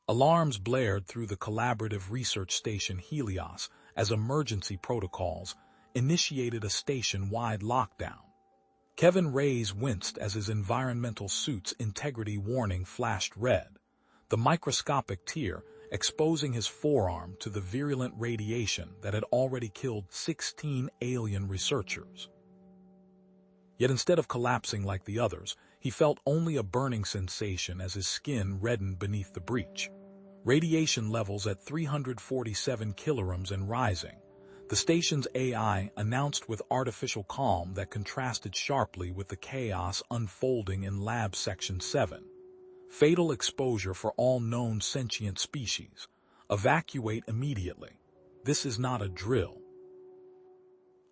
Alarms blared through the collaborative research station Helios as emergency protocols initiated a station-wide lockdown. Kevin Reyes winced as his environmental suit's integrity warning flashed red, the microscopic tear exposing his forearm to the virulent radiation that had already killed 16 alien researchers. Yet instead of collapsing like the others, he felt only a burning sensation as his skin reddened beneath the breach. Radiation levels at 347 kilograms and rising. The station's AI announced with artificial calm that contrasted sharply with the chaos unfolding in Lab Section 7. Fatal exposure for all known sentient species. Evacuate immediately. This is not a drill.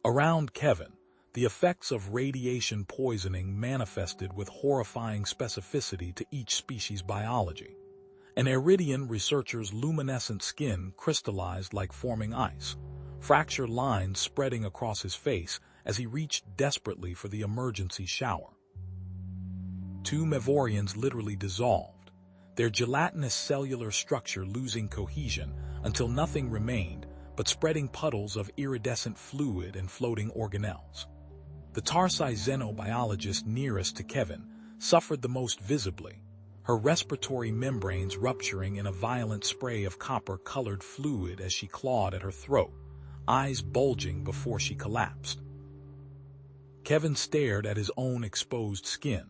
Around Kevin, the effects of radiation poisoning manifested with horrifying specificity to each species' biology. An Iridian researcher's luminescent skin crystallized like forming ice, fractured lines spreading across his face as he reached desperately for the emergency shower. 2 Mavorians literally dissolved, their gelatinous cellular structure losing cohesion until nothing remained but spreading puddles of iridescent fluid and floating organelles. The Tarsi xenobiologist nearest to Kevin suffered the most visibly, her respiratory membranes rupturing in a violent spray of copper-colored fluid as she clawed at her throat, eyes bulging before she collapsed. Kevin stared at his own exposed skin.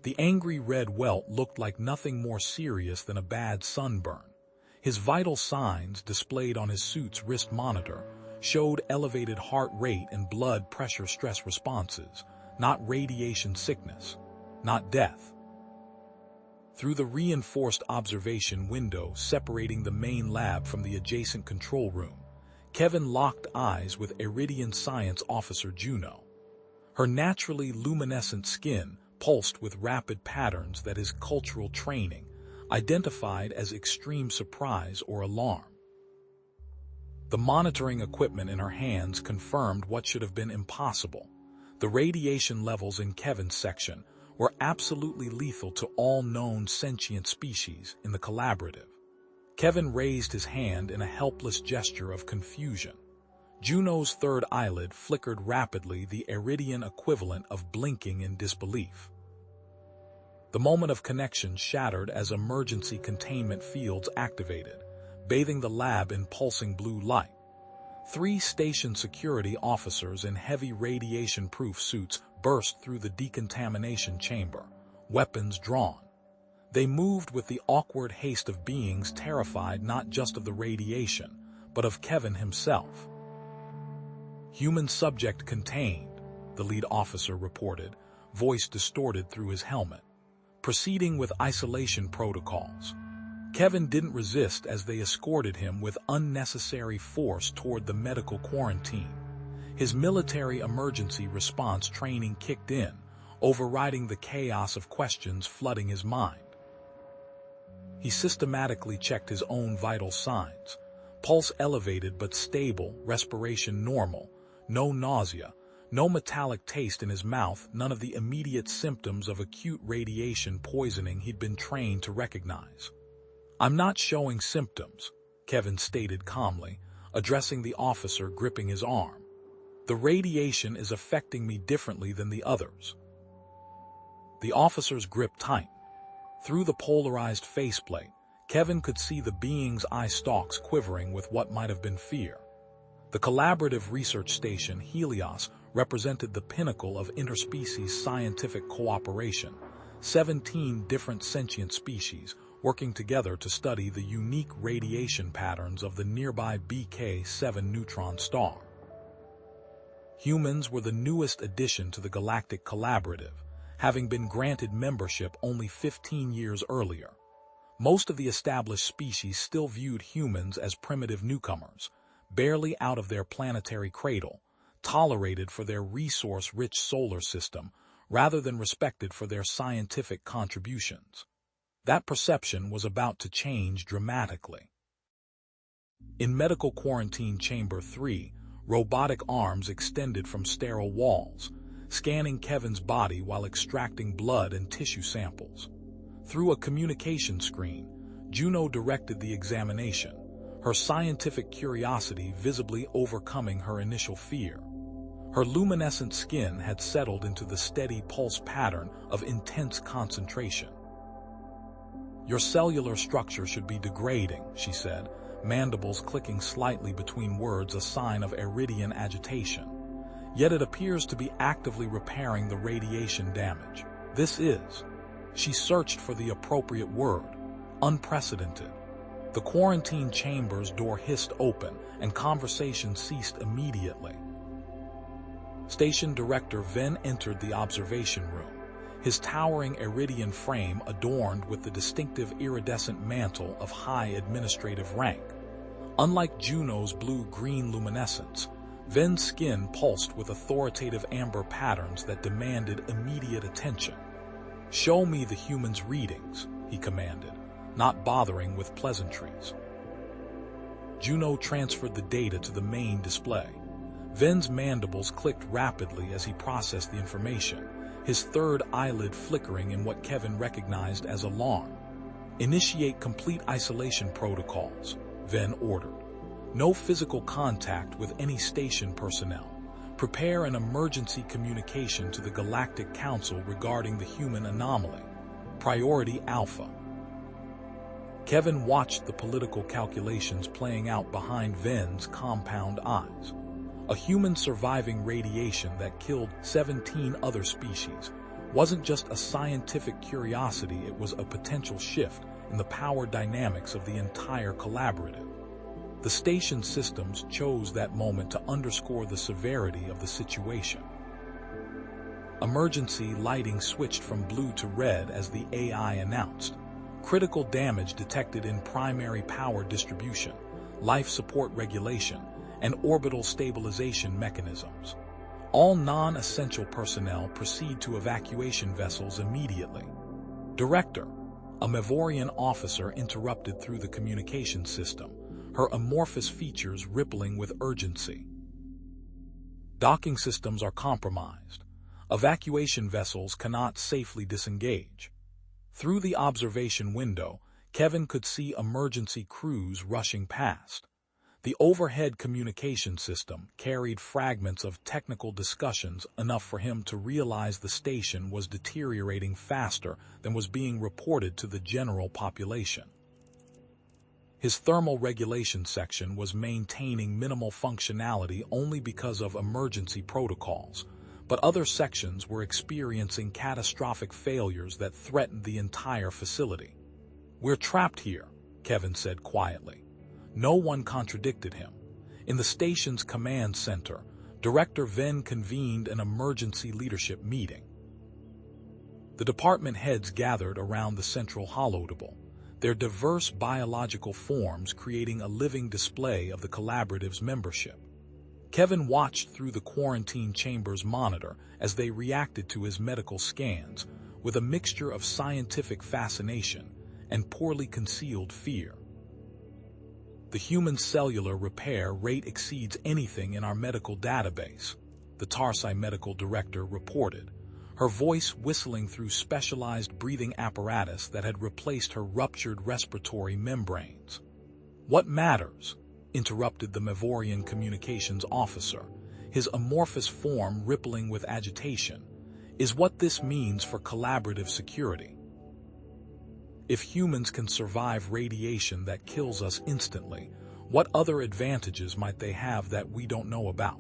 The angry red welt looked like nothing more serious than a bad sunburn. His vital signs, displayed on his suit's wrist monitor, showed elevated heart rate and blood pressure stress responses, not radiation sickness, not death. Through the reinforced observation window separating the main lab from the adjacent control room, Kevin locked eyes with Iridian Science Officer Juno. Her naturally luminescent skin pulsed with rapid patterns that his cultural training identified as extreme surprise or alarm. The monitoring equipment in her hands confirmed what should have been impossible. The radiation levels in Kevin's section were absolutely lethal to all known sentient species in the collaborative. Kevin raised his hand in a helpless gesture of confusion. Juno's third eyelid flickered rapidly, the Iridian equivalent of blinking in disbelief. The moment of connection shattered as emergency containment fields activated, bathing the lab in pulsing blue light. 3 station security officers in heavy radiation-proof suits burst through the decontamination chamber, weapons drawn. They moved with the awkward haste of beings terrified not just of the radiation, but of Kevin himself. Human subject contained, the lead officer reported, voice distorted through his helmet. Proceeding with isolation protocols. Kevin didn't resist as they escorted him with unnecessary force toward the medical quarantine. His military emergency response training kicked in, overriding the chaos of questions flooding his mind. He systematically checked his own vital signs. Pulse elevated but stable, respiration normal, no nausea, no metallic taste in his mouth, none of the immediate symptoms of acute radiation poisoning he'd been trained to recognize. "I'm not showing symptoms," Kevin stated calmly, addressing the officer gripping his arm. "The radiation is affecting me differently than the others." The officer's grip tightened. Through the polarized faceplate, Kevin could see the being's eye stalks quivering with what might have been fear. The collaborative research station Helios represented the pinnacle of interspecies scientific cooperation, 17 different sentient species working together to study the unique radiation patterns of the nearby BK7 neutron star. Humans were the newest addition to the galactic collaborative, having been granted membership only 15 years earlier. Most of the established species still viewed humans as primitive newcomers, barely out of their planetary cradle, tolerated for their resource-rich solar system rather than respected for their scientific contributions. That perception was about to change dramatically. In Medical Quarantine Chamber 3, robotic arms extended from sterile walls, scanning Kevin's body while extracting blood and tissue samples. Through a communication screen, Juno directed the examination, her scientific curiosity visibly overcoming her initial fear. Her luminescent skin had settled into the steady pulse pattern of intense concentration. "Your cellular structure should be degrading," she said, mandibles clicking slightly between words, a sign of iridian agitation. "Yet it appears to be actively repairing the radiation damage. This is..." She searched for the appropriate word. Unprecedented. The quarantine chamber's door hissed open, and conversation ceased immediately. Station Director Ven entered the observation room, his towering iridian frame adorned with the distinctive iridescent mantle of high administrative rank. Unlike Juno's blue-green luminescence, Ven's skin pulsed with authoritative amber patterns that demanded immediate attention. "Show me the human's readings," he commanded, not bothering with pleasantries. Juno transferred the data to the main display. Ven's mandibles clicked rapidly as he processed the information, his third eyelid flickering in what Kevin recognized as alarm. "Initiate complete isolation protocols," Ven ordered. "No physical contact with any station personnel. Prepare an emergency communication to the Galactic Council regarding the human anomaly. Priority Alpha." Kevin watched the political calculations playing out behind Ven's compound eyes. A human surviving radiation that killed 17 other species wasn't just a scientific curiosity, it was a potential shift in the power dynamics of the entire collaborative. The station systems chose that moment to underscore the severity of the situation. Emergency lighting switched from blue to red as the AI announced. Critical damage detected in primary power distribution, life support regulation, and orbital stabilization mechanisms. All non-essential personnel proceed to evacuation vessels immediately. "Director," a Mavorian officer interrupted through the communication system, her amorphous features rippling with urgency. "Docking systems are compromised. Evacuation vessels cannot safely disengage." Through the observation window, Kevin could see emergency crews rushing past. The overhead communication system carried fragments of technical discussions, enough for him to realize the station was deteriorating faster than was being reported to the general population. His thermal regulation section was maintaining minimal functionality only because of emergency protocols, but other sections were experiencing catastrophic failures that threatened the entire facility. "We're trapped here," Kevin said quietly. No one contradicted him. In the station's command center, Director Ven convened an emergency leadership meeting. The department heads gathered around the central holodable, their diverse biological forms creating a living display of the collaborative's membership. Kevin watched through the quarantine chamber's monitor as they reacted to his medical scans with a mixture of scientific fascination and poorly concealed fear. "The human cellular repair rate exceeds anything in our medical database," the Tarsi medical director reported, her voice whistling through specialized breathing apparatus that had replaced her ruptured respiratory membranes. "What matters?" interrupted the Mavorian communications officer, his amorphous form rippling with agitation, "is what this means for collaborative security. If humans can survive radiation that kills us instantly, what other advantages might they have that we don't know about?"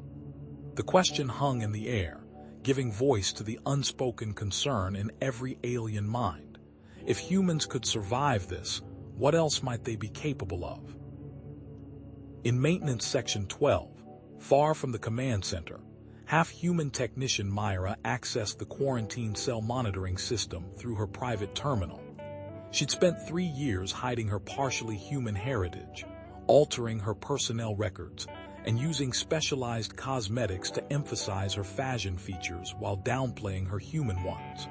The question hung in the air, giving voice to the unspoken concern in every alien mind. If humans could survive this, what else might they be capable of? In Maintenance Section 12, far from the command center, half-human technician Myra accessed the quarantine cell monitoring system through her private terminal. She'd spent 3 years hiding her partially human heritage, altering her personnel records, and using specialized cosmetics to emphasize her fashion features while downplaying her human ones.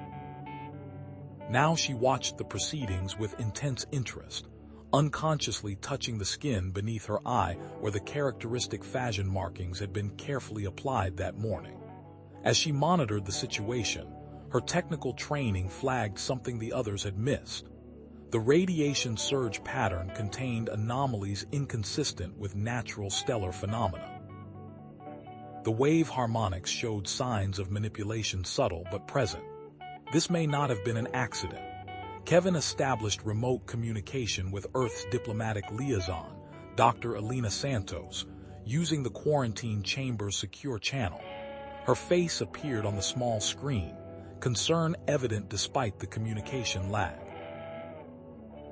Now she watched the proceedings with intense interest, unconsciously touching the skin beneath her eye where the characteristic fashion markings had been carefully applied that morning. As she monitored the situation, her technical training flagged something the others had missed. The radiation surge pattern contained anomalies inconsistent with natural stellar phenomena. The wave harmonics showed signs of manipulation, subtle but present. This may not have been an accident. Kevin established remote communication with Earth's diplomatic liaison, Dr. Elena Santos, using the quarantine chamber's secure channel. Her face appeared on the small screen, concern evident despite the communication lag.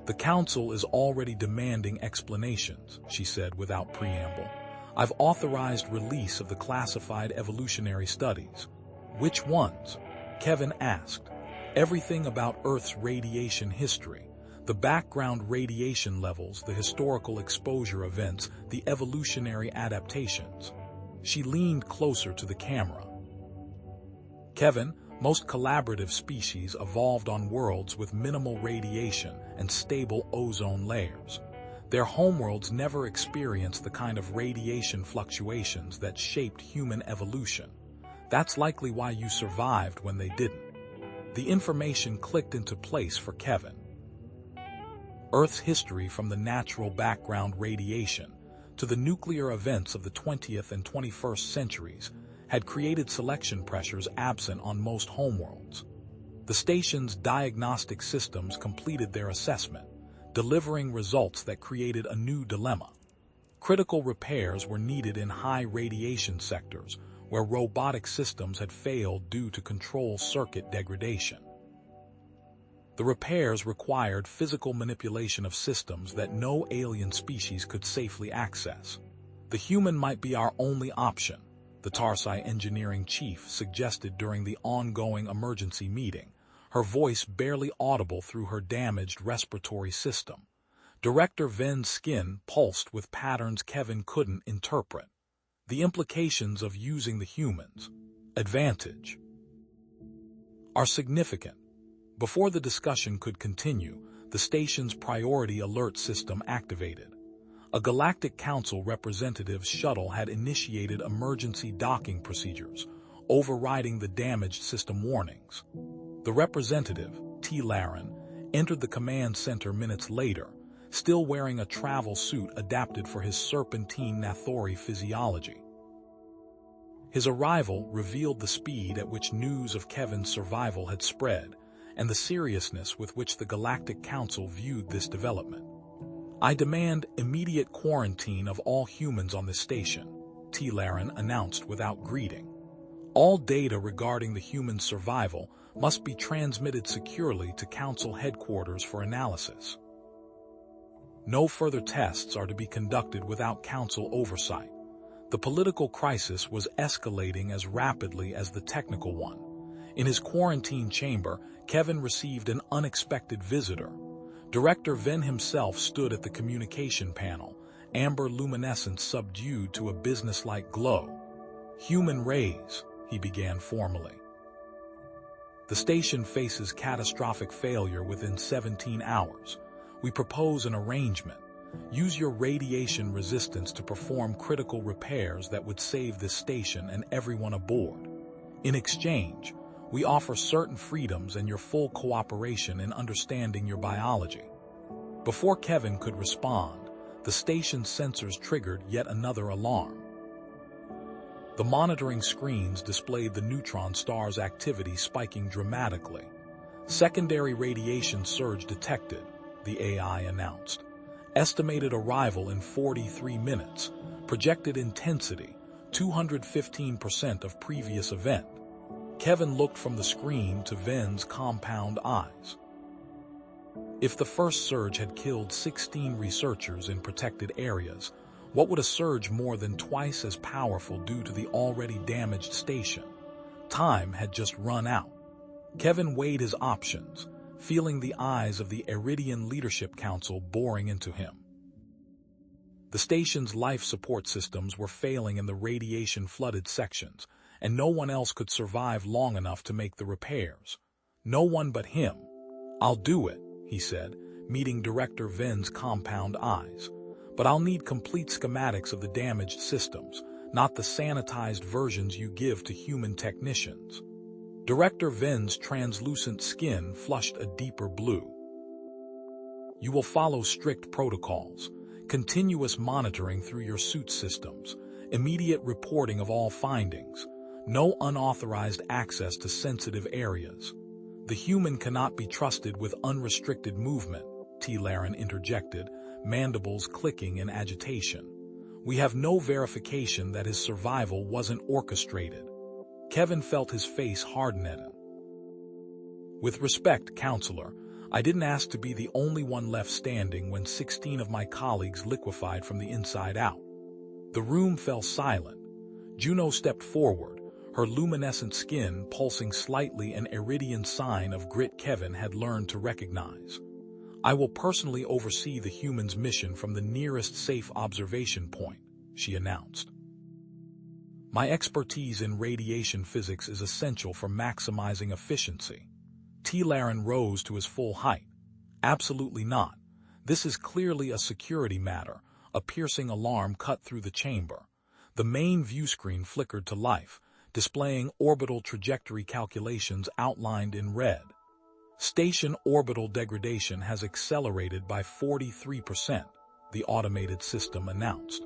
"The Council is already demanding explanations," she said without preamble. "I've authorized release of the classified evolutionary studies." "Which ones?" Kevin asked. "Everything about Earth's radiation history, the background radiation levels, the historical exposure events, the evolutionary adaptations." She leaned closer to the camera. "Kevin, most collaborative species evolved on worlds with minimal radiation and stable ozone layers. Their homeworlds never experienced the kind of radiation fluctuations that shaped human evolution. That's likely why you survived when they didn't." The information clicked into place for Kevin. Earth's history, from the natural background radiation to the nuclear events of the 20th and 21st centuries, had created selection pressures absent on most homeworlds. The station's diagnostic systems completed their assessment, delivering results that created a new dilemma. Critical repairs were needed in high radiation sectors, where robotic systems had failed due to control circuit degradation. The repairs required physical manipulation of systems that no alien species could safely access. "The human might be our only option," the Tarsi engineering chief suggested during the ongoing emergency meeting, her voice barely audible through her damaged respiratory system. Director Ven's skin pulsed with patterns Kevin couldn't interpret. "The implications of using the humans' advantage are significant." Before the discussion could continue, the station's priority alert system activated. A Galactic Council representative's shuttle had initiated emergency docking procedures, overriding the damaged system warnings. The representative, T. Laren, entered the command center minutes later, still wearing a travel suit adapted for his serpentine Nathori physiology. His arrival revealed the speed at which news of Kevin's survival had spread, and the seriousness with which the Galactic Council viewed this development. "I demand immediate quarantine of all humans on this station," T. Laren announced without greeting. "All data regarding the human's survival must be transmitted securely to Council headquarters for analysis. No further tests are to be conducted without Council oversight." The political crisis was escalating as rapidly as the technical one. In his quarantine chamber, Kevin received an unexpected visitor. Director Ven himself stood at the communication panel, amber luminescence subdued to a businesslike glow. "Human rays," he began formally. "The station faces catastrophic failure within 17 hours. We propose an arrangement. Use your radiation resistance to perform critical repairs that would save this station and everyone aboard. In exchange, we offer certain freedoms and your full cooperation in understanding your biology." Before Kevin could respond, the station's sensors triggered yet another alarm. The monitoring screens displayed the neutron star's activity spiking dramatically. "Secondary radiation surge detected," the AI announced. "Estimated arrival in 43 minutes. Projected intensity, 215% of previous event." Kevin looked from the screen to Ven's compound eyes. If the first surge had killed 16 researchers in protected areas, what would a surge more than twice as powerful do to the already damaged station? Time had just run out. Kevin weighed his options, feeling the eyes of the Iridian Leadership Council boring into him. The station's life support systems were failing in the radiation-flooded sections, and no one else could survive long enough to make the repairs. No one but him. "I'll do it," he said, meeting Director Ven's compound eyes. "But I'll need complete schematics of the damaged systems, not the sanitized versions you give to human technicians." Director Ven's translucent skin flushed a deeper blue. You will follow strict protocols, continuous monitoring through your suit systems, immediate reporting of all findings, no unauthorized access to sensitive areas. The human cannot be trusted with unrestricted movement, T. Laren interjected, mandibles clicking in agitation. We have no verification that his survival wasn't orchestrated. Kevin felt his face harden at him. With respect, counselor, I didn't ask to be the only one left standing when 16 of my colleagues liquefied from the inside out. The room fell silent. Juno stepped forward, her luminescent skin pulsing slightly, an iridian sign of grit Kevin had learned to recognize. I will personally oversee the human's mission from the nearest safe observation point, she announced. My expertise in radiation physics is essential for maximizing efficiency. T. Laren rose to his full height. Absolutely not. This is clearly a security matter. A piercing alarm cut through the chamber. The main view screen flickered to life, displaying orbital trajectory calculations outlined in red. Station orbital degradation has accelerated by 43%, the automated system announced.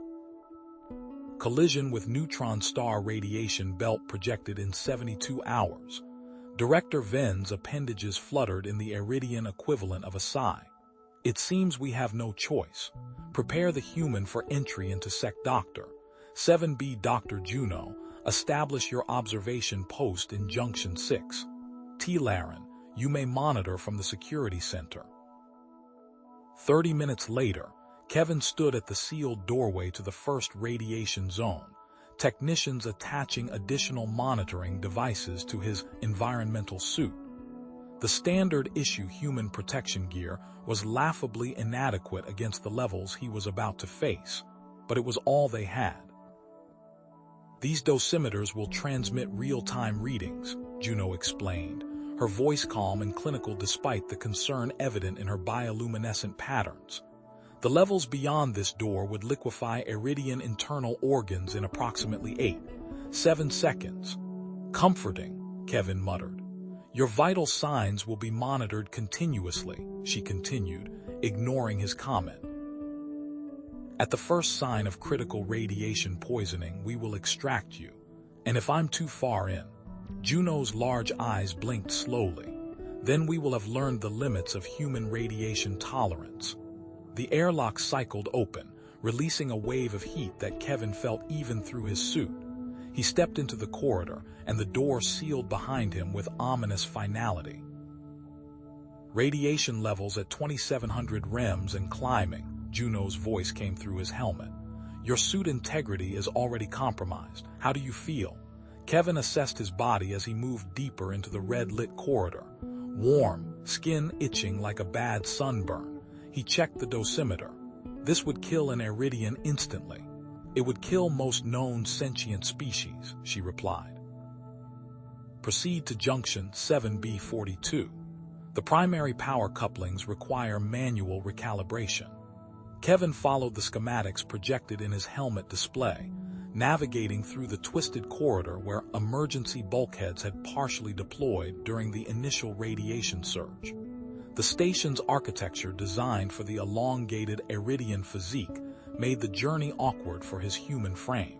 Collision with neutron star radiation belt projected in 72 hours. Director Ven's appendages fluttered in the iridian equivalent of a sigh. It seems we have no choice. Prepare the human for entry into Sec Doctor. 7B Dr. Juno, establish your observation post in Junction 6. T. Laren, you may monitor from the security center. 30 minutes later, Kevin stood at the sealed doorway to the first radiation zone, technicians attaching additional monitoring devices to his environmental suit. The standard-issue human protection gear was laughably inadequate against the levels he was about to face, but it was all they had. These dosimeters will transmit real-time readings, Juno explained, her voice calm and clinical despite the concern evident in her bioluminescent patterns. The levels beyond this door would liquefy iridian internal organs in approximately 7 seconds. Comforting, Kevin muttered. Your vital signs will be monitored continuously, she continued, ignoring his comment. At the first sign of critical radiation poisoning, we will extract you. And if I'm too far in, Juno's large eyes blinked slowly. Then we will have learned the limits of human radiation tolerance. The airlock cycled open, releasing a wave of heat that Kevin felt even through his suit. He stepped into the corridor, and the door sealed behind him with ominous finality. Radiation levels at 2700 rems and climbing, Juno's voice came through his helmet. Your suit integrity is already compromised. How do you feel? Kevin assessed his body as he moved deeper into the red-lit corridor. Warm, skin itching like a bad sunburn. He checked the dosimeter. This would kill an iridian instantly. It would kill most known sentient species, she replied. Proceed to Junction 7B42. The primary power couplings require manual recalibration. Kevin followed the schematics projected in his helmet display, navigating through the twisted corridor where emergency bulkheads had partially deployed during the initial radiation surge. The station's architecture, designed for the elongated iridian physique, made the journey awkward for his human frame.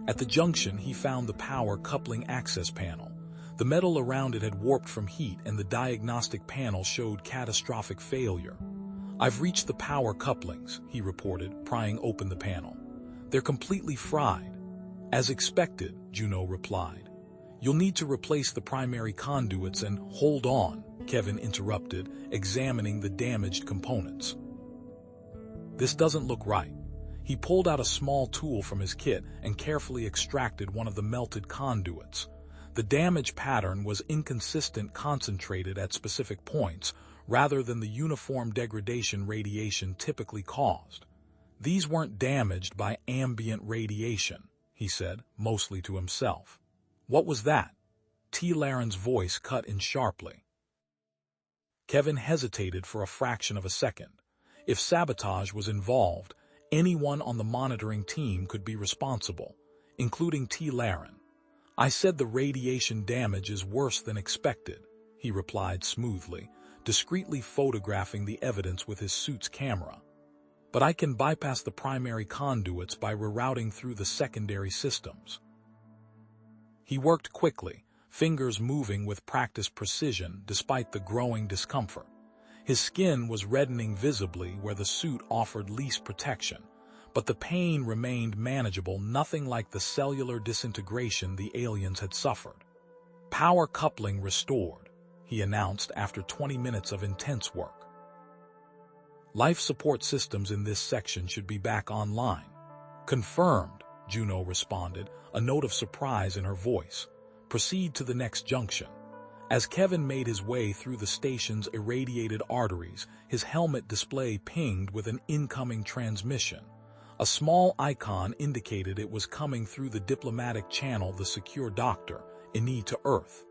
At the junction, he found the power coupling access panel. The metal around it had warped from heat, and the diagnostic panel showed catastrophic failure. I've reached the power couplings, he reported, prying open the panel. They're completely fried. As expected, Juno replied. You'll need to replace the primary conduits and hold on, Kevin interrupted, examining the damaged components. This doesn't look right. He pulled out a small tool from his kit and carefully extracted one of the melted conduits. The damage pattern was inconsistent, concentrated at specific points, rather than the uniform degradation radiation typically caused. These weren't damaged by ambient radiation, he said, mostly to himself. What was that? T. Laren's voice cut in sharply. Kevin hesitated for a fraction of a second. If sabotage was involved, anyone on the monitoring team could be responsible, including T. Laren. I said the radiation damage is worse than expected, he replied smoothly, discreetly photographing the evidence with his suit's camera. But I can bypass the primary conduits by rerouting through the secondary systems. He worked quickly, fingers moving with practiced precision despite the growing discomfort. His skin was reddening visibly where the suit offered least protection, but the pain remained manageable, nothing like the cellular disintegration the aliens had suffered. "Power coupling restored," he announced after 20 minutes of intense work. "Life support systems in this section should be back online." "Confirmed," Juno responded, a note of surprise in her voice. "Proceed to the next junction." As Kevin made his way through the station's irradiated arteries, his helmet display pinged with an incoming transmission. A small icon indicated it was coming through the diplomatic channel. "The secure Dr. Ini to Earth.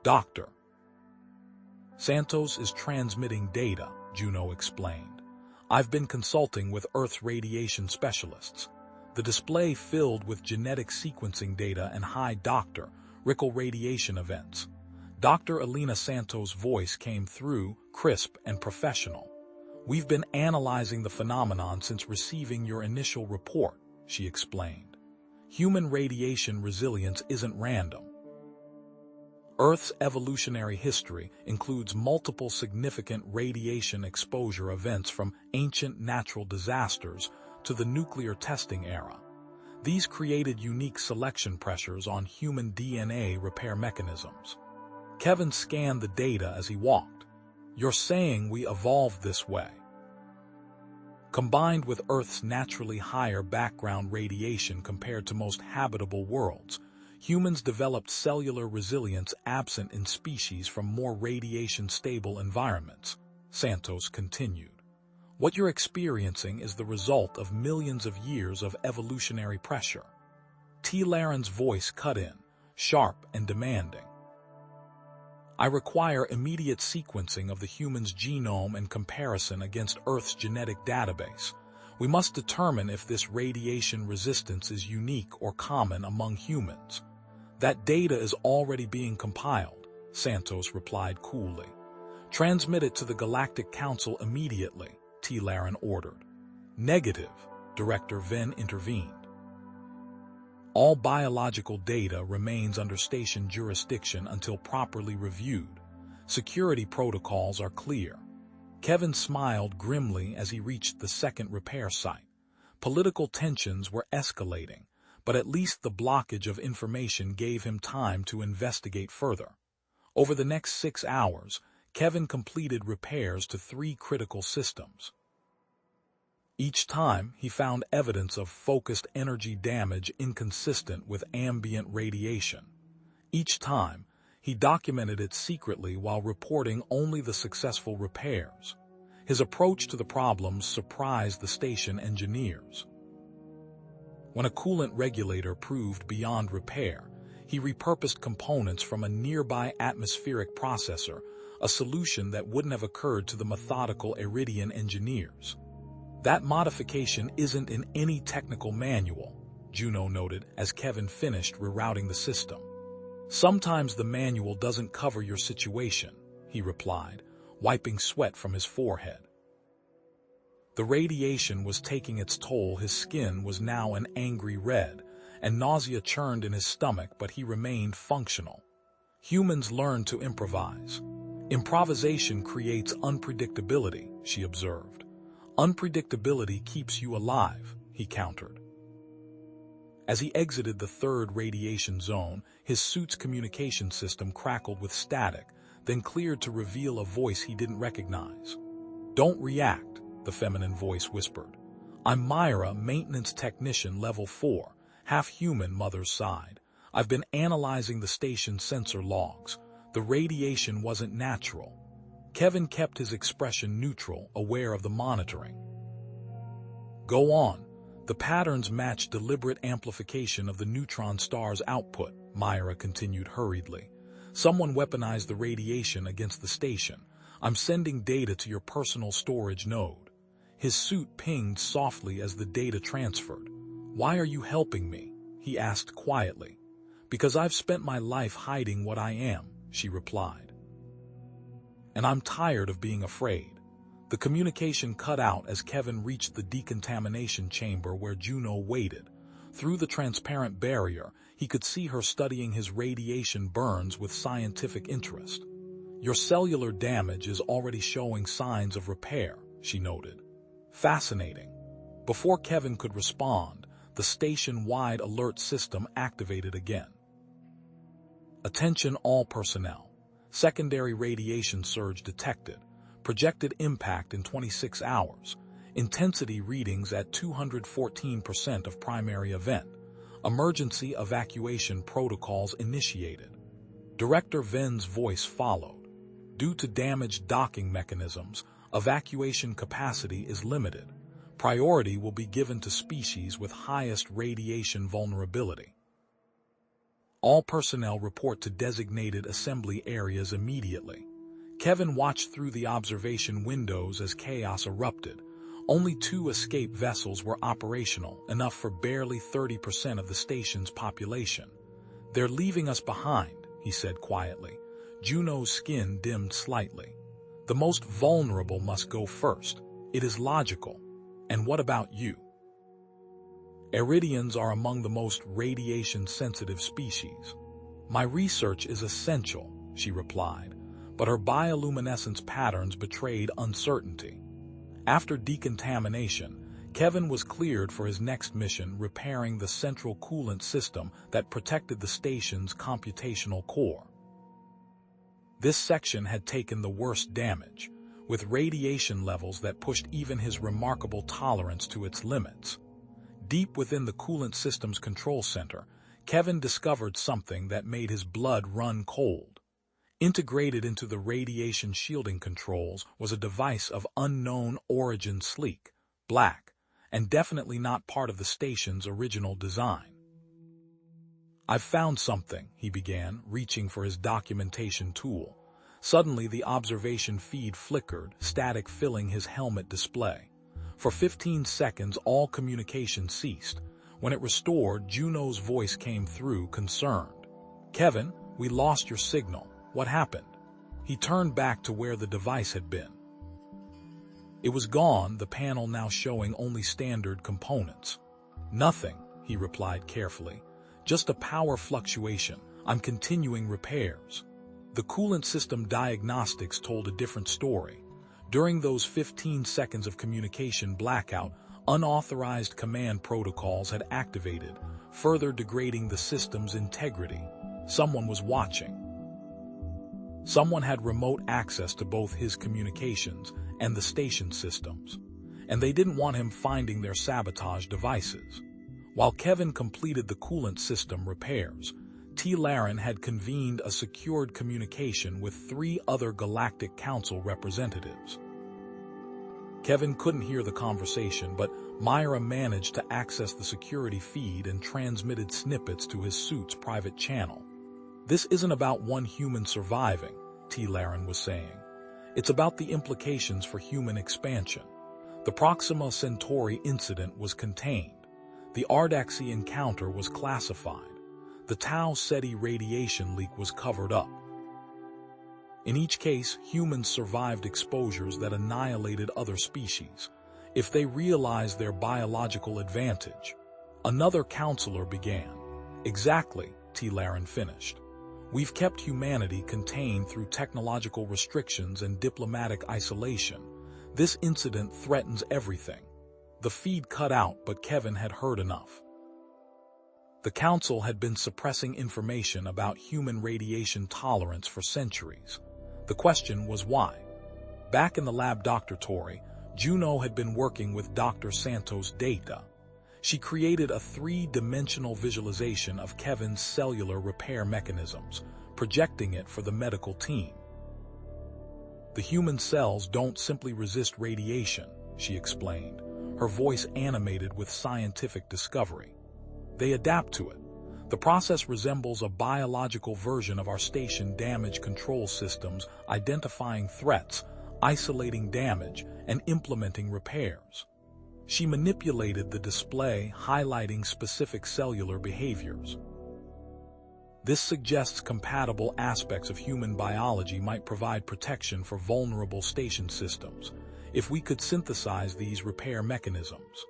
Dr. Santos is transmitting data," Juno explained. "I've been consulting with Earth's radiation specialists." The display filled with genetic sequencing data and high Dr. Rickle radiation events. Dr. Alina Santos' voice came through, crisp and professional. "We've been analyzing the phenomenon since receiving your initial report," she explained. "Human radiation resilience isn't random. Earth's evolutionary history includes multiple significant radiation exposure events from ancient natural disasters to the nuclear testing era. These created unique selection pressures on human DNA repair mechanisms." Kevin scanned the data as he walked. "You're saying we evolved this way?" Combined with Earth's naturally higher background radiation compared to most habitable worlds, humans developed cellular resilience absent in species from more radiation-stable environments, Santos continued. "What you're experiencing is the result of millions of years of evolutionary pressure." T. Laren's voice cut in, sharp and demanding. "I require immediate sequencing of the human's genome and comparison against Earth's genetic database. We must determine if this radiation resistance is unique or common among humans." "That data is already being compiled," Santos replied coolly. "Transmit it to the Galactic Council immediately," T. Laren ordered. "Negative," Director Venn intervened. "All biological data remains under station jurisdiction until properly reviewed. Security protocols are clear." Kevin smiled grimly as he reached the second repair site. Political tensions were escalating, but at least the blockage of information gave him time to investigate further. Over the next 6 hours, Kevin completed repairs to 3 critical systems. Each time, he found evidence of focused energy damage inconsistent with ambient radiation. Each time, he documented it secretly while reporting only the successful repairs. His approach to the problems surprised the station engineers. When a coolant regulator proved beyond repair, he repurposed components from a nearby atmospheric processor, a solution that wouldn't have occurred to the methodical Iridian engineers. "That modification isn't in any technical manual," Juno noted as Kevin finished rerouting the system. "Sometimes the manual doesn't cover your situation," he replied, wiping sweat from his forehead. The radiation was taking its toll. His skin was now an angry red, and nausea churned in his stomach, but he remained functional. "Humans learn to improvise. Improvisation creates unpredictability," she observed. "Unpredictability keeps you alive," he countered. As he exited the third radiation zone, his suit's communication system crackled with static, then cleared to reveal a voice he didn't recognize. "Don't react," the feminine voice whispered. "I'm Myra, maintenance technician level 4, half-human," Mother sighed. "I've been analyzing the station's sensor logs. The radiation wasn't natural." Kevin kept his expression neutral, aware of the monitoring. "Go on. The patterns match deliberate amplification of the neutron star's output," Myra continued hurriedly. "Someone weaponized the radiation against the station. I'm sending data to your personal storage node." His suit pinged softly as the data transferred. "Why are you helping me?" he asked quietly. "Because I've spent my life hiding what I am," she replied. and I'm tired of being afraid." The communication cut out as Kevin reached the decontamination chamber where Juno waited. Through the transparent barrier, he could see her studying his radiation burns with scientific interest. "Your cellular damage is already showing signs of repair," she noted. "Fascinating." Before Kevin could respond, the station-wide alert system activated again. "Attention all personnel. Secondary radiation surge detected. Projected impact in 26 hours. Intensity readings at 214% of primary event. Emergency evacuation protocols initiated." Director Ven's voice followed. "Due to damaged docking mechanisms, evacuation capacity is limited. Priority will be given to species with highest radiation vulnerability. All personnel report to designated assembly areas immediately." Kevin watched through the observation windows as chaos erupted. Only 2 escape vessels were operational, enough for barely 30% of the station's population. "They're leaving us behind," he said quietly. Juno's skin dimmed slightly. "The most vulnerable must go first. It is logical. And what about you?" "Iridians are among the most radiation-sensitive species. My research is essential," she replied, but her bioluminescence patterns betrayed uncertainty. After decontamination, Kevin was cleared for his next mission, repairing the central coolant system that protected the station's computational core. This section had taken the worst damage, with radiation levels that pushed even his remarkable tolerance to its limits. Deep within the coolant system's control center, Kevin discovered something that made his blood run cold. Integrated into the radiation shielding controls was a device of unknown origin, sleek, black, and definitely not part of the station's original design. "I've found something," he began, reaching for his documentation tool. Suddenly, the observation feed flickered, static filling his helmet display. For 15 seconds, all communication ceased. When it restored, Juno's voice came through, concerned. "Kevin, we lost your signal. What happened?" He turned back to where the device had been. It was gone, the panel now showing only standard components. "Nothing," he replied carefully. "Just a power fluctuation. I'm continuing repairs." The coolant system diagnostics told a different story. During those 15 seconds of communication blackout, unauthorized command protocols had activated, further degrading the system's integrity. Someone was watching. Someone had remote access to both his communications and the station systems, and they didn't want him finding their sabotage devices. While Kevin completed the coolant system repairs, T. Laren had convened a secured communication with 3 other Galactic Council representatives. Kevin couldn't hear the conversation, but Myra managed to access the security feed and transmitted snippets to his suit's private channel. "This isn't about one human surviving," T. Laren was saying. "It's about the implications for human expansion. The Proxima Centauri incident was contained. The Ardaxi encounter was classified. The Tau Ceti radiation leak was covered up. In each case, humans survived exposures that annihilated other species. If they realized their biological advantage..." Another counselor began. "Exactly," T. Laren finished. "We've kept humanity contained through technological restrictions and diplomatic isolation. This incident threatens everything." The feed cut out, but Kevin had heard enough. The Council had been suppressing information about human radiation tolerance for centuries. The question was why. Back in the laboratory, Juno had been working with Dr. Santos' data. She created a 3-dimensional visualization of Kevin's cellular repair mechanisms, projecting it for the medical team. "The human cells don't simply resist radiation," she explained, her voice animated with scientific discovery. "They adapt to it. The process resembles a biological version of our station damage control systems, identifying threats, isolating damage, and implementing repairs." She manipulated the display, highlighting specific cellular behaviors. This suggests compatible aspects of human biology might provide protection for vulnerable station systems, if we could synthesize these repair mechanisms.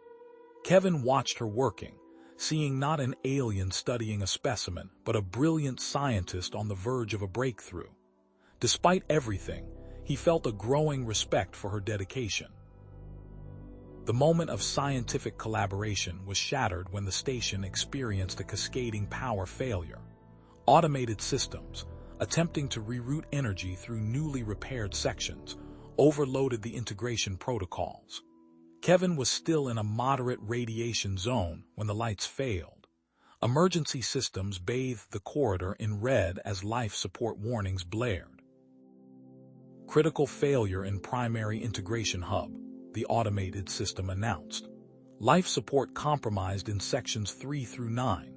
Kevin watched her working, seeing not an alien studying a specimen, but a brilliant scientist on the verge of a breakthrough. Despite everything, he felt a growing respect for her dedication. The moment of scientific collaboration was shattered when the station experienced a cascading power failure. Automated systems, attempting to reroute energy through newly repaired sections, overloaded the integration protocols. Kevin was still in a moderate radiation zone when the lights failed. Emergency systems bathed the corridor in red as life support warnings blared. Critical failure in primary integration hub, the automated system announced. Life support compromised in sections 3 through 9.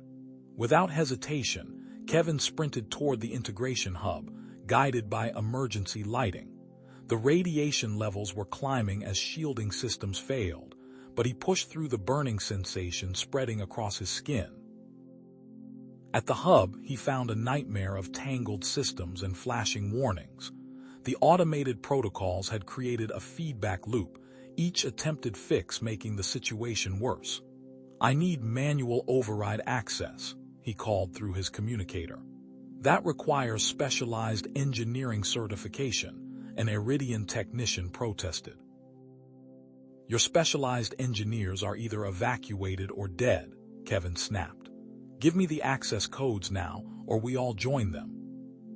Without hesitation, Kevin sprinted toward the integration hub, guided by emergency lighting. The radiation levels were climbing as shielding systems failed, but he pushed through the burning sensation spreading across his skin. At the hub, he found a nightmare of tangled systems and flashing warnings. The automated protocols had created a feedback loop, each attempted fix making the situation worse. "I need manual override access," he called through his communicator. "That requires specialized engineering certification," an Iridian technician protested. "Your specialized engineers are either evacuated or dead," Kevin snapped. "Give me the access codes now, or we all join them."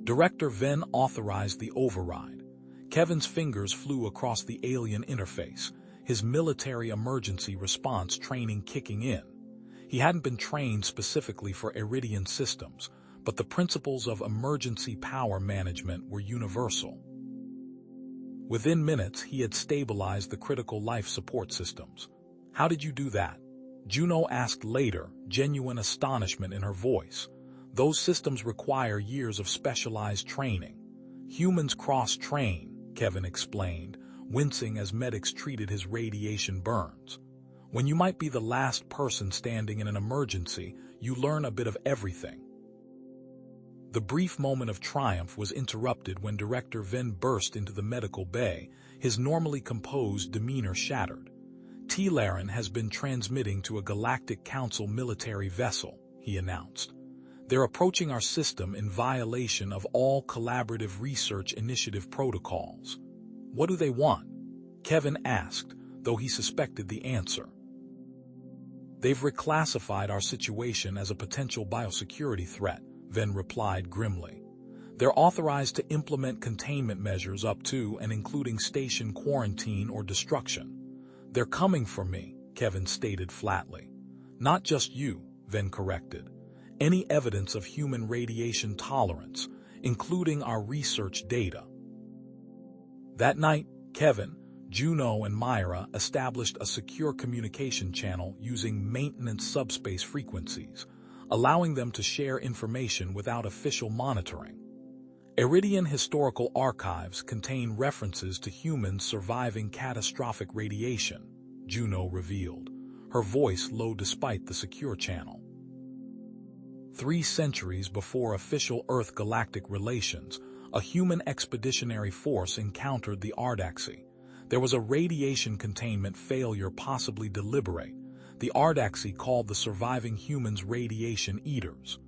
Director Venn authorized the override. Kevin's fingers flew across the alien interface, his military emergency response training kicking in. He hadn't been trained specifically for Iridian systems, but the principles of emergency power management were universal. Within minutes, he had stabilized the critical life support systems. "How did you do that?" Juno asked later, genuine astonishment in her voice. "Those systems require years of specialized training. Humans cross-train," Kevin explained, wincing as medics treated his radiation burns. "When you might be the last person standing in an emergency, you learn a bit of everything." The brief moment of triumph was interrupted when Director Venn burst into the medical bay, his normally composed demeanor shattered. "T-Laren has been transmitting to a Galactic Council military vessel," he announced. "They're approaching our system in violation of all Collaborative Research Initiative protocols." "What do they want?" Kevin asked, though he suspected the answer. "They've reclassified our situation as a potential biosecurity threat," Venn replied grimly. "They're authorized to implement containment measures up to and including station quarantine or destruction." "They're coming for me," Kevin stated flatly. "Not just you," Venn corrected. "Any evidence of human radiation tolerance, including our research data." That night, Kevin, Juno, and Myra established a secure communication channel using maintenance subspace frequencies, allowing them to share information without official monitoring. Iridian historical archives contain references to humans surviving catastrophic radiation, Juno revealed, her voice low despite the secure channel. 3 centuries before official Earth-galactic relations, a human expeditionary force encountered the Ardaxi. There was a radiation containment failure, possibly deliberate. The Ardaxi called the surviving humans radiation eaters.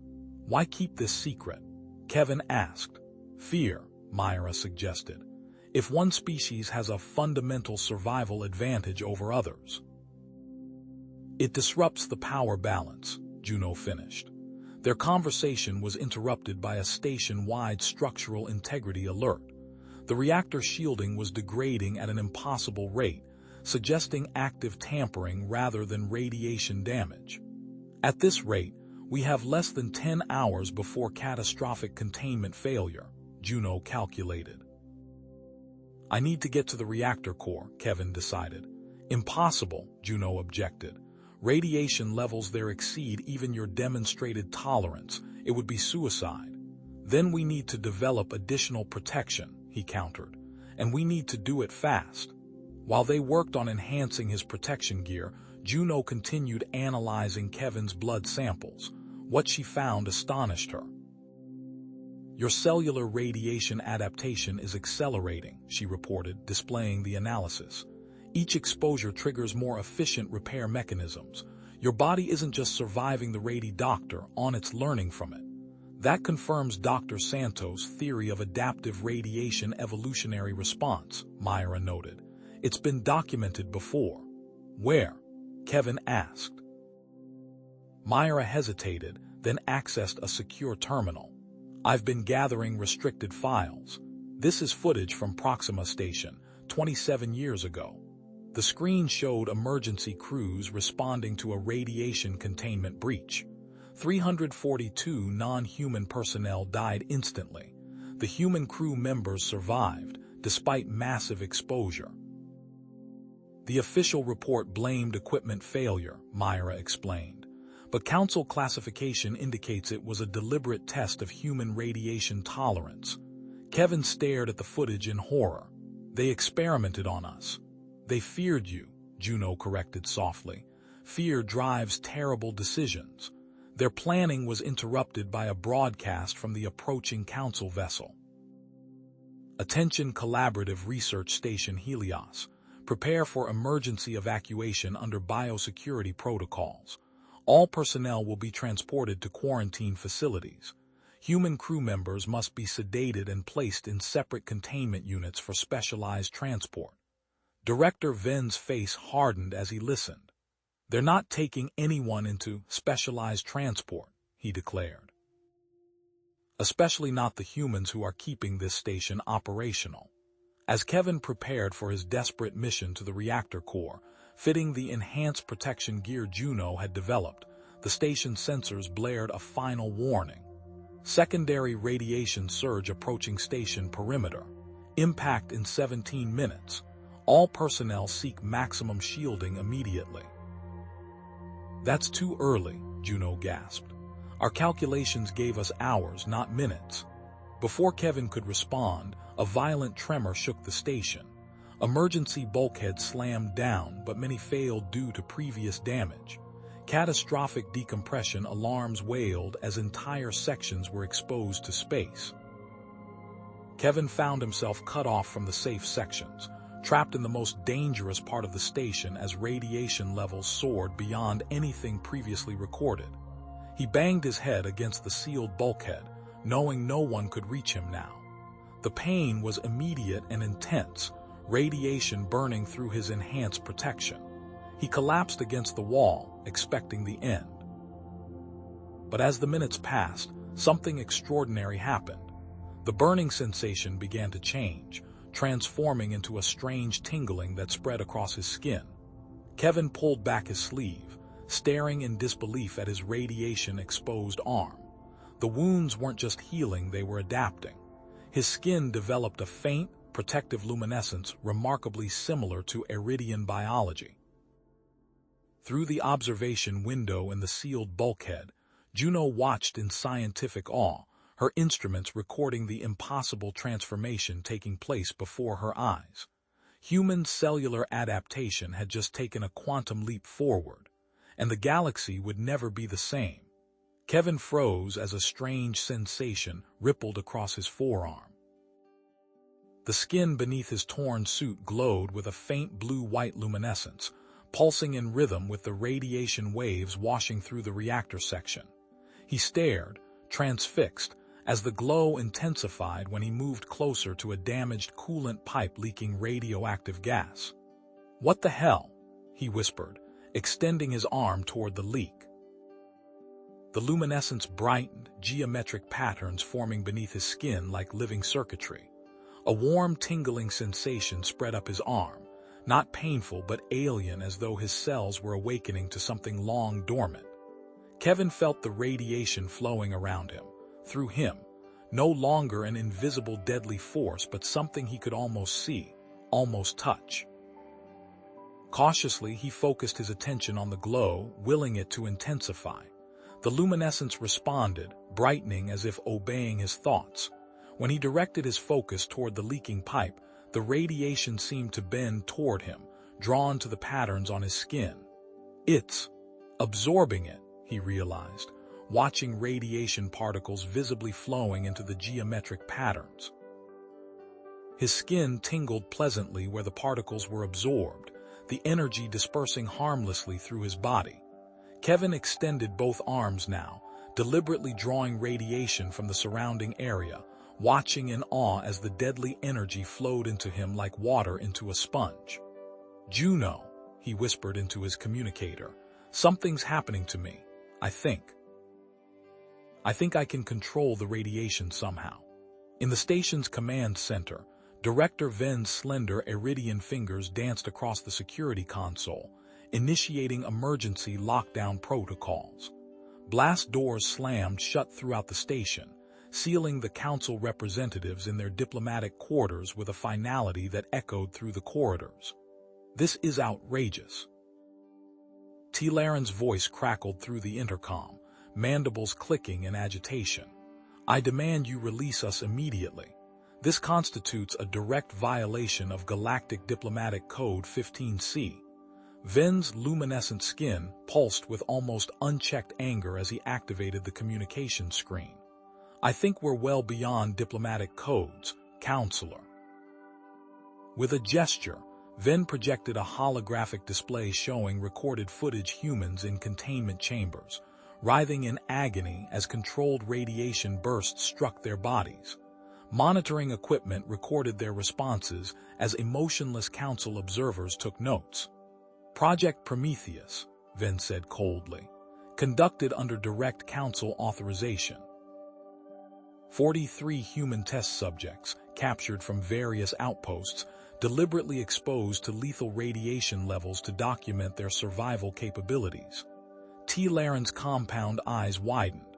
"Why keep this secret?" Kevin asked. "Fear," Myra suggested. "If one species has a fundamental survival advantage over others, it disrupts the power balance," Juno finished. Their conversation was interrupted by a station-wide structural integrity alert. The reactor shielding was degrading at an impossible rate, suggesting active tampering rather than radiation damage. "At this rate, we have less than 10 hours before catastrophic containment failure," Juno calculated. "I need to get to the reactor core," Kevin decided. "Impossible," Juno objected. "Radiation levels there exceed even your demonstrated tolerance. It would be suicide." "Then we need to develop additional protection," he countered. "And we need to do it fast." While they worked on enhancing his protection gear, Juno continued analyzing Kevin's blood samples. What she found astonished her. Your cellular radiation adaptation is accelerating, she reported, displaying the analysis. Each exposure triggers more efficient repair mechanisms. Your body isn't just surviving the radi-doctor, it's learning from it. That confirms Dr. Santos' theory of adaptive radiation evolutionary response, Myra noted. It's been documented before. Where? Kevin asked. Myra hesitated, then accessed a secure terminal. I've been gathering restricted files. This is footage from Proxima Station, 27 years ago. The screen showed emergency crews responding to a radiation containment breach. 342 non-human personnel died instantly. The human crew members survived, despite massive exposure. The official report blamed equipment failure, Myra explained. But Council classification indicates it was a deliberate test of human radiation tolerance. Kevin stared at the footage in horror. They experimented on us. They feared you, Juno corrected softly. Fear drives terrible decisions. Their planning was interrupted by a broadcast from the approaching Council vessel. Attention Collaborative Research Station Helios. Prepare for emergency evacuation under biosecurity protocols. All personnel will be transported to quarantine facilities. Human crew members must be sedated and placed in separate containment units for specialized transport. Director Ven's face hardened as he listened. They're not taking anyone into specialized transport, he declared. Especially not the humans who are keeping this station operational. As Kevin prepared for his desperate mission to the reactor core, fitting the enhanced protection gear Juno had developed, the station's sensors blared a final warning. Secondary radiation surge approaching station perimeter. Impact in 17 minutes. All personnel seek maximum shielding immediately. That's too early, Juno gasped. Our calculations gave us hours, not minutes. Before Kevin could respond, a violent tremor shook the station. Emergency bulkheads slammed down, but many failed due to previous damage. Catastrophic decompression alarms wailed as entire sections were exposed to space. Kevin found himself cut off from the safe sections, trapped in the most dangerous part of the station as radiation levels soared beyond anything previously recorded. He banged his head against the sealed bulkhead, knowing no one could reach him now. The pain was immediate and intense, radiation burning through his enhanced protection. He collapsed against the wall, expecting the end. But as the minutes passed, something extraordinary happened. The burning sensation began to change, transforming into a strange tingling that spread across his skin. Kevin pulled back his sleeve, staring in disbelief at his radiation-exposed arm. The wounds weren't just healing, they were adapting. His skin developed a faint, protective luminescence remarkably similar to Iridian biology. Through the observation window in the sealed bulkhead, Juno watched in scientific awe, her instruments recording the impossible transformation taking place before her eyes. Human cellular adaptation had just taken a quantum leap forward, and the galaxy would never be the same. Kevin froze as a strange sensation rippled across his forearm. The skin beneath his torn suit glowed with a faint blue-white luminescence, pulsing in rhythm with the radiation waves washing through the reactor section. He stared, transfixed, as the glow intensified when he moved closer to a damaged coolant pipe leaking radioactive gas. "What the hell?" he whispered, extending his arm toward the leak. The luminescence brightened, geometric patterns forming beneath his skin like living circuitry. A warm, tingling sensation spread up his arm, not painful but alien, as though his cells were awakening to something long dormant. Kevin felt the radiation flowing around him, through him, no longer an invisible deadly force but something he could almost see, almost touch. Cautiously, he focused his attention on the glow, willing it to intensify. The luminescence responded, brightening as if obeying his thoughts. When he directed his focus toward the leaking pipe, the radiation seemed to bend toward him, drawn to the patterns on his skin. It's absorbing it, he realized, watching radiation particles visibly flowing into the geometric patterns. His skin tingled pleasantly where the particles were absorbed, the energy dispersing harmlessly through his body. Kevin extended both arms now, deliberately drawing radiation from the surrounding area, watching in awe as the deadly energy flowed into him like water into a sponge. "Juno," he whispered into his communicator, "something's happening to me, I think. I think I can control the radiation somehow." In the station's command center, Director Ven's slender Iridian fingers danced across the security console, initiating emergency lockdown protocols. Blast doors slammed shut throughout the station, sealing the council representatives in their diplomatic quarters with a finality that echoed through the corridors. "This is outrageous." T-Laren's voice crackled through the intercom, mandibles clicking in agitation. "I demand you release us immediately. This constitutes a direct violation of Galactic Diplomatic Code 15C. Ven's luminescent skin pulsed with almost unchecked anger as he activated the communication screen. "I think we're well beyond diplomatic codes, Counselor." With a gesture, Ven projected a holographic display showing recorded footage humans in containment chambers, writhing in agony as controlled radiation bursts struck their bodies. Monitoring equipment recorded their responses as emotionless council observers took notes. "Project Prometheus," Ven said coldly, "conducted under direct council authorization. 43 human test subjects, captured from various outposts, deliberately exposed to lethal radiation levels to document their survival capabilities." T-Laren's compound eyes widened.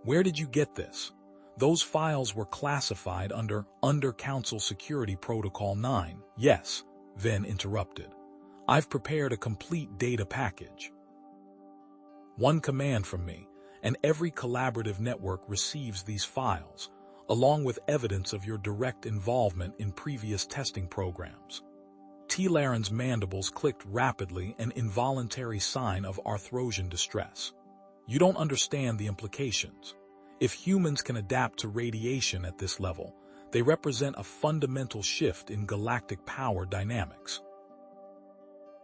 "Where did you get this?" "Those files were classified under Council Security Protocol 9. "Yes," Ven interrupted. "I've prepared a complete data package. One command from me, and every collaborative network receives these files, along with evidence of your direct involvement in previous testing programs." T-Laren's mandibles clicked rapidly, an involuntary sign of Arthrosian distress. "You don't understand the implications. If humans can adapt to radiation at this level, they represent a fundamental shift in galactic power dynamics.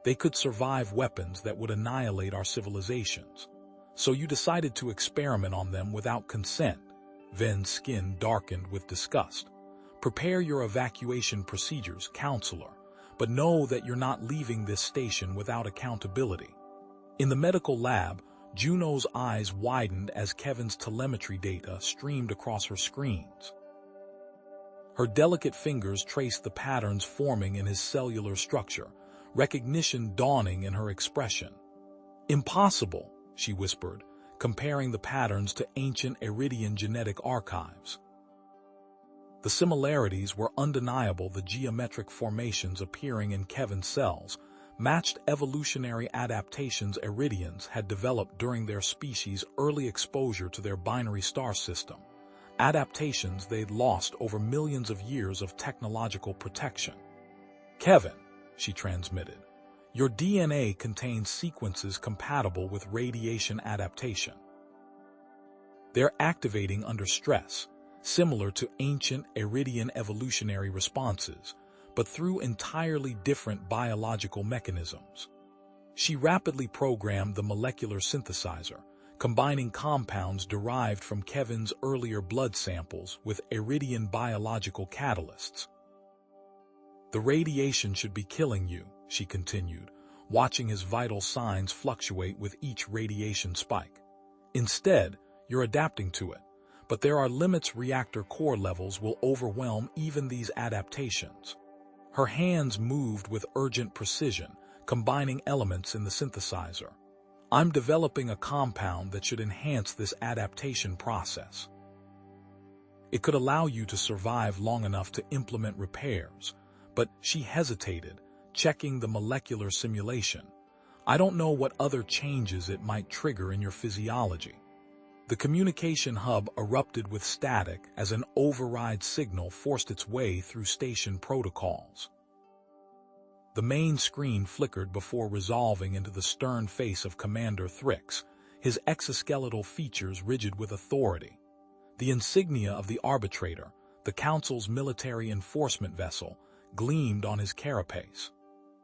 They could survive weapons that would annihilate our civilizations. So you decided to experiment on them without consent." Ven's skin darkened with disgust. "Prepare your evacuation procedures, Counselor, but know that you're not leaving this station without accountability." In the medical lab, Juno's eyes widened as Kevin's telemetry data streamed across her screens. Her delicate fingers traced the patterns forming in his cellular structure, recognition dawning in her expression. "Impossible," she whispered, comparing the patterns to ancient Iridian genetic archives. The similarities were undeniable. The geometric formations appearing in Kevin's cells matched evolutionary adaptations Iridians had developed during their species' early exposure to their binary star system, adaptations they'd lost over millions of years of technological protection. "Kevin," she transmitted, "your DNA contains sequences compatible with radiation adaptation. They're activating under stress, similar to ancient Iridian evolutionary responses, but through entirely different biological mechanisms." She rapidly programmed the molecular synthesizer, combining compounds derived from Kevin's earlier blood samples with Iridian biological catalysts. "The radiation should be killing you," she continued, watching his vital signs fluctuate with each radiation spike. "Instead, you're adapting to it, but there are limits. Reactor core levels will overwhelm even these adaptations." Her hands moved with urgent precision, combining elements in the synthesizer. "I'm developing a compound that should enhance this adaptation process. It could allow you to survive long enough to implement repairs." But she hesitated, checking the molecular simulation. "I don't know what other changes it might trigger in your physiology." The communication hub erupted with static as an override signal forced its way through station protocols. The main screen flickered before resolving into the stern face of Commander Thrix, his exoskeletal features rigid with authority. The insignia of the arbitrator, the Council's military enforcement vessel, gleamed on his carapace.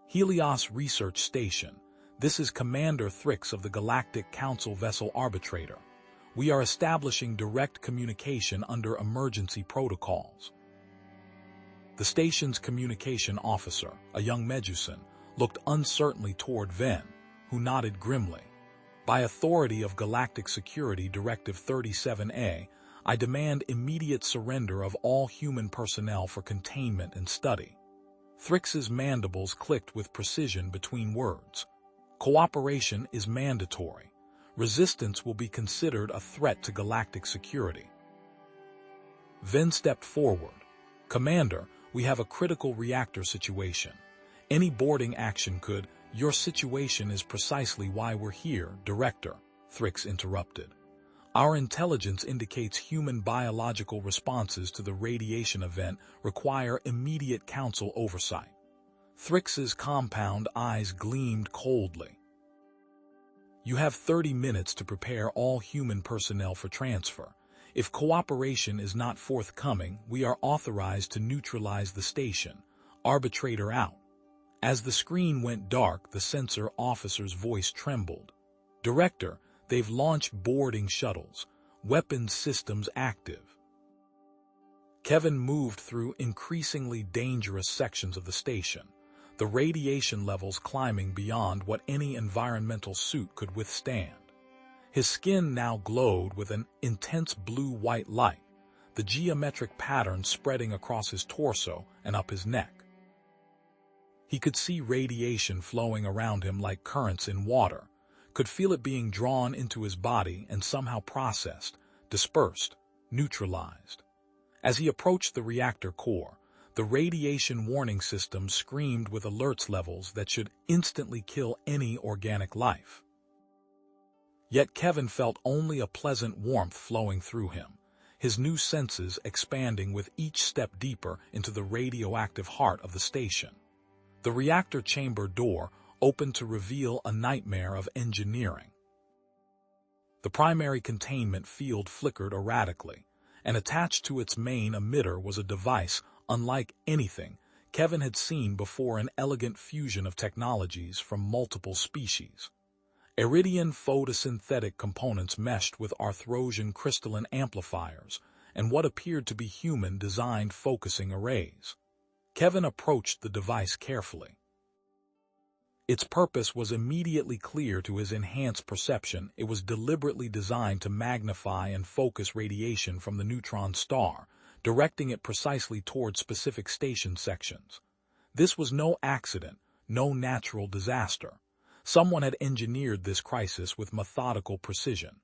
Helios Research Station. This is Commander Thrix of the Galactic Council vessel Arbitrator. We are establishing direct communication under emergency protocols. The station's communication officer, a young Medusan, looked uncertainly toward Ven, who nodded grimly. By authority of Galactic Security Directive 37A, I demand immediate surrender of all human personnel for containment and study. Thrix's mandibles clicked with precision between words. Cooperation is mandatory. Resistance will be considered a threat to galactic security. Ven stepped forward. Commander, we have a critical reactor situation. Any boarding action could— Your situation is precisely why we're here, Director, Thrix interrupted. Our intelligence indicates human biological responses to the radiation event require immediate council oversight. Thrix's compound eyes gleamed coldly. You have 30 minutes to prepare all human personnel for transfer. If cooperation is not forthcoming, we are authorized to neutralize the station. Arbitrator out. As the screen went dark, the sensor officer's voice trembled. Director, they've launched boarding shuttles. Weapons systems active. Kevin moved through increasingly dangerous sections of the station, the radiation levels climbing beyond what any environmental suit could withstand. His skin now glowed with an intense blue-white light, the geometric pattern spreading across his torso and up his neck. He could see radiation flowing around him like currents in water, could feel it being drawn into his body and somehow processed, dispersed, neutralized. As he approached the reactor core, the radiation warning system screamed with alerts levels that should instantly kill any organic life. Yet Kevin felt only a pleasant warmth flowing through him, his new senses expanding with each step deeper into the radioactive heart of the station. The reactor chamber door opened to reveal a nightmare of engineering. The primary containment field flickered erratically, and attached to its main emitter was a device unlike anything Kevin had seen before, an elegant fusion of technologies from multiple species. Iridian photosynthetic components meshed with Arthrosian crystalline amplifiers and what appeared to be human-designed focusing arrays. Kevin approached the device carefully. Its purpose was immediately clear to his enhanced perception. It was deliberately designed to magnify and focus radiation from the neutron star, directing it precisely toward specific station sections. This was no accident, no natural disaster. Someone had engineered this crisis with methodical precision.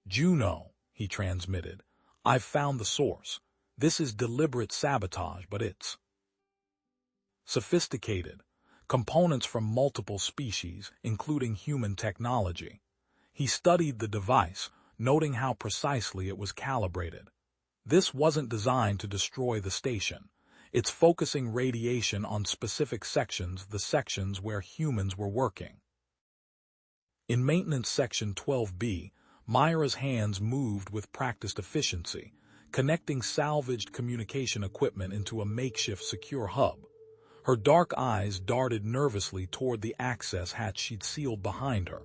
Juno, he transmitted, I've found the source. This is deliberate sabotage, but it's sophisticated. Components from multiple species, including human technology. He studied the device, noting how precisely it was calibrated. This wasn't designed to destroy the station. It's focusing radiation on specific sections, the sections where humans were working. In Maintenance Section 12B, Myra's hands moved with practiced efficiency, connecting salvaged communication equipment into a makeshift secure hub. Her dark eyes darted nervously toward the access hatch she'd sealed behind her.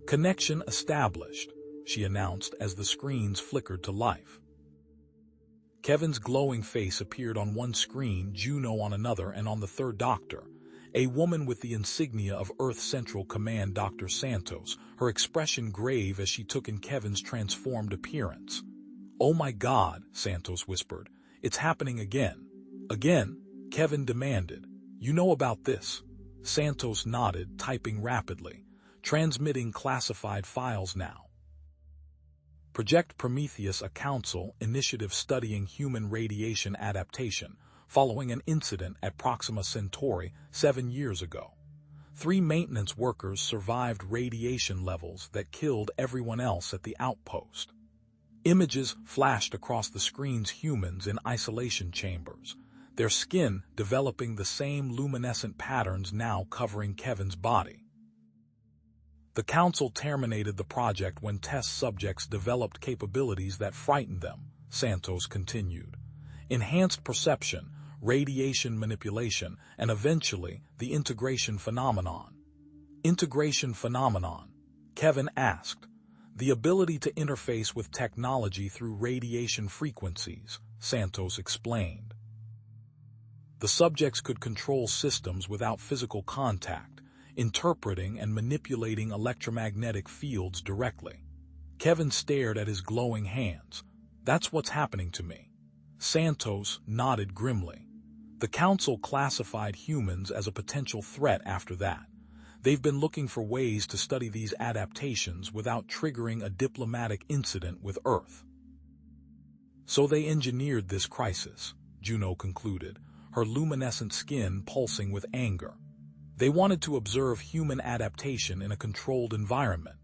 Connection established, she announced as the screens flickered to life. Kevin's glowing face appeared on one screen, Juno on another, and on the third Doctor, a woman with the insignia of Earth Central Command, Dr. Santos, her expression grave as she took in Kevin's transformed appearance. "Oh my God," Santos whispered. "It's happening again." "Again?" Kevin demanded. "You know about this?" Santos nodded, typing rapidly. "Transmitting classified files now. Project Prometheus, a council initiative studying human radiation adaptation, following an incident at Proxima Centauri 7 years ago. 3 maintenance workers survived radiation levels that killed everyone else at the outpost." Images flashed across the screen's humans in isolation chambers, their skin developing the same luminescent patterns now covering Kevin's body. The Council terminated the project when test subjects developed capabilities that frightened them, Santos continued. Enhanced perception, radiation manipulation, and eventually the integration phenomenon. Integration phenomenon? Kevin asked. The ability to interface with technology through radiation frequencies, Santos explained. The subjects could control systems without physical contact, interpreting and manipulating electromagnetic fields directly. Kevin stared at his glowing hands. That's what's happening to me. Santos nodded grimly. The Council classified humans as a potential threat after that. They've been looking for ways to study these adaptations without triggering a diplomatic incident with Earth. So they engineered this crisis, Juno concluded, her luminescent skin pulsing with anger. They wanted to observe human adaptation in a controlled environment.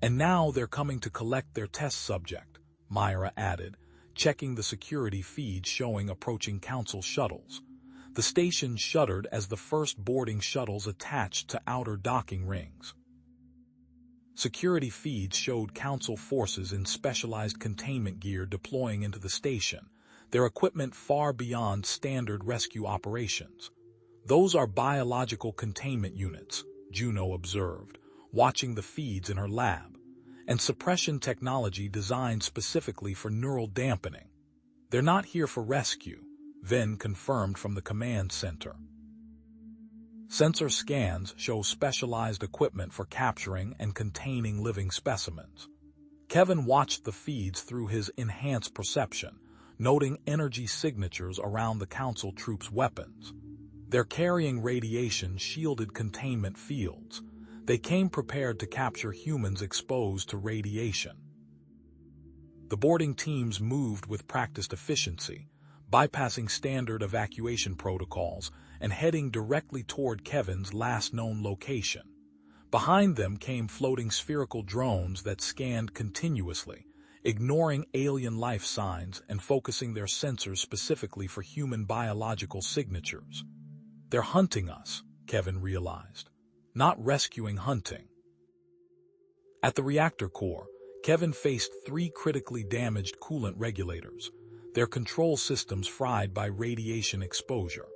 And now they're coming to collect their test subject, Myra added, checking the security feed showing approaching Council shuttles. The station shuddered as the first boarding shuttles attached to outer docking rings. Security feeds showed Council forces in specialized containment gear deploying into the station, their equipment far beyond standard rescue operations. Those are biological containment units, Juno observed, watching the feeds in her lab, and suppression technology designed specifically for neural dampening. They're not here for rescue, Ven confirmed from the command center. Sensor scans show specialized equipment for capturing and containing living specimens. Kevin watched the feeds through his enhanced perception, noting energy signatures around the Council troops' weapons. They're carrying radiation-shielded containment fields. They came prepared to capture humans exposed to radiation. The boarding teams moved with practiced efficiency, bypassing standard evacuation protocols and heading directly toward Kevin's last known location. Behind them came floating spherical drones that scanned continuously, ignoring alien life signs and focusing their sensors specifically for human biological signatures. They're hunting us, Kevin realized. Not rescuing hunting. At the reactor core, Kevin faced 3 critically damaged coolant regulators, their control systems fried by radiation exposure.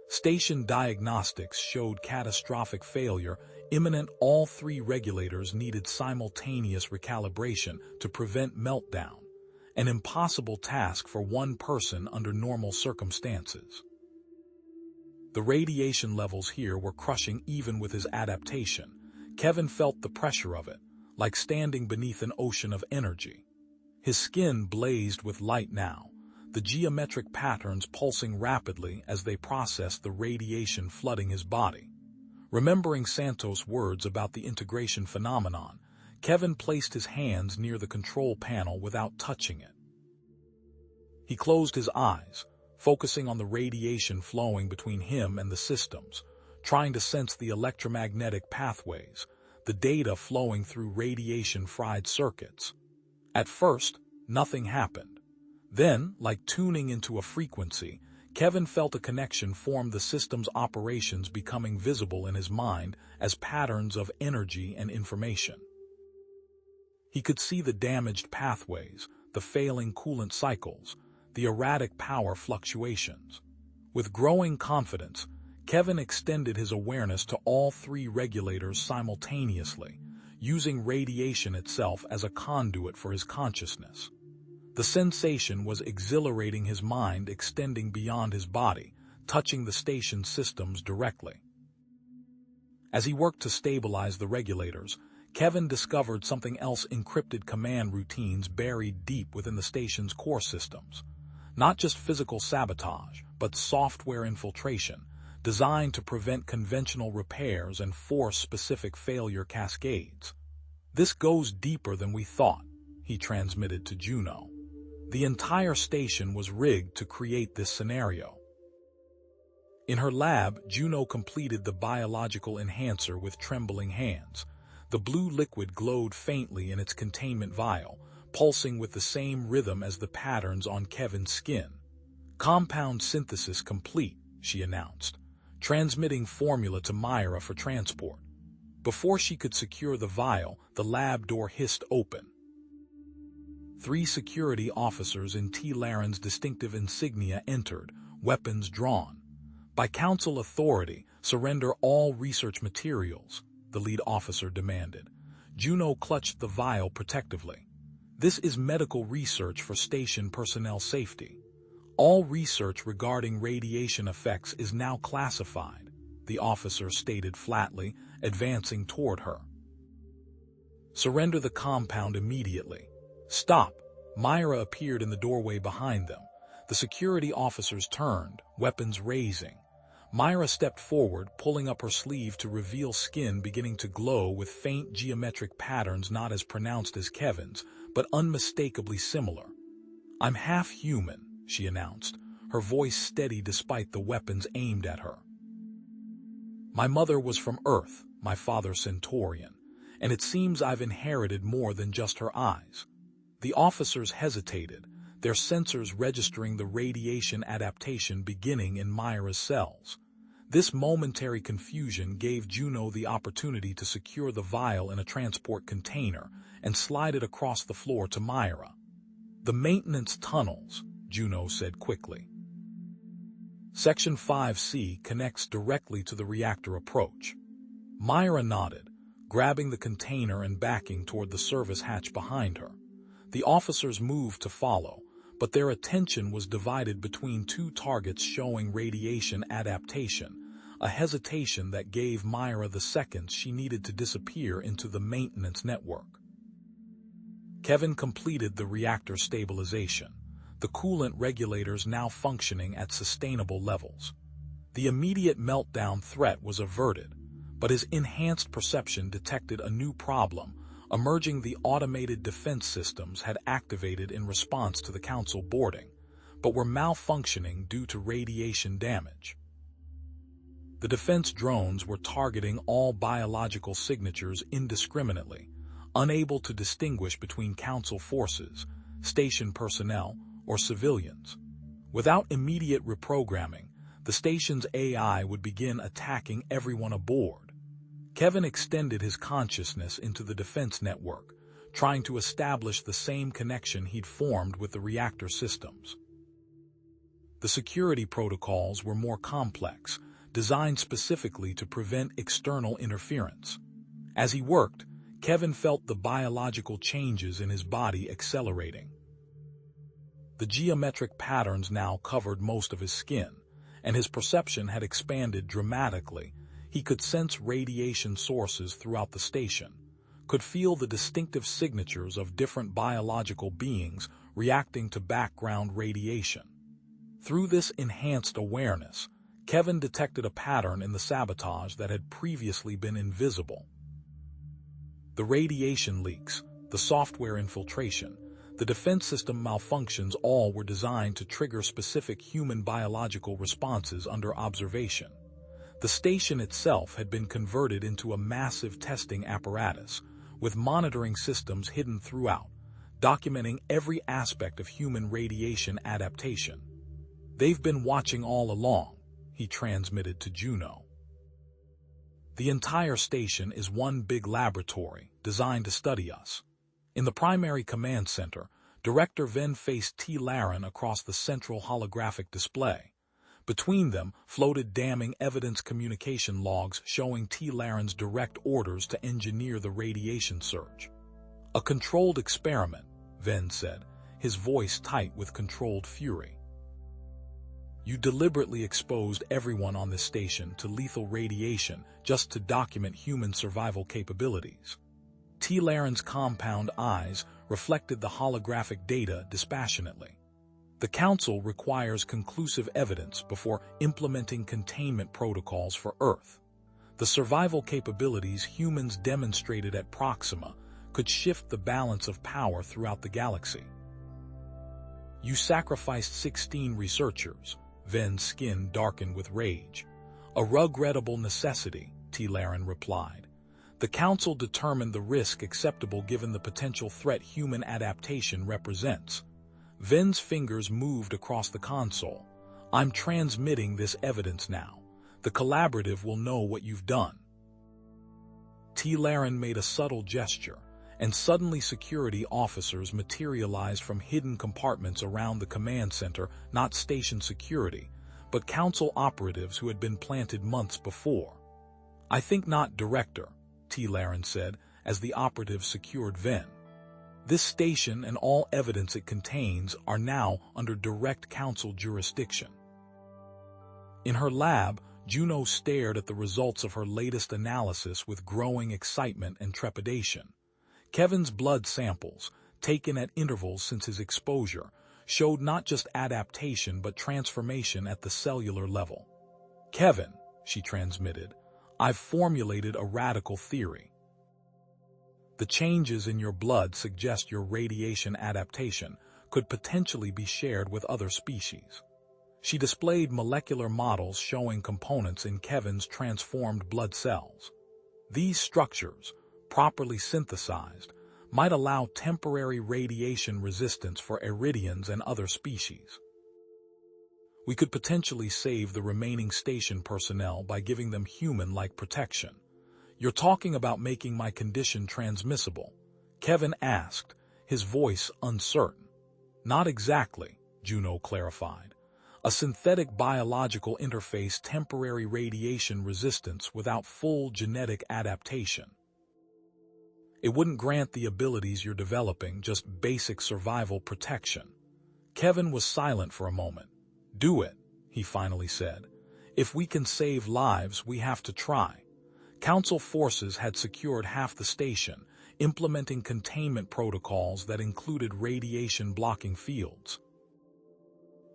Station diagnostics showed catastrophic failure imminent. All 3 regulators needed simultaneous recalibration to prevent meltdown, an impossible task for one person under normal circumstances. The radiation levels here were crushing even with his adaptation. Kevin felt the pressure of it, like standing beneath an ocean of energy. His skin blazed with light now, the geometric patterns pulsing rapidly as they processed the radiation flooding his body. Remembering Santos' words about the integration phenomenon, Kevin placed his hands near the control panel without touching it. He closed his eyes, focusing on the radiation flowing between him and the systems, trying to sense the electromagnetic pathways, the data flowing through radiation-fried circuits. At first, nothing happened. Then, like tuning into a frequency, Kevin felt a connection form, the system's operations becoming visible in his mind as patterns of energy and information. He could see the damaged pathways, the failing coolant cycles, the erratic power fluctuations. With growing confidence, Kevin extended his awareness to all 3 regulators simultaneously, using radiation itself as a conduit for his consciousness. The sensation was exhilarating, his mind extending beyond his body, touching the station's systems directly. As he worked to stabilize the regulators, Kevin discovered something else: encrypted command routines buried deep within the station's core systems. Not just physical sabotage, but software infiltration, designed to prevent conventional repairs and force specific failure cascades. This goes deeper than we thought, he transmitted to Juno. The entire station was rigged to create this scenario. In her lab, Juno completed the biological enhancer with trembling hands. The blue liquid glowed faintly in its containment vial, pulsing with the same rhythm as the patterns on Kevin's skin. Compound synthesis complete, she announced, transmitting formula to Myra for transport. Before she could secure the vial, the lab door hissed open. 3 security officers in T. Laren's distinctive insignia entered, weapons drawn. "By council authority, surrender all research materials," the lead officer demanded. Juno clutched the vial protectively. "This is medical research for station personnel safety. All research regarding radiation effects is now classified," the officer stated flatly, advancing toward her. "Surrender the compound immediately." "Stop!" Myra appeared in the doorway behind them. The security officers turned, weapons raising. Myra stepped forward, pulling up her sleeve to reveal skin beginning to glow with faint geometric patterns not as pronounced as Kevin's, but unmistakably similar. "I'm half human," she announced, her voice steady despite the weapons aimed at her. "My mother was from Earth, my father Centaurian, and it seems I've inherited more than just her eyes." The officers hesitated, their sensors registering the radiation adaptation beginning in Myra's cells. This momentary confusion gave Juno the opportunity to secure the vial in a transport container and slide it across the floor to Myra. "The maintenance tunnels," Juno said quickly. "Section 5C connects directly to the reactor approach." Myra nodded, grabbing the container and backing toward the service hatch behind her. The officers moved to follow, but their attention was divided between 2 targets showing radiation adaptation, a hesitation that gave Myra the seconds she needed to disappear into the maintenance network. Kevin completed the reactor stabilization, the coolant regulators now functioning at sustainable levels. The immediate meltdown threat was averted, but his enhanced perception detected a new problem emerging. The automated defense systems had activated in response to the council boarding, but were malfunctioning due to radiation damage. The defense drones were targeting all biological signatures indiscriminately, unable to distinguish between council forces, station personnel, or civilians. Without immediate reprogramming, the station's AI would begin attacking everyone aboard. Kevin extended his consciousness into the defense network, trying to establish the same connection he'd formed with the reactor systems. The security protocols were more complex, designed specifically to prevent external interference. As he worked, Kevin felt the biological changes in his body accelerating. The geometric patterns now covered most of his skin, and his perception had expanded dramatically. He could sense radiation sources throughout the station, could feel the distinctive signatures of different biological beings reacting to background radiation. Through this enhanced awareness, Kevin detected a pattern in the sabotage that had previously been invisible. The radiation leaks, the software infiltration, the defense system malfunctions all were designed to trigger specific human biological responses under observation. The station itself had been converted into a massive testing apparatus, with monitoring systems hidden throughout, documenting every aspect of human radiation adaptation. "They've been watching all along," he transmitted to Juno. "The entire station is one big laboratory, designed to study us." In the primary command center, Director Venn faced T. Laren across the central holographic display. Between them floated damning evidence communication logs showing T. Laren's direct orders to engineer the radiation surge. "A controlled experiment," Venn said, his voice tight with controlled fury. "You deliberately exposed everyone on this station to lethal radiation just to document human survival capabilities." T. Laren's compound eyes reflected the holographic data dispassionately. "The Council requires conclusive evidence before implementing containment protocols for Earth. The survival capabilities humans demonstrated at Proxima could shift the balance of power throughout the galaxy." "You sacrificed 16 researchers," Venn's skin darkened with rage. "A regrettable necessity," T. Laren replied. "The Council determined the risk acceptable given the potential threat human adaptation represents." Venn's fingers moved across the console. "I'm transmitting this evidence now. The collaborative will know what you've done." T. Laren made a subtle gesture, and suddenly security officers materialized from hidden compartments around the command center, not station security, but council operatives who had been planted months before. "I think not, Director," T. Laren said, as the operatives secured Ven. "This station and all evidence it contains are now under direct council jurisdiction." In her lab, Juno stared at the results of her latest analysis with growing excitement and trepidation. Kevin's blood samples, taken at intervals since his exposure, showed not just adaptation but transformation at the cellular level. "Kevin," she transmitted, "I've formulated a radical theory. The changes in your blood suggest your radiation adaptation could potentially be shared with other species." She displayed molecular models showing components in Kevin's transformed blood cells. These structures, properly synthesized, might allow temporary radiation resistance for Iridians and other species. "We could potentially save the remaining station personnel by giving them human-like protection. You're talking about making my condition transmissible?" Kevin asked, his voice uncertain. "Not exactly," Juno clarified. "A synthetic biological interface, temporary radiation resistance without full genetic adaptation. It wouldn't grant the abilities you're developing, just basic survival protection." Kevin was silent for a moment. "Do it," he finally said. "If we can save lives, we have to try." Council forces had secured half the station, implementing containment protocols that included radiation-blocking fields.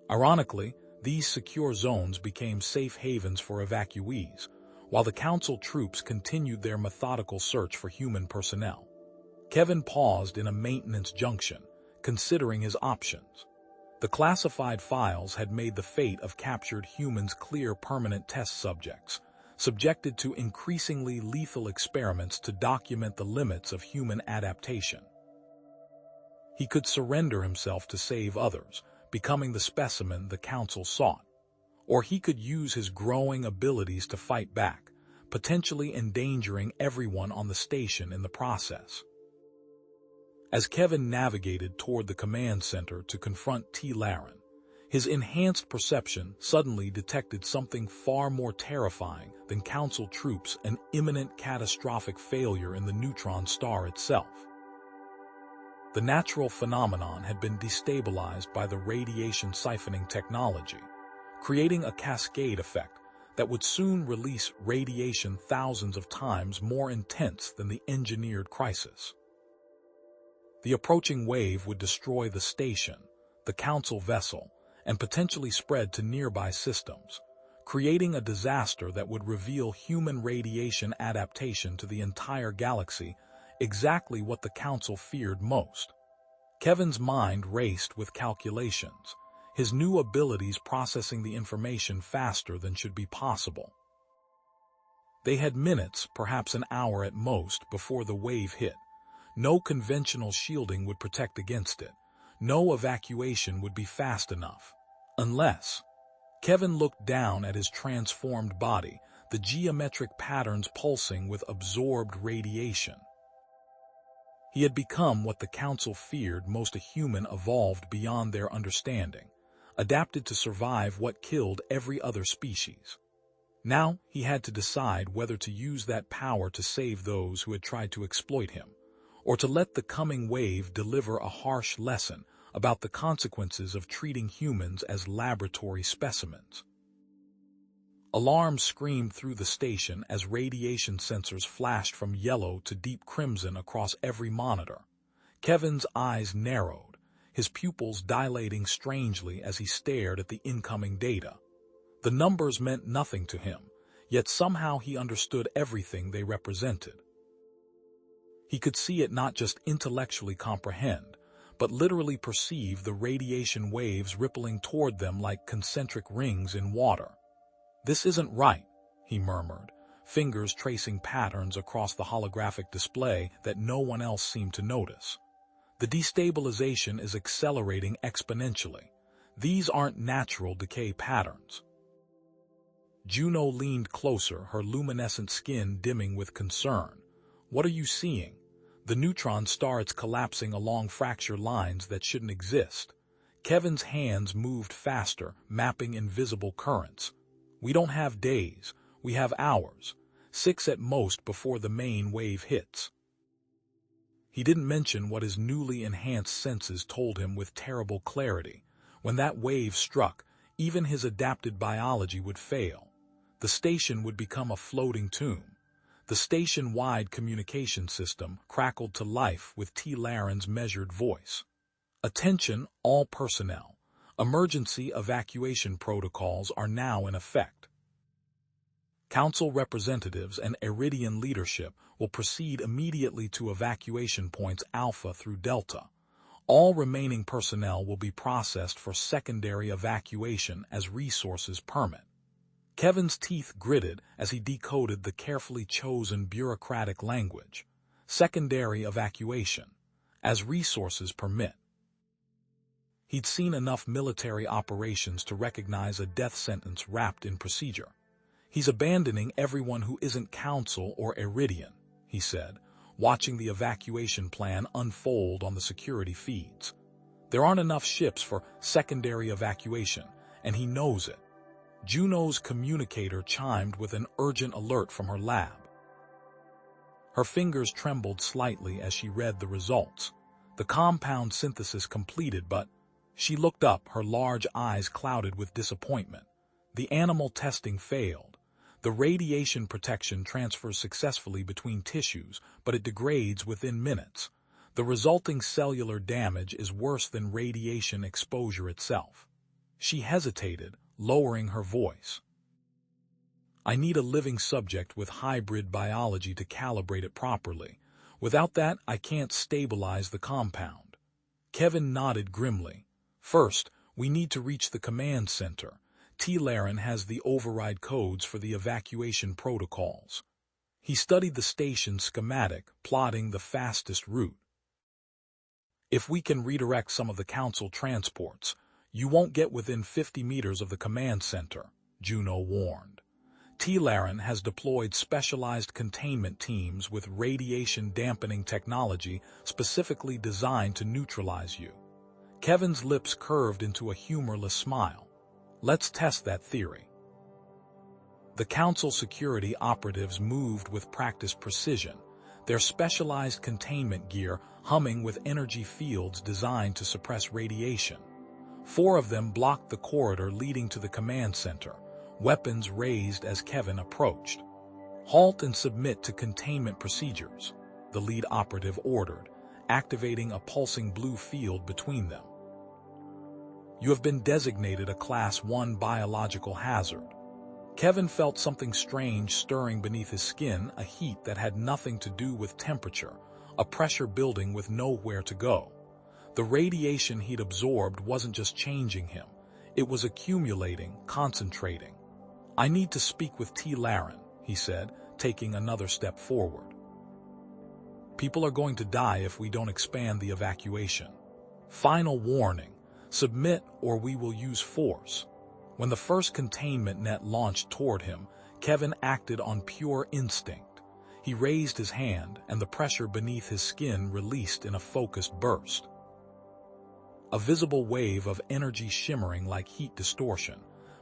Ironically, these secure zones became safe havens for evacuees, while the Council troops continued their methodical search for human personnel. Kevin paused in a maintenance junction, considering his options. The classified files had made the fate of captured humans clear: permanent test subjects, subjected to increasingly lethal experiments to document the limits of human adaptation. He could surrender himself to save others, becoming the specimen the Council sought. Or he could use his growing abilities to fight back, potentially endangering everyone on the station in the process. As Kevin navigated toward the command center to confront T. Laren, his enhanced perception suddenly detected something far more terrifying than Council troops: an imminent catastrophic failure in the neutron star itself. The natural phenomenon had been destabilized by the radiation siphoning technology, creating a cascade effect that would soon release radiation thousands of times more intense than the engineered crisis. The approaching wave would destroy the station, the Council vessel, and potentially spread to nearby systems, creating a disaster that would reveal human radiation adaptation to the entire galaxy, exactly what the Council feared most. Kevin's mind raced with calculations, his new abilities processing the information faster than should be possible. They had minutes, perhaps an hour at most, before the wave hit. No conventional shielding would protect against it. No evacuation would be fast enough. Unless... Kevin looked down at his transformed body, the geometric patterns pulsing with absorbed radiation. He had become what the Council feared most: a human evolved beyond their understanding, adapted to survive what killed every other species. Now he had to decide whether to use that power to save those who had tried to exploit him, or to let the coming wave deliver a harsh lesson about the consequences of treating humans as laboratory specimens. Alarms screamed through the station as radiation sensors flashed from yellow to deep crimson across every monitor. Kevin's eyes narrowed, his pupils dilating strangely as he stared at the incoming data. The numbers meant nothing to him, yet somehow he understood everything they represented. He could see it, not just intellectually comprehend, but literally perceive the radiation waves rippling toward them like concentric rings in water. "This isn't right," he murmured, fingers tracing patterns across the holographic display that no one else seemed to notice. "The destabilization is accelerating exponentially. These aren't natural decay patterns." Juno leaned closer, her luminescent skin dimming with concern. What are you seeing? The neutron star is collapsing along fracture lines that shouldn't exist. Kevin's hands moved faster, mapping invisible currents. We don't have days, we have hours. 6 at most before the main wave hits. He didn't mention what his newly enhanced senses told him with terrible clarity. When that wave struck, even his adapted biology would fail. The station would become a floating tomb. The station-wide communication system crackled to life with T. Laren's measured voice. Attention, all personnel. Emergency evacuation protocols are now in effect. Council representatives and Iridian leadership will proceed immediately to evacuation points Alpha through Delta. All remaining personnel will be processed for secondary evacuation as resources permit. Kevin's teeth gritted as he decoded the carefully chosen bureaucratic language. Secondary evacuation, as resources permit. He'd seen enough military operations to recognize a death sentence wrapped in procedure. He's abandoning everyone who isn't Council or Iridian, he said, watching the evacuation plan unfold on the security feeds. There aren't enough ships for secondary evacuation, and he knows it. Juno's communicator chimed with an urgent alert from her lab. Her fingers trembled slightly as she read the results. The compound synthesis completed, but she looked up, her large eyes clouded with disappointment. The animal testing failed. The radiation protection transfers successfully between tissues, but it degrades within minutes. The resulting cellular damage is worse than radiation exposure itself. She hesitated, lowering her voice. I need a living subject with hybrid biology to calibrate it properly. Without that, I can't stabilize the compound. Kevin nodded grimly. First, we need to reach the command center. T. Laren has the override codes for the evacuation protocols. He studied the station schematic, plotting the fastest route. If we can redirect some of the Council transports, you won't get within 50 meters of the command center, Juno warned. T. Laren has deployed specialized containment teams with radiation-dampening technology specifically designed to neutralize you. Kevin's lips curved into a humorless smile. Let's test that theory. The Council security operatives moved with practiced precision, their specialized containment gear humming with energy fields designed to suppress radiation. 4 of them blocked the corridor leading to the command center, weapons raised as Kevin approached. Halt and submit to containment procedures, the lead operative ordered, activating a pulsing blue field between them. You have been designated a Class 1 biological hazard. Kevin felt something strange stirring beneath his skin, a heat that had nothing to do with temperature, a pressure building with nowhere to go. The radiation he'd absorbed wasn't just changing him, it was accumulating, concentrating. I need to speak with T. Laren, he said, taking another step forward. People are going to die if we don't expand the evacuation. Final warning, submit or we will use force. When the first containment net launched toward him, Kevin acted on pure instinct. He raised his hand, and the pressure beneath his skin released in a focused burst. A visible wave of energy shimmering like heat distortion,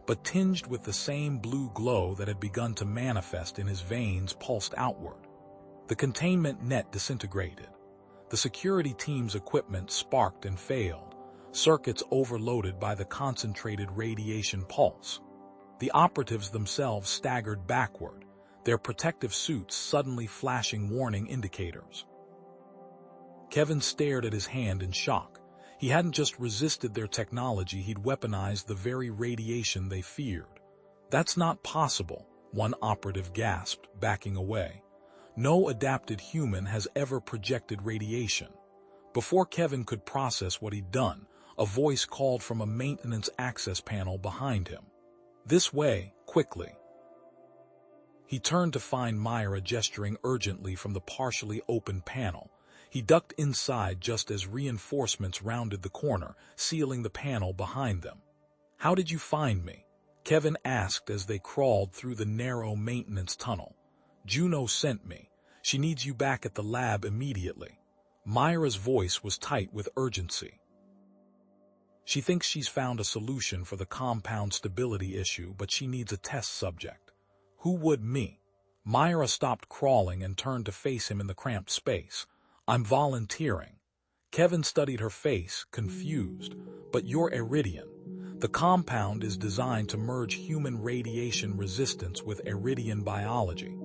but tinged with the same blue glow that had begun to manifest in his veins pulsed outward. The containment net disintegrated. The security team's equipment sparked and failed, circuits overloaded by the concentrated radiation pulse. The operatives themselves staggered backward, their protective suits suddenly flashing warning indicators. Kevin stared at his hand in shock. He hadn't just resisted their technology, he'd weaponized the very radiation they feared. That's not possible, one operative gasped, backing away. No adapted human has ever projected radiation. Before Kevin could process what he'd done, a voice called from a maintenance access panel behind him. This way, quickly. He turned to find Myra gesturing urgently from the partially open panel. He ducked inside just as reinforcements rounded the corner, sealing the panel behind them. How did you find me? Kevin asked as they crawled through the narrow maintenance tunnel. Juno sent me. She needs you back at the lab immediately." Myra's voice was tight with urgency. She thinks she's found a solution for the compound stability issue, but she needs a test subject. "Who would me?" Myra stopped crawling and turned to face him in the cramped space. "I'm volunteering." Kevin studied her face, confused. "But you're Iridian. The compound is designed to merge human radiation resistance with Iridian biology."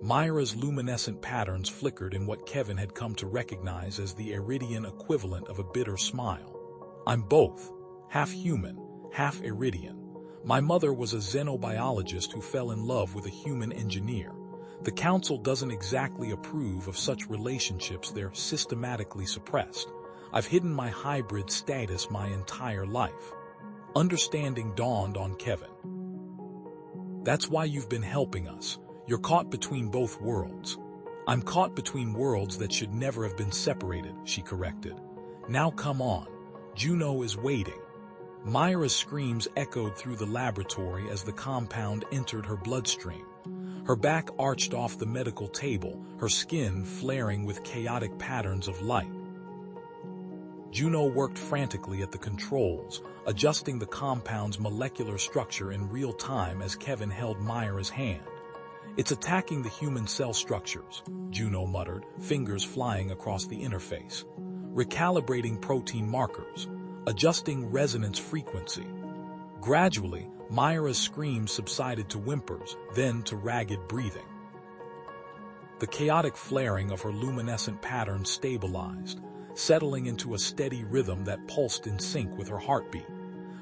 Myra's luminescent patterns flickered in what Kevin had come to recognize as the Iridian equivalent of a bitter smile. "I'm both. Half human, half Iridian. My mother was a xenobiologist who fell in love with a human engineer. The Council doesn't exactly approve of such relationships. They're systematically suppressed. I've hidden my hybrid status my entire life." Understanding dawned on Kevin. "That's why you've been helping us. You're caught between both worlds." "I'm caught between worlds that should never have been separated," she corrected. "Now come on. Juno is waiting." Myra's screams echoed through the laboratory as the compound entered her bloodstream. Her back arched off the medical table, her skin flaring with chaotic patterns of light. Juno worked frantically at the controls, adjusting the compound's molecular structure in real time as Kevin held Myra's hand. "It's attacking the human cell structures," Juno muttered, fingers flying across the interface. "Recalibrating protein markers, adjusting resonance frequency." Gradually, Myra's screams subsided to whimpers, then to ragged breathing. The chaotic flaring of her luminescent patterns stabilized, settling into a steady rhythm that pulsed in sync with her heartbeat.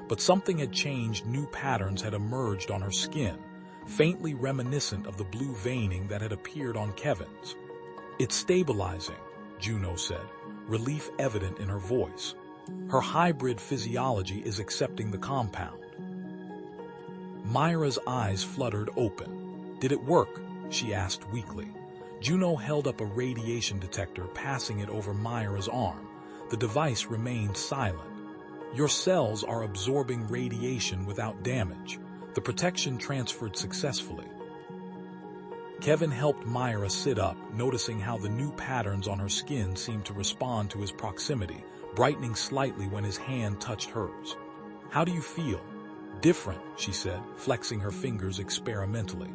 But something had changed. New patterns had emerged on her skin, faintly reminiscent of the blue veining that had appeared on Kevin's. "It's stabilizing," Juno said, relief evident in her voice. "Her hybrid physiology is accepting the compound." Myra's eyes fluttered open. "Did it work?" she asked weakly. Juno held up a radiation detector, passing it over Myra's arm. The device remained silent. "Your cells are absorbing radiation without damage. The protection transferred successfully." Kevin helped Myra sit up, noticing how the new patterns on her skin seemed to respond to his proximity, brightening slightly when his hand touched hers. "How do you feel?" "Different," she said, flexing her fingers experimentally.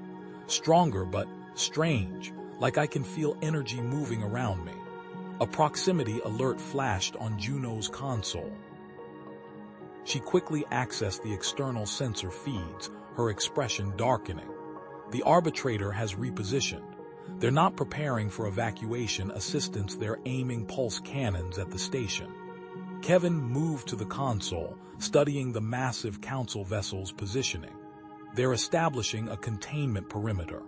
"Stronger, but strange, like I can feel energy moving around me." A proximity alert flashed on Juno's console. She quickly accessed the external sensor feeds, her expression darkening. "The arbitrator has repositioned. They're not preparing for evacuation assistance, they're aiming pulse cannons at the station." Kevin moved to the console, studying the massive council vessel's positioning. "They're establishing a containment perimeter."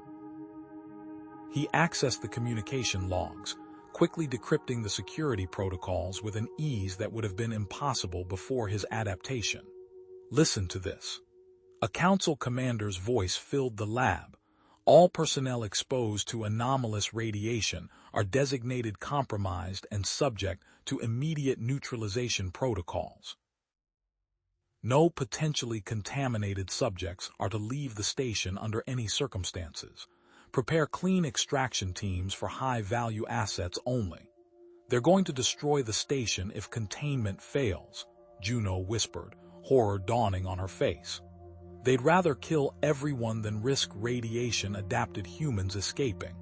He accessed the communication logs, quickly decrypting the security protocols with an ease that would have been impossible before his adaptation. "Listen to this." A council commander's voice filled the lab. "All personnel exposed to anomalous radiation are designated compromised and subject to immediate neutralization protocols. No potentially contaminated subjects are to leave the station under any circumstances. Prepare clean extraction teams for high-value assets only. They're going to destroy the station if containment fails," Juno whispered, horror dawning on her face. "They'd rather kill everyone than risk radiation-adapted humans escaping."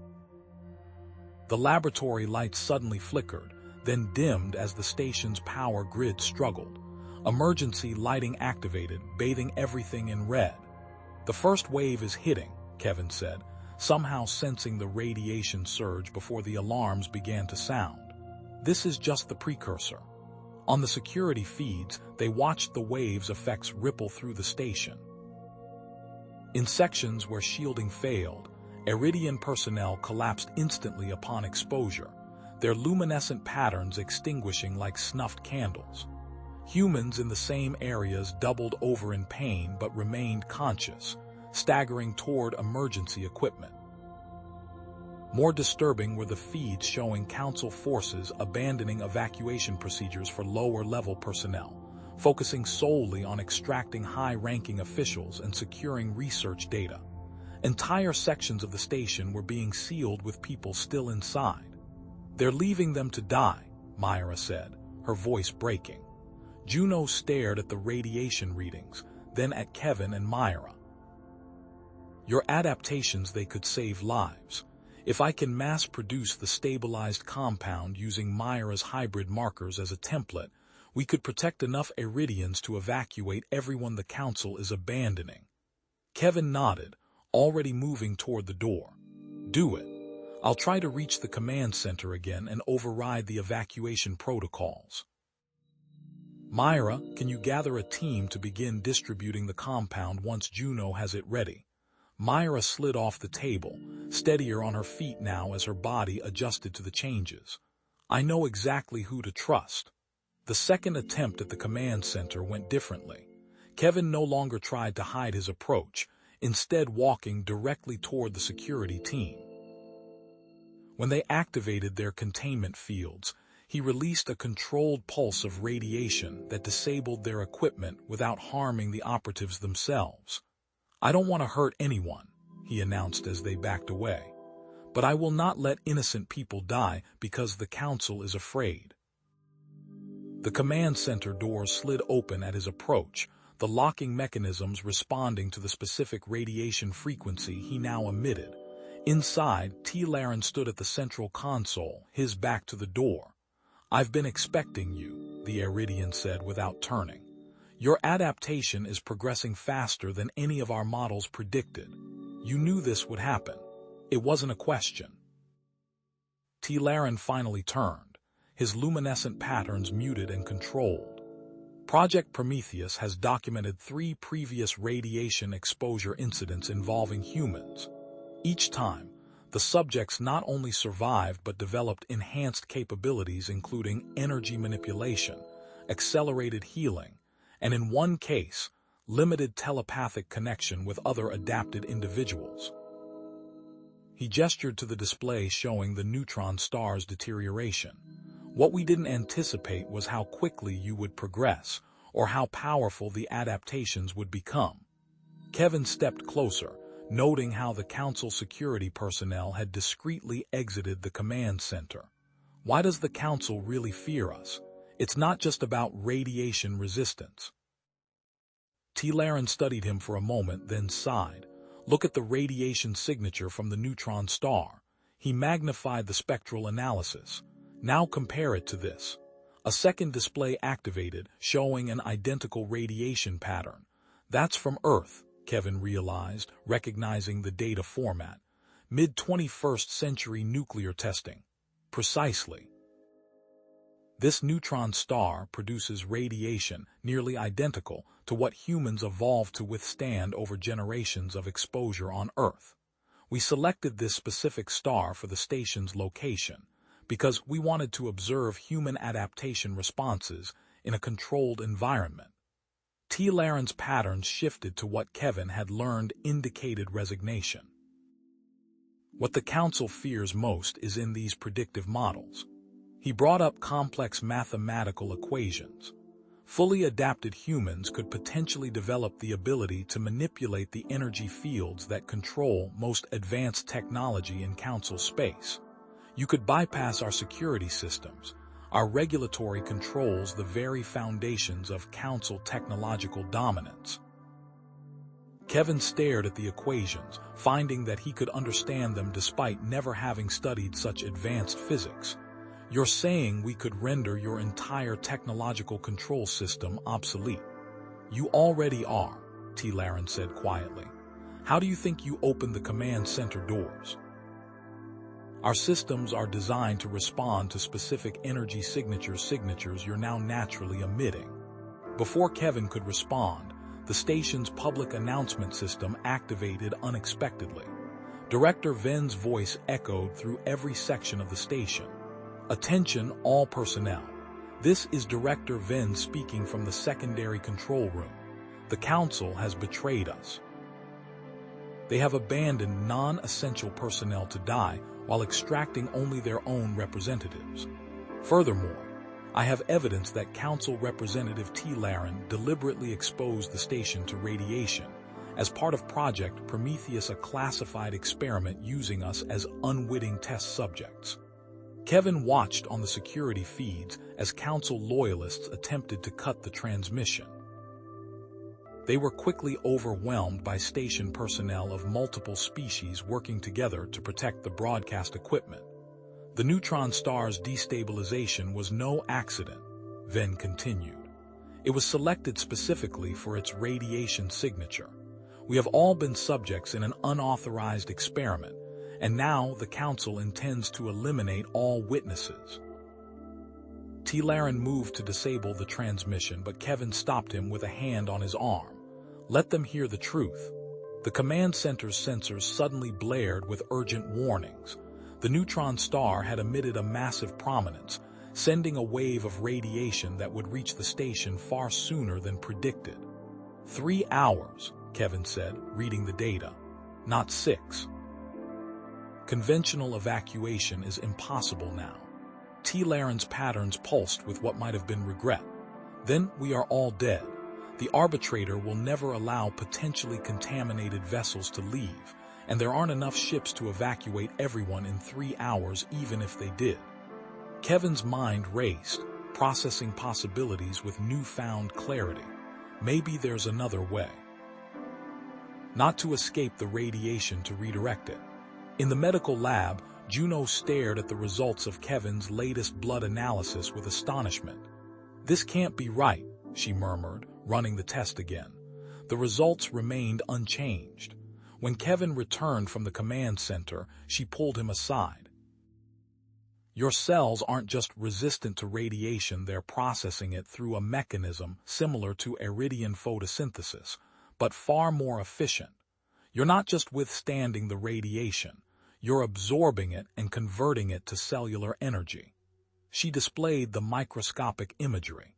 The laboratory lights suddenly flickered, then dimmed as the station's power grid struggled. Emergency lighting activated, bathing everything in red. "The first wave is hitting," Kevin said, somehow sensing the radiation surge before the alarms began to sound. "This is just the precursor." On the security feeds, they watched the wave's effects ripple through the station. In sections where shielding failed, Iridian personnel collapsed instantly upon exposure, their luminescent patterns extinguishing like snuffed candles. Humans in the same areas doubled over in pain but remained conscious, staggering toward emergency equipment. More disturbing were the feeds showing Council forces abandoning evacuation procedures for lower-level personnel, focusing solely on extracting high-ranking officials and securing research data. Entire sections of the station were being sealed with people still inside. "They're leaving them to die," Myra said, her voice breaking. Juno stared at the radiation readings, then at Kevin and Myra. "Your adaptations, they could save lives. If I can mass-produce the stabilized compound using Myra's hybrid markers as a template, we could protect enough Iridians to evacuate everyone the Council is abandoning." Kevin nodded, already moving toward the door. "Do it. I'll try to reach the command center again and override the evacuation protocols." "Myra, can you gather a team to begin distributing the compound once Juno has it ready?" Myra slid off the table, steadier on her feet now as her body adjusted to the changes. "I know exactly who to trust." The second attempt at the command center went differently. Kevin no longer tried to hide his approach, instead walking directly toward the security team. When they activated their containment fields, he released a controlled pulse of radiation that disabled their equipment without harming the operatives themselves. "I don't want to hurt anyone," he announced as they backed away. "But I will not let innocent people die because the Council is afraid." The command center doors slid open at his approach, the locking mechanisms responding to the specific radiation frequency he now emitted. Inside, T. Laren stood at the central console, his back to the door. "I've been expecting you," the Iridian said without turning. "Your adaptation is progressing faster than any of our models predicted. You knew this would happen. It wasn't a question." T. Laren finally turned, his luminescent patterns muted and controlled. "Project Prometheus has documented 3 previous radiation exposure incidents involving humans. Each time, the subjects not only survived but developed enhanced capabilities including energy manipulation, accelerated healing, and in one case, limited telepathic connection with other adapted individuals." He gestured to the display showing the neutron star's deterioration. "What we didn't anticipate was how quickly you would progress, or how powerful the adaptations would become." Kevin stepped closer, noting how the Council security personnel had discreetly exited the command center. "Why does the Council really fear us? It's not just about radiation resistance." T. Laren studied him for a moment, then sighed. "Look at the radiation signature from the neutron star." He magnified the spectral analysis. "Now compare it to this." A second display activated, showing an identical radiation pattern. "That's from Earth," Kevin realized, recognizing the data format. "Mid-21st century nuclear testing." "Precisely." "This neutron star produces radiation nearly identical to what humans evolved to withstand over generations of exposure on Earth. We selected this specific star for the station's location because we wanted to observe human adaptation responses in a controlled environment." T. Laren's patterns shifted to what Kevin had learned indicated resignation. "What the Council fears most is in these predictive models." He brought up complex mathematical equations. Fully adapted humans could potentially develop the ability to manipulate the energy fields that control most advanced technology in Council space. You could bypass our security systems, our regulatory controls, the very foundations of Council technological dominance. Kevin stared at the equations, finding that he could understand them despite never having studied such advanced physics. "You're saying we could render your entire technological control system obsolete?" "You already are," T. Laren said quietly. "How do you think you opened the command center doors?" "Our systems are designed to respond to specific energy signatures you're now naturally emitting." Before Kevin could respond, the station's public announcement system activated unexpectedly. Director Ven's voice echoed through every section of the station. "Attention, all personnel. This is Director Ven speaking from the secondary control room. The Council has betrayed us. They have abandoned non-essential personnel to die while extracting only their own representatives. Furthermore, I have evidence that Council Representative T. Laren deliberately exposed the station to radiation, as part of Project Prometheus, a classified experiment using us as unwitting test subjects. Kevin watched on the security feeds as Council loyalists attempted to cut the transmission. They were quickly overwhelmed by station personnel of multiple species working together to protect the broadcast equipment. The neutron star's destabilization was no accident, Venn continued. It was selected specifically for its radiation signature. We have all been subjects in an unauthorized experiment, and now the Council intends to eliminate all witnesses. T-Laren moved to disable the transmission, but Kevin stopped him with a hand on his arm. Let them hear the truth. The command center's sensors suddenly blared with urgent warnings. The neutron star had emitted a massive prominence, sending a wave of radiation that would reach the station far sooner than predicted. 3 hours, Kevin said, reading the data. Not 6. Conventional evacuation is impossible now. T-Laren's patterns pulsed with what might have been regret. Then we are all dead. The arbitrator will never allow potentially contaminated vessels to leave, and there aren't enough ships to evacuate everyone in 3 hours even if they did. Kevin's mind raced, processing possibilities with newfound clarity. Maybe there's another way. Not to escape the radiation, to redirect it. In the medical lab, Juno stared at the results of Kevin's latest blood analysis with astonishment. This can't be right, she murmured, running the test again. The results remained unchanged. When Kevin returned from the command center, she pulled him aside. Your cells aren't just resistant to radiation, they're processing it through a mechanism similar to iridian photosynthesis, but far more efficient. You're not just withstanding the radiation, you're absorbing it and converting it to cellular energy. She displayed the microscopic imagery.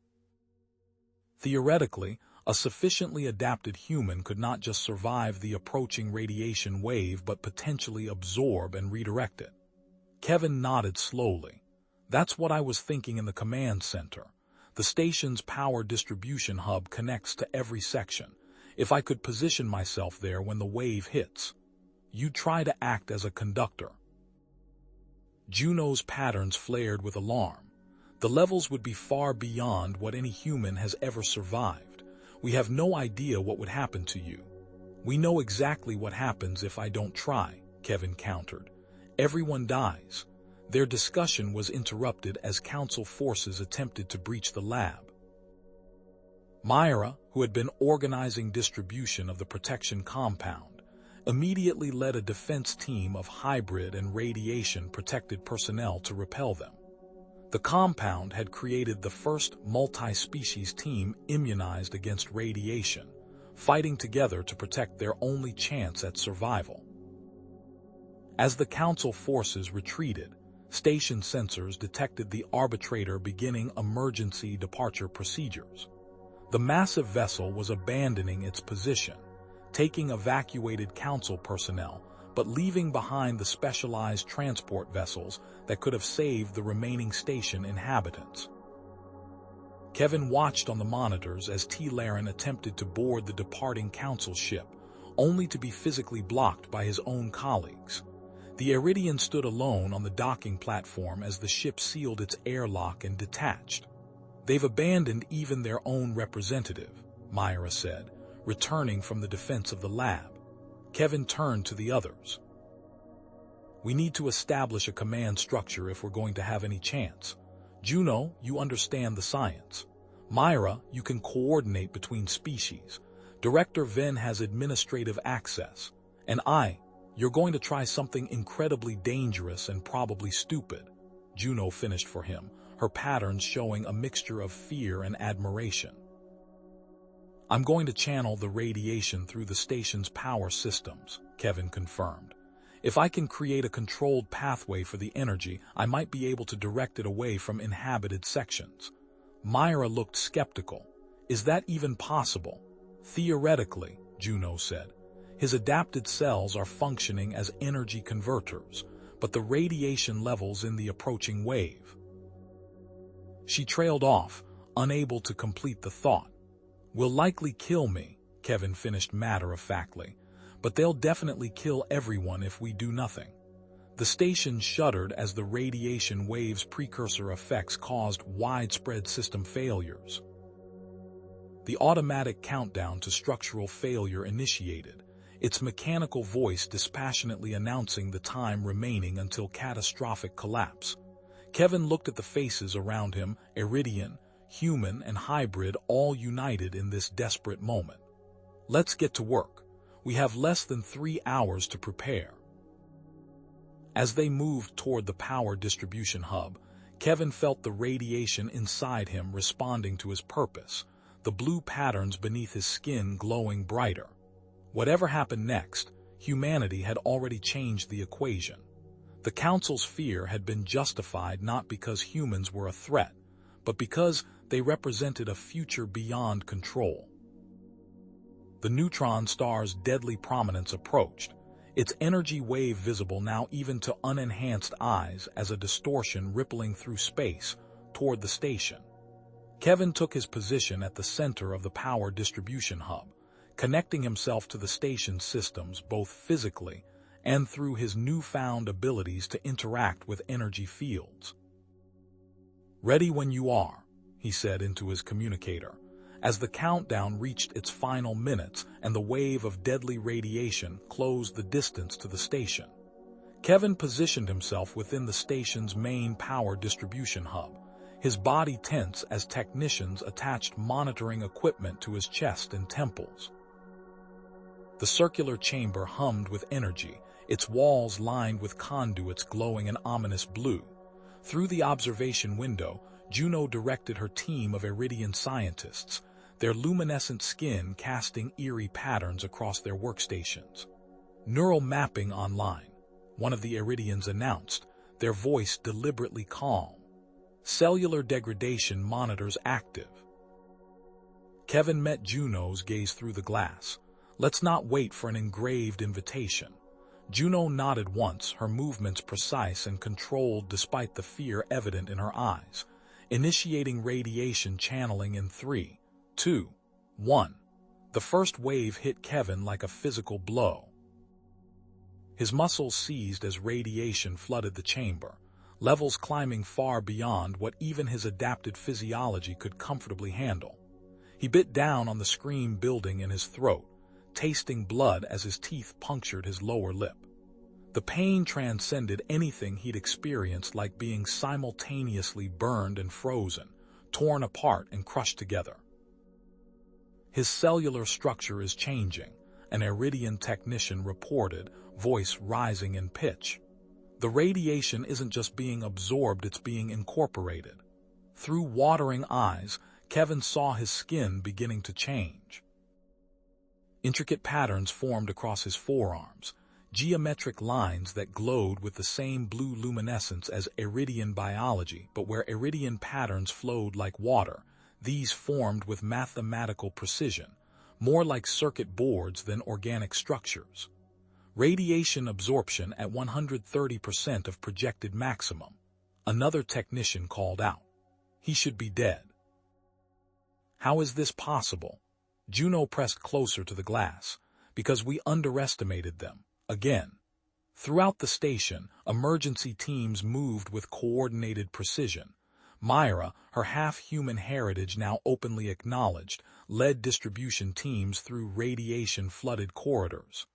Theoretically, a sufficiently adapted human could not just survive the approaching radiation wave but potentially absorb and redirect it. Kevin nodded slowly. That's what I was thinking in the command center. The station's power distribution hub connects to every section. If I could position myself there when the wave hits, you'd try to act as a conductor. Juno's patterns flared with alarm. The levels would be far beyond what any human has ever survived. We have no idea what would happen to you. We know exactly what happens if I don't try, Kevin countered. Everyone dies. Their discussion was interrupted as Council forces attempted to breach the lab. Myra, who had been organizing distribution of the protection compound, immediately led a defense team of hybrid and radiation-protected personnel to repel them. The compound had created the first multi-species team immunized against radiation, fighting together to protect their only chance at survival. As the Council forces retreated, station sensors detected the arbitrator beginning emergency departure procedures. The massive vessel was abandoning its position, taking evacuated Council personnel, but leaving behind the specialized transport vessels that could have saved the remaining station inhabitants. Kevin watched on the monitors as T-Laren attempted to board the departing Council ship, only to be physically blocked by his own colleagues. The Iridian stood alone on the docking platform as the ship sealed its airlock and detached. They've abandoned even their own representative, Myra said, returning from the defense of the lab. Kevin turned to the others. We need to establish a command structure if we're going to have any chance. Juno, you understand the science. Myra, you can coordinate between species. Director Venn has administrative access. And you're going to try something incredibly dangerous and probably stupid. Juno finished for him, her patterns showing a mixture of fear and admiration. I'm going to channel the radiation through the station's power systems, Kevin confirmed. If I can create a controlled pathway for the energy, I might be able to direct it away from inhabited sections. Myra looked skeptical. Is that even possible? Theoretically, Juno said. His adapted cells are functioning as energy converters, but the radiation levels in the approaching wave. She trailed off, unable to complete the thought. Will likely kill me, Kevin finished matter-of-factly. "But they'll definitely kill everyone if we do nothing." The station shuddered as the radiation wave's precursor effects caused widespread system failures. The automatic countdown to structural failure initiated, its mechanical voice dispassionately announcing the time remaining until catastrophic collapse. Kevin looked at the faces around him, Iridian, human, and hybrid, all united in this desperate moment. "Let's get to work. We have less than 3 hours to prepare." As they moved toward the power distribution hub, Kevin felt the radiation inside him responding to his purpose, the blue patterns beneath his skin glowing brighter. Whatever happened next, humanity had already changed the equation. The Council's fear had been justified not because humans were a threat, but because they represented a future beyond control. The neutron star's deadly prominence approached, its energy wave visible now even to unenhanced eyes as a distortion rippling through space toward the station. Kevin took his position at the center of the power distribution hub, connecting himself to the station's systems both physically and through his newfound abilities to interact with energy fields. "Ready when you are," he said into his communicator, as the countdown reached its final minutes and the wave of deadly radiation closed the distance to the station. Kevin positioned himself within the station's main power distribution hub, his body tense as technicians attached monitoring equipment to his chest and temples. The circular chamber hummed with energy, its walls lined with conduits glowing an ominous blue. Through the observation window, Juno directed her team of Iridian scientists, their luminescent skin casting eerie patterns across their workstations. "Neural mapping online," one of the Iridians announced, their voice deliberately calm. "Cellular degradation monitors active." Kevin met Juno's gaze through the glass. "Let's not wait for an engraved invitation." Juno nodded once, her movements precise and controlled despite the fear evident in her eyes. Initiating radiation channeling in 3, 2, 1. The first wave hit Kevin like a physical blow. His muscles seized as radiation flooded the chamber, levels climbing far beyond what even his adapted physiology could comfortably handle. He bit down on the scream building in his throat, tasting blood as his teeth punctured his lower lip. The pain transcended anything he'd experienced, like being simultaneously burned and frozen, torn apart and crushed together. "His cellular structure is changing," an Iridian technician reported, voice rising in pitch. "The radiation isn't just being absorbed, it's being incorporated." Through watering eyes, Kevin saw his skin beginning to change. Intricate patterns formed across his forearms, geometric lines that glowed with the same blue luminescence as Iridian biology, but where Iridian patterns flowed like water, these formed with mathematical precision, more like circuit boards than organic structures. "Radiation absorption at 130% of projected maximum," another technician called out. "He should be dead." "How is this possible?" Juno pressed closer to the glass. "Because we underestimated them. Again." Throughout the station, emergency teams moved with coordinated precision. Myra, her half-human heritage now openly acknowledged, led distribution teams through radiation-flooded corridors.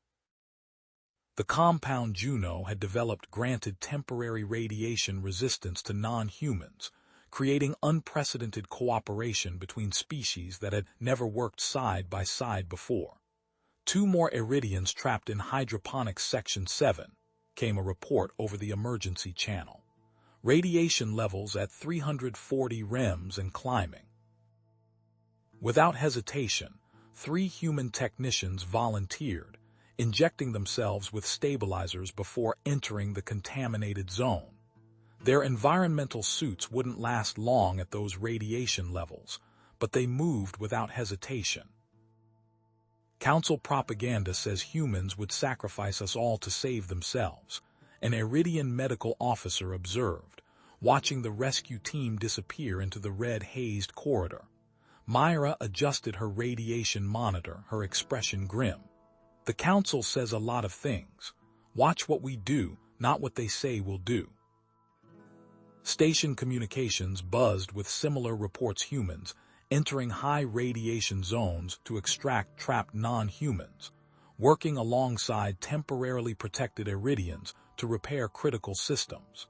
The compound Juno had developed granted temporary radiation resistance to non-humans, creating unprecedented cooperation between species that had never worked side by side before. 2 more Iridians trapped in hydroponics Section 7, came a report over the emergency channel. Radiation levels at 340 rems and climbing. Without hesitation, 3 human technicians volunteered, injecting themselves with stabilizers before entering the contaminated zone. Their environmental suits wouldn't last long at those radiation levels, but they moved without hesitation. "Council propaganda says humans would sacrifice us all to save themselves," an Iridian medical officer observed, watching the rescue team disappear into the red-hazed corridor. Myra adjusted her radiation monitor, her expression grim. The Council says a lot of things. Watch what we do, not what they say we'll do. Station communications buzzed with similar reports: humans entering high radiation zones to extract trapped non-humans, working alongside temporarily protected Iridians to repair critical systems.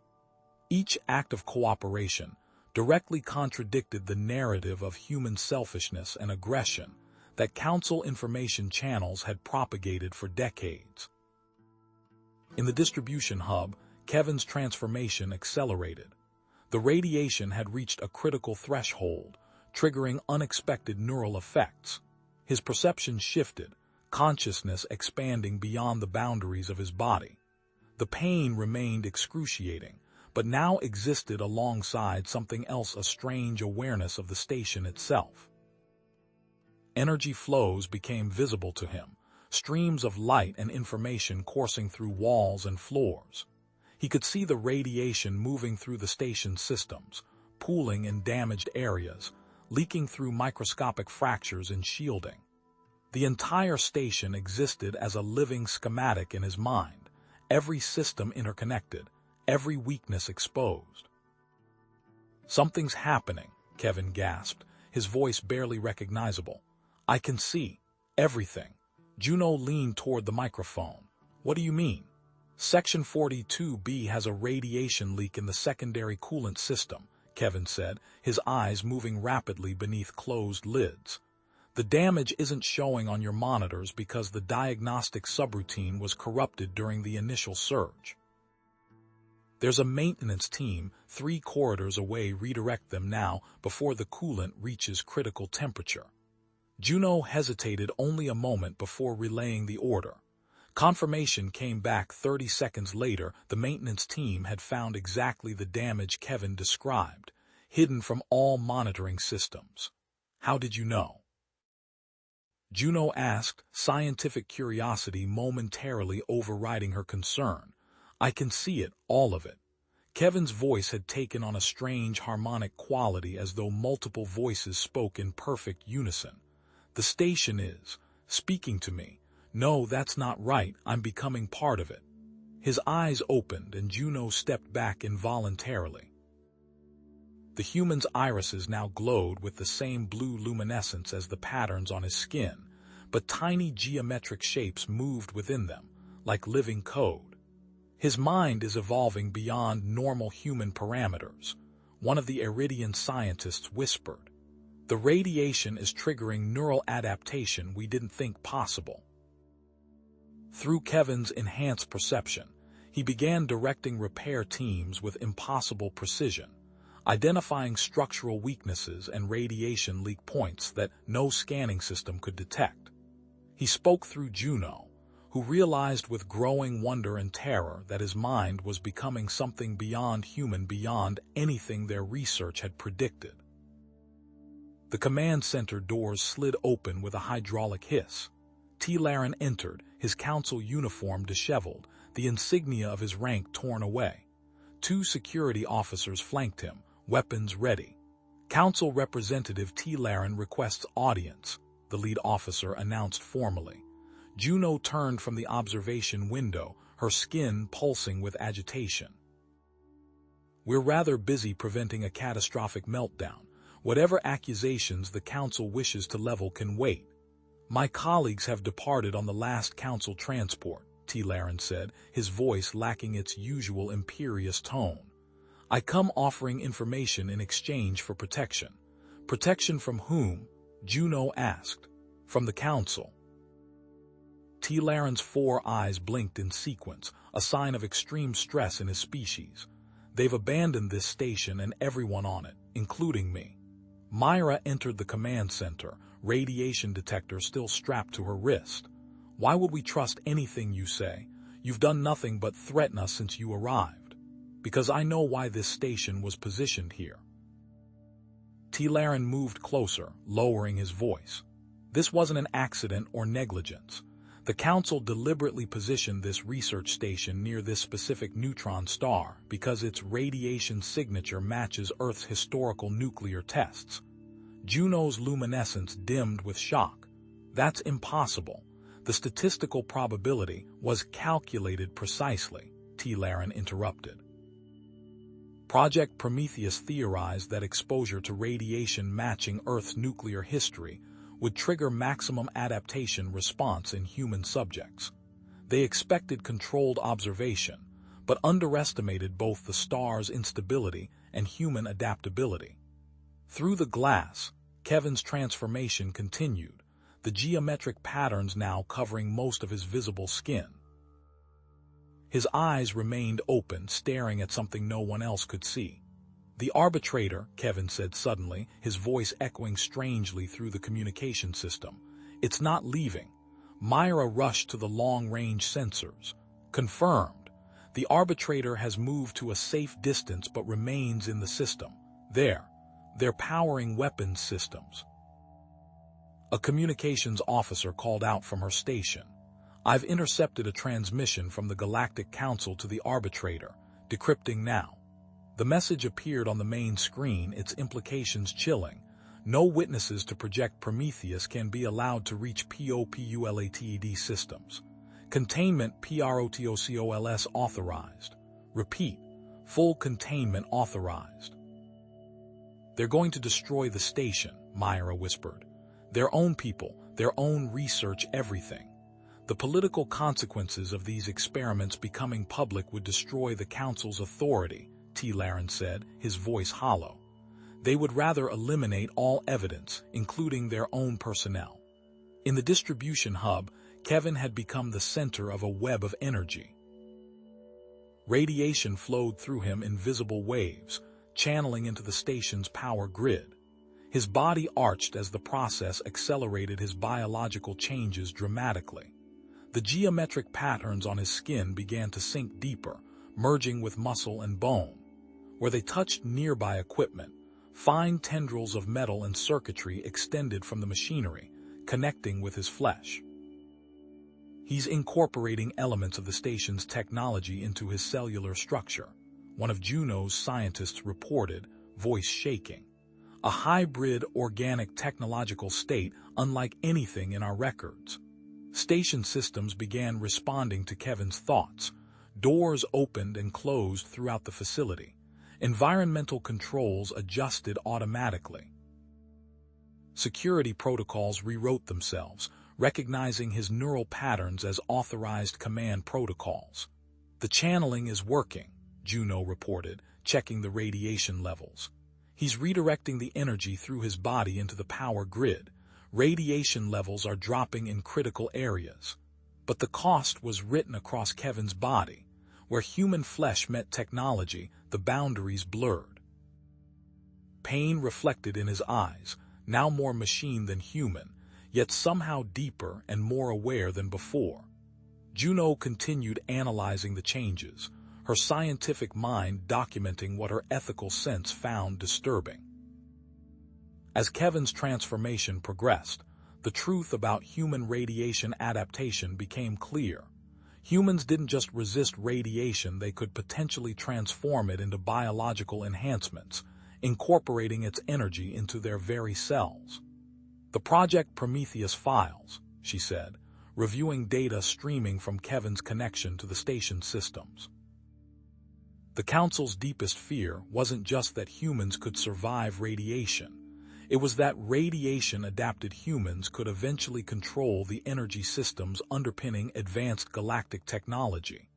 Each act of cooperation directly contradicted the narrative of human selfishness and aggression that Council information channels had propagated for decades. In the distribution hub, Kevin's transformation accelerated. The radiation had reached a critical threshold, triggering unexpected neural effects. His perception shifted, consciousness expanding beyond the boundaries of his body. The pain remained excruciating, but now existed alongside something else: a strange awareness of the station itself. Energy flows became visible to him, streams of light and information coursing through walls and floors. He could see the radiation moving through the station's systems, pooling in damaged areas, leaking through microscopic fractures in shielding. The entire station existed as a living schematic in his mind, every system interconnected, every weakness exposed. "Something's happening," Kevin gasped, his voice barely recognizable. "I can see everything." Juno leaned toward the microphone. "What do you mean?" "Section 42B has a radiation leak in the secondary coolant system," Kevin said, his eyes moving rapidly beneath closed lids. "The damage isn't showing on your monitors because the diagnostic subroutine was corrupted during the initial surge. There's a maintenance team 3 corridors away. Redirect them now before the coolant reaches critical temperature." Juno hesitated only a moment before relaying the order. Confirmation came back 30 seconds later. The maintenance team had found exactly the damage Kevin described, hidden from all monitoring systems. "How did you know?" Juno asked, scientific curiosity momentarily overriding her concern. "I can see it, all of it." Kevin's voice had taken on a strange harmonic quality, as though multiple voices spoke in perfect unison. "The station is speaking to me. No, that's not right. I'm becoming part of it." His eyes opened and Juno stepped back involuntarily. The human's irises now glowed with the same blue luminescence as the patterns on his skin, but tiny geometric shapes moved within them, like living code. "His mind is evolving beyond normal human parameters," one of the Iridian scientists whispered. "The radiation is triggering neural adaptation we didn't think possible." Through Kevin's enhanced perception, he began directing repair teams with impossible precision, identifying structural weaknesses and radiation leak points that no scanning system could detect. He spoke through Juno, who realized with growing wonder and terror that his mind was becoming something beyond human, beyond anything their research had predicted. The command center doors slid open with a hydraulic hiss. T-Laren entered, his council uniform disheveled, the insignia of his rank torn away. 2 security officers flanked him, weapons ready. "Council Representative T-Laren requests audience," the lead officer announced formally. Juno turned from the observation window, her skin pulsing with agitation. "We're rather busy preventing a catastrophic meltdown. Whatever accusations the Council wishes to level can wait. My colleagues have departed on the last Council transport," T-Laren said, his voice lacking its usual imperious tone. "I come offering information in exchange for protection." "Protection from whom?" Juno asked. "From the Council." T-Laren's 4 eyes blinked in sequence, a sign of extreme stress in his species. "They've abandoned this station and everyone on it, including me." Myra entered the command center, radiation detector still strapped to her wrist. "Why would we trust anything you say? You've done nothing but threaten us since you arrived." "Because I know why this station was positioned here." T-Laren moved closer, lowering his voice. "This wasn't an accident or negligence. The Council deliberately positioned this research station near this specific neutron star because its radiation signature matches Earth's historical nuclear tests." Juno's luminescence dimmed with shock. That's impossible. The statistical probability was calculated precisely, T. Laren interrupted. Project Prometheus theorized that exposure to radiation matching Earth's nuclear history would trigger maximum adaptation response in human subjects. They expected controlled observation, but underestimated both the star's instability and human adaptability. Through the glass, Kevin's transformation continued, the geometric patterns now covering most of his visible skin. His eyes remained open, staring at something no one else could see. "The arbitrator," Kevin said suddenly, his voice echoing strangely through the communication system. "It's not leaving." Myra rushed to the long-range sensors. "Confirmed. The arbitrator has moved to a safe distance but remains in the system. They're powering weapons systems." A communications officer called out from her station. "I've intercepted a transmission from the Galactic Council to the arbitrator. Decrypting now." The message appeared on the main screen, its implications chilling. "No witnesses to Project Prometheus can be allowed to reach POPULATED systems. Containment PROTOCOLS authorized. Repeat, full containment authorized." "They're going to destroy the station," Myra whispered. "Their own people, their own research, everything. The political consequences of these experiments becoming public would destroy the Council's authority," T. Laren said, his voice hollow. "They would rather eliminate all evidence, including their own personnel." In the distribution hub, Kevin had become the center of a web of energy. Radiation flowed through him in visible waves, channeling into the station's power grid. His body arched as the process accelerated his biological changes dramatically. The geometric patterns on his skin began to sink deeper, merging with muscle and bone. Where they touched nearby equipment, fine tendrils of metal and circuitry extended from the machinery, connecting with his flesh. "He's incorporating elements of the station's technology into his cellular structure," one of Juno's scientists reported, voice shaking. "A hybrid organic technological state unlike anything in our records." Station systems began responding to Kevin's thoughts. Doors opened and closed throughout the facility. Environmental controls adjusted automatically. Security protocols rewrote themselves, recognizing his neural patterns as authorized command protocols. "The channeling is working," Juno reported, checking the radiation levels. "He's redirecting the energy through his body into the power grid. Radiation levels are dropping in critical areas." But the cost was written across Kevin's body. Where human flesh met technology, the boundaries blurred. Pain reflected in his eyes, now more machine than human, yet somehow deeper and more aware than before. Juno continued analyzing the changes, her scientific mind documenting what her ethical sense found disturbing. As Kevin's transformation progressed, the truth about human radiation adaptation became clear. Humans didn't just resist radiation, they could potentially transform it into biological enhancements, incorporating its energy into their very cells. "The Project Prometheus files," she said, reviewing data streaming from Kevin's connection to the station systems. The Council's deepest fear wasn't just that humans could survive radiation. It was that radiation-adapted humans could eventually control the energy systems underpinning advanced galactic technology.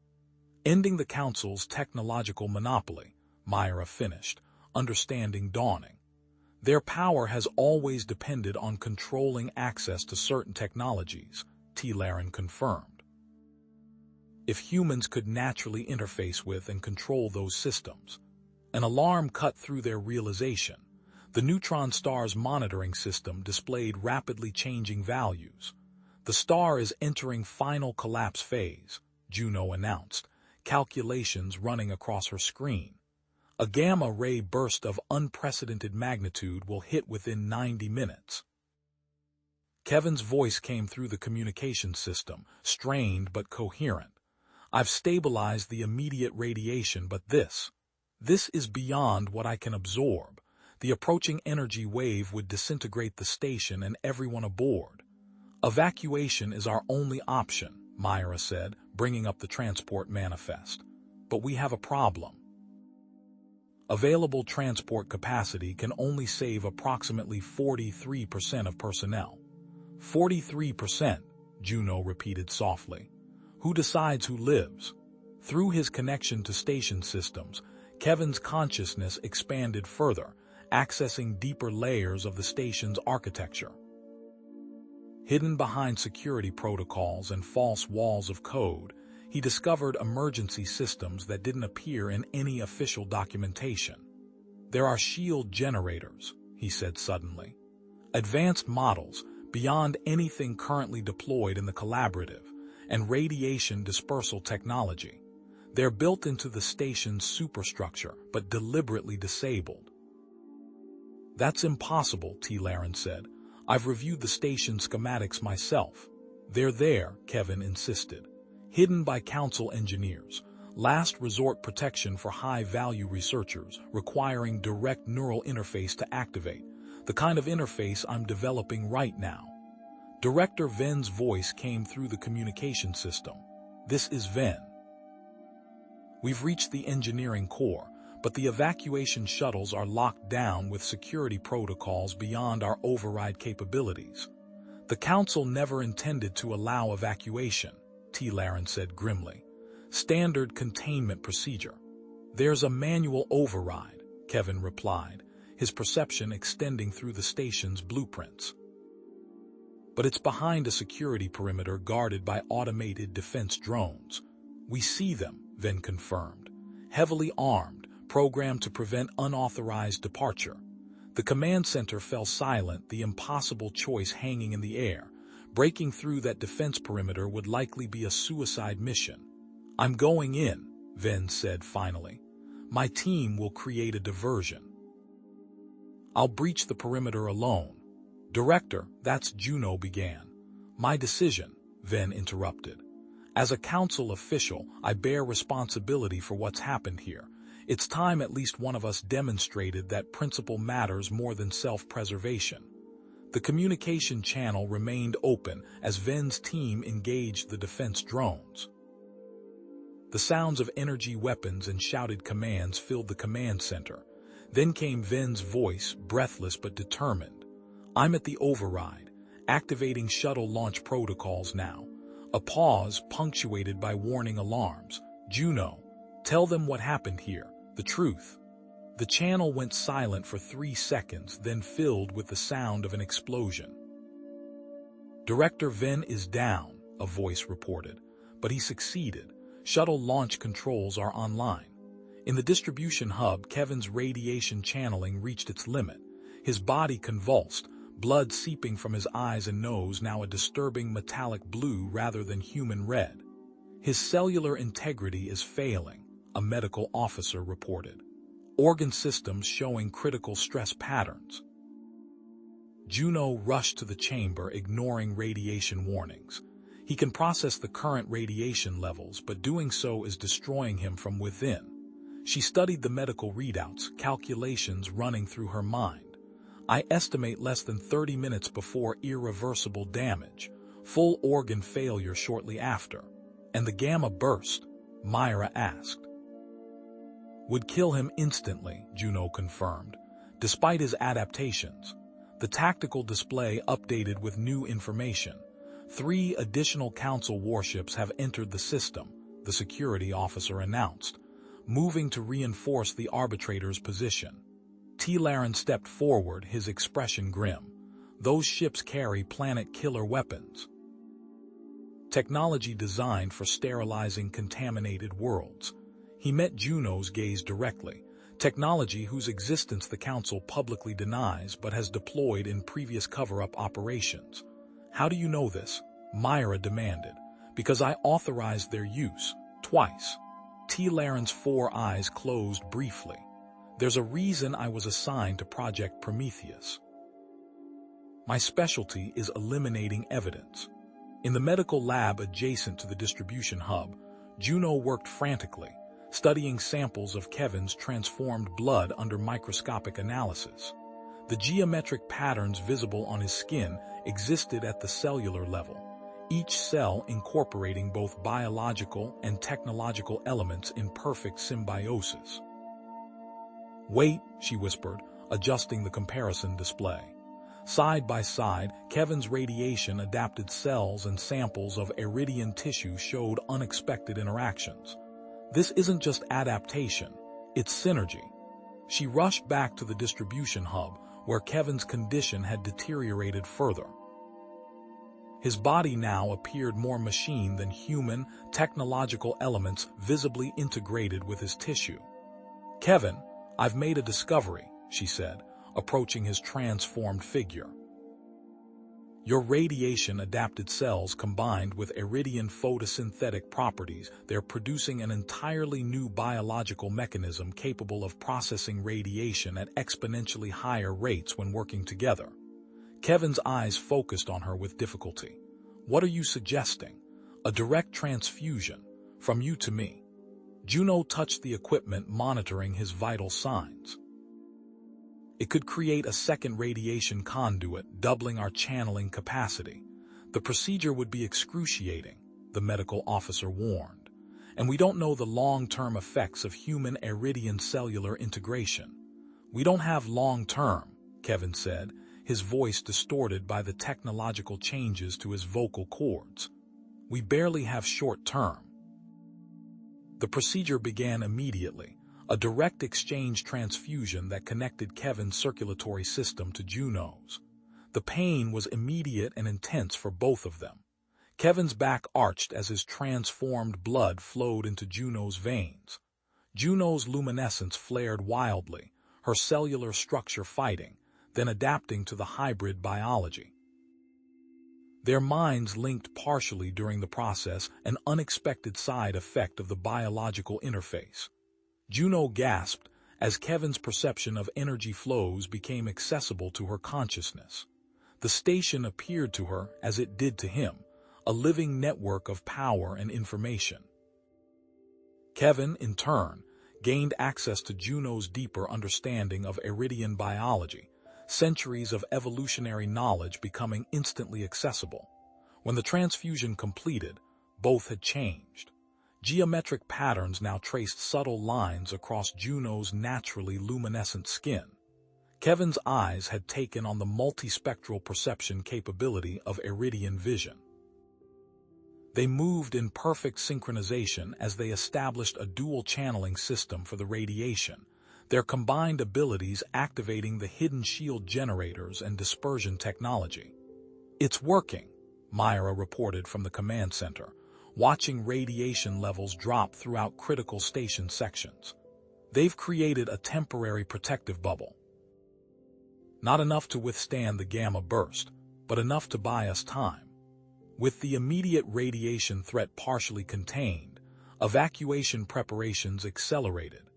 "Ending the Council's technological monopoly," Myra finished, understanding dawning. "Their power has always depended on controlling access to certain technologies," T. Laren confirmed. "If humans could naturally interface with and control those systems." An alarm cut through their realization. The neutron star's monitoring system displayed rapidly changing values. "The star is entering final collapse phase," Juno announced, calculations running across her screen. "A gamma-ray burst of unprecedented magnitude will hit within 90 minutes. Kevin's voice came through the communication system, strained but coherent. "I've stabilized the immediate radiation, but this is beyond what I can absorb. The approaching energy wave would disintegrate the station and everyone aboard. Evacuation is our only option, Myra said, bringing up the transport manifest. But we have a problem. Available transport capacity can only save approximately 43% of personnel. 43%, Juno repeated softly. Who decides who lives? Through his connection to station systems, Kevin's consciousness expanded further, accessing deeper layers of the station's architecture. Hidden behind security protocols and false walls of code, he discovered emergency systems that didn't appear in any official documentation. There are shield generators, he said suddenly. Advanced models, beyond anything currently deployed in the collaborative, and radiation dispersal technology. They're built into the station's superstructure, but deliberately disabled. That's impossible, T. Laren said. I've reviewed the station schematics myself. They're there, Kevin insisted. Hidden by council engineers. Last resort protection for high-value researchers, requiring direct neural interface to activate. The kind of interface I'm developing right now. Director Ven's voice came through the communication system. This is Ven. We've reached the engineering core, but the evacuation shuttles are locked down with security protocols beyond our override capabilities. The Council never intended to allow evacuation, T. Laren said grimly. Standard containment procedure. There's a manual override, Kevin replied, his perception extending through the station's blueprints. But it's behind a security perimeter guarded by automated defense drones. We see them, Ven confirmed. Heavily armed, programmed to prevent unauthorized departure. The command center fell silent, the impossible choice hanging in the air. Breaking through that defense perimeter would likely be a suicide mission. I'm going in, Ven said finally. My team will create a diversion. I'll breach the perimeter alone. Director, that's Juno began. My decision, Ven interrupted. As a council official, I bear responsibility for what's happened here. It's time at least one of us demonstrated that principle matters more than self-preservation. The communication channel remained open as Ven's team engaged the defense drones. The sounds of energy weapons and shouted commands filled the command center. Then came Ven's voice, breathless but determined. I'm at the override, activating shuttle launch protocols now. A pause punctuated by warning alarms. Juno, tell them what happened here, the truth. The channel went silent for 3 seconds, then filled with the sound of an explosion. Director Ven is down, a voice reported, but he succeeded. Shuttle launch controls are online. In the distribution hub, Kevin's radiation channeling reached its limit. His body convulsed, blood seeping from his eyes and nose, now a disturbing metallic blue rather than human red. His cellular integrity is failing, a medical officer reported. Organ systems showing critical stress patterns. Juno rushed to the chamber, ignoring radiation warnings. He can process the current radiation levels, but doing so is destroying him from within. She studied the medical readouts, calculations running through her mind. I estimate less than 30 minutes before irreversible damage, full organ failure shortly after. And the gamma burst? Myra asked. Would kill him instantly, Juno confirmed. Despite his adaptations, the tactical display updated with new information. 3 additional Council warships have entered the system, the security officer announced, moving to reinforce the arbitrator's position. T. Laren stepped forward, his expression grim. Those ships carry planet-killer weapons. Technology designed for sterilizing contaminated worlds. He met Juno's gaze directly. Technology whose existence the Council publicly denies but has deployed in previous cover-up operations. How do you know this? Myra demanded. Because I authorized their use, twice. T. Laren's 4 eyes closed briefly. There's a reason I was assigned to Project Prometheus. My specialty is eliminating evidence. In the medical lab adjacent to the distribution hub, Juno worked frantically, studying samples of Kevin's transformed blood under microscopic analysis. The geometric patterns visible on his skin existed at the cellular level, each cell incorporating both biological and technological elements in perfect symbiosis. "Wait," she whispered, adjusting the comparison display. Side by side, Kevin's radiation-adapted cells and samples of iridian tissue showed unexpected interactions. This isn't just adaptation, it's synergy. She rushed back to the distribution hub, where Kevin's condition had deteriorated further. His body now appeared more machine than human, technological elements visibly integrated with his tissue. "Kevin, I've made a discovery," she said, approaching his transformed figure. "Your radiation-adapted cells combined with iridian photosynthetic properties, they're producing an entirely new biological mechanism capable of processing radiation at exponentially higher rates when working together." Kevin's eyes focused on her with difficulty. "What are you suggesting? A direct transfusion, from you to me?" Juno touched the equipment monitoring his vital signs. "It could create a second radiation conduit, doubling our channeling capacity. The procedure would be excruciating," the medical officer warned. "And we don't know the long-term effects of human iridian cellular integration." "We don't have long-term," Kevin said, his voice distorted by the technological changes to his vocal cords. "We barely have short-term." The procedure began immediately, a direct exchange transfusion that connected Kevin's circulatory system to Juno's. The pain was immediate and intense for both of them. Kevin's back arched as his transformed blood flowed into Juno's veins. Juno's luminescence flared wildly, her cellular structure fighting, then adapting to the hybrid biology. Their minds linked partially during the process, an unexpected side effect of the biological interface. Juno gasped as Kevin's perception of energy flows became accessible to her consciousness. The station appeared to her, as it did to him, a living network of power and information. Kevin, in turn, gained access to Juno's deeper understanding of iridian biology, centuries of evolutionary knowledge becoming instantly accessible. When the transfusion completed, both had changed. Geometric patterns now traced subtle lines across Juno's naturally luminescent skin. Kevin's eyes had taken on the multispectral perception capability of iridian vision. They moved in perfect synchronization as they established a dual channeling system for the radiation, their combined abilities activating the hidden shield generators and dispersion technology. "It's working," Myra reported from the command center, watching radiation levels drop throughout critical station sections. "They've created a temporary protective bubble. Not enough to withstand the gamma burst, but enough to buy us time." With the immediate radiation threat partially contained, evacuation preparations accelerated.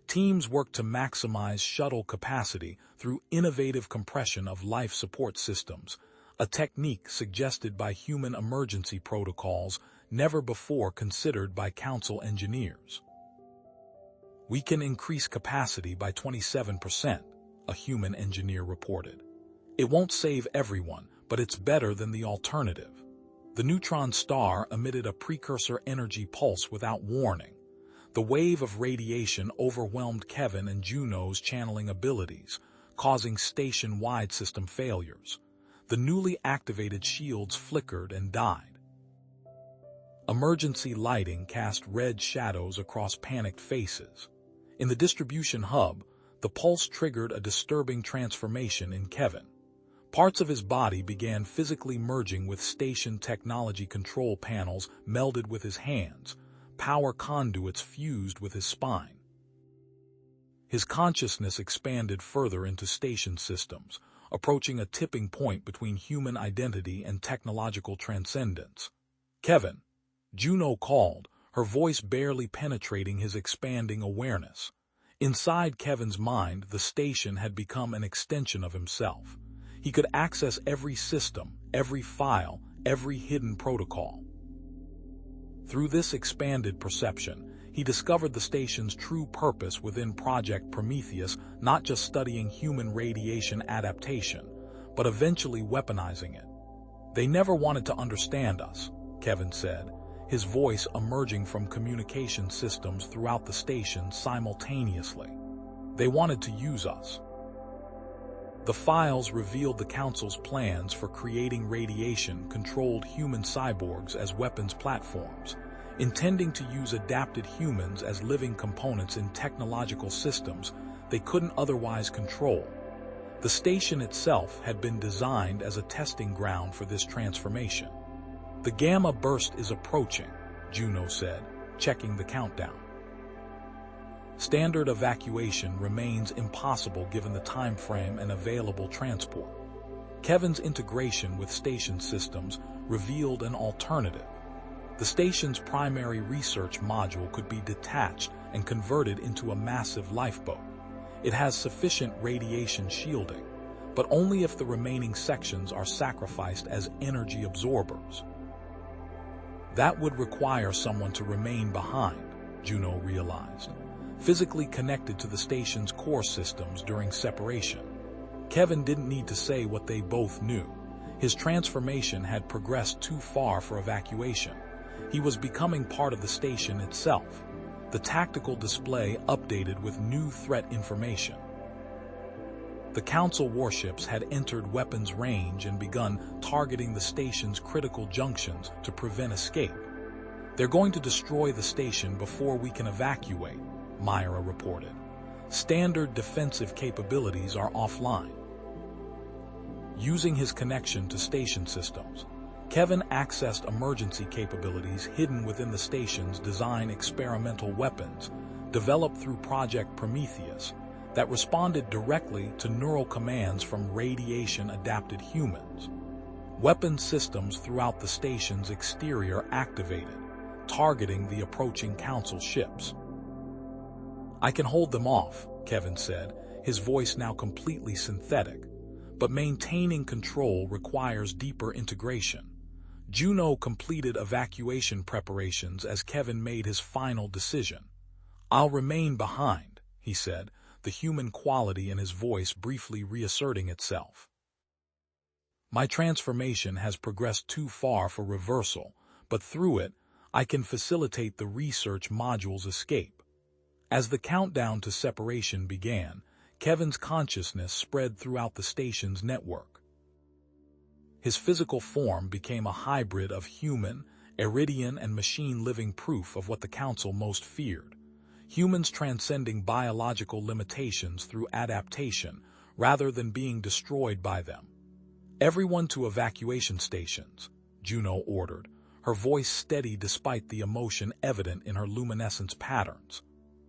Teams worked to maximize shuttle capacity through innovative compression of life support systems, a technique suggested by human emergency protocols never before considered by council engineers. "We can increase capacity by 27%, a human engineer reported. "It won't save everyone, but it's better than the alternative." The neutron star emitted a precursor energy pulse without warning. The wave of radiation overwhelmed Kevin and Juno's channeling abilities, causing station-wide system failures. The newly activated shields flickered and died. Emergency lighting cast red shadows across panicked faces. In the distribution hub, the pulse triggered a disturbing transformation in Kevin. Parts of his body began physically merging with station technology control panels melded with his hands, power conduits fused with his spine. His consciousness expanded further into station systems, approaching a tipping point between human identity and technological transcendence. "Kevin," Juno called, her voice barely penetrating his expanding awareness. Inside Kevin's mind, the station had become an extension of himself. He could access every system, every file, every hidden protocol. Through this expanded perception, he discovered the station's true purpose within Project Prometheus, not just studying human radiation adaptation, but eventually weaponizing it. "They never wanted to understand us," Kevin said, his voice emerging from communication systems throughout the station simultaneously. "They wanted to use us." The files revealed the Council's plans for creating radiation-controlled human cyborgs as weapons platforms, intending to use adapted humans as living components in technological systems they couldn't otherwise control. The station itself had been designed as a testing ground for this transformation. "The gamma burst is approaching," Juno said, checking the countdown. Standard evacuation remains impossible given the time frame and available transport. Kevin's integration with station systems revealed an alternative. The station's primary research module could be detached and converted into a massive lifeboat. It has sufficient radiation shielding, but only if the remaining sections are sacrificed as energy absorbers. That would require someone to remain behind, Juno realized, physically connected to the station's core systems during separation. Kevin didn't need to say what they both knew. His transformation had progressed too far for evacuation. He was becoming part of the station itself. The tactical display updated with new threat information. The Council warships had entered weapons range and begun targeting the station's critical junctions to prevent escape. "They're going to destroy the station before we can evacuate," Myra reported. "Standard defensive capabilities are offline." Using his connection to station systems, Kevin accessed emergency capabilities hidden within the station's design experimental weapons, developed through Project Prometheus, that responded directly to neural commands from radiation-adapted humans. Weapon systems throughout the station's exterior activated, targeting the approaching Council ships. "I can hold them off," Kevin said, his voice now completely synthetic. "But maintaining control requires deeper integration." Juno completed evacuation preparations as Kevin made his final decision. "I'll remain behind," he said, the human quality in his voice briefly reasserting itself. "My transformation has progressed too far for reversal, but through it, I can facilitate the research module's escape." As the countdown to separation began, Kevin's consciousness spread throughout the station's network. His physical form became a hybrid of human, Iridian, and machine, living proof of what the Council most feared: humans transcending biological limitations through adaptation rather than being destroyed by them. "Everyone to evacuation stations," Juno ordered, her voice steady despite the emotion evident in her luminescence patterns.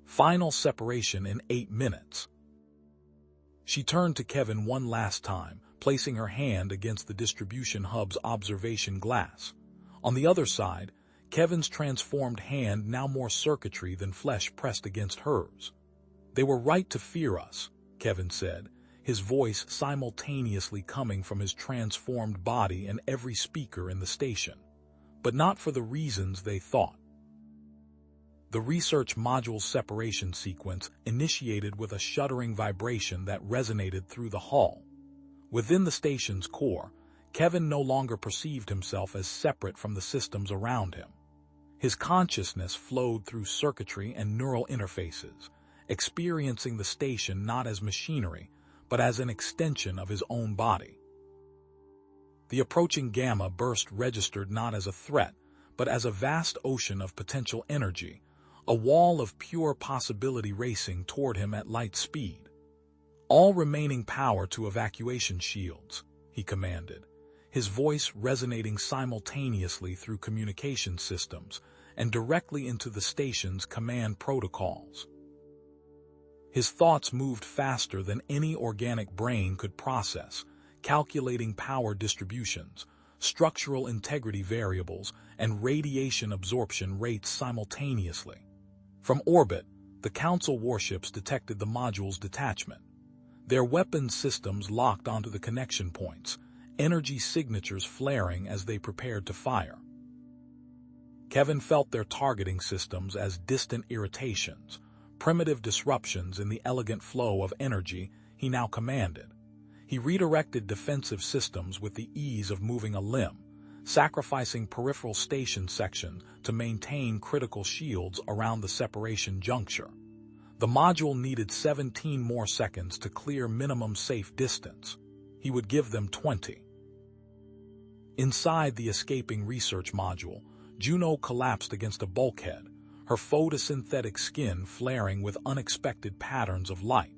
"Final separation in 8 minutes." She turned to Kevin one last time, placing her hand against the distribution hub's observation glass. On the other side, Kevin's transformed hand, now more circuitry than flesh, pressed against hers. "They were right to fear us," Kevin said, his voice simultaneously coming from his transformed body and every speaker in the station. "But not for the reasons they thought." The research module's separation sequence initiated with a shuddering vibration that resonated through the hull. Within the station's core, Kevin no longer perceived himself as separate from the systems around him. His consciousness flowed through circuitry and neural interfaces, experiencing the station not as machinery, but as an extension of his own body. The approaching gamma burst registered not as a threat, but as a vast ocean of potential energy, a wall of pure possibility racing toward him at light speed. "All remaining power to evacuation shields," he commanded, his voice resonating simultaneously through communication systems and directly into the station's command protocols. His thoughts moved faster than any organic brain could process, calculating power distributions, structural integrity variables, and radiation absorption rates simultaneously. From orbit, the Council warships detected the module's detachment. Their weapons systems locked onto the connection points, energy signatures flaring as they prepared to fire. Kevin felt their targeting systems as distant irritations, primitive disruptions in the elegant flow of energy he now commanded. He redirected defensive systems with the ease of moving a limb, sacrificing peripheral station sections to maintain critical shields around the separation juncture. The module needed 17 more seconds to clear minimum safe distance. He would give them 20. Inside the escaping research module, Juno collapsed against a bulkhead, her photosynthetic skin flaring with unexpected patterns of light.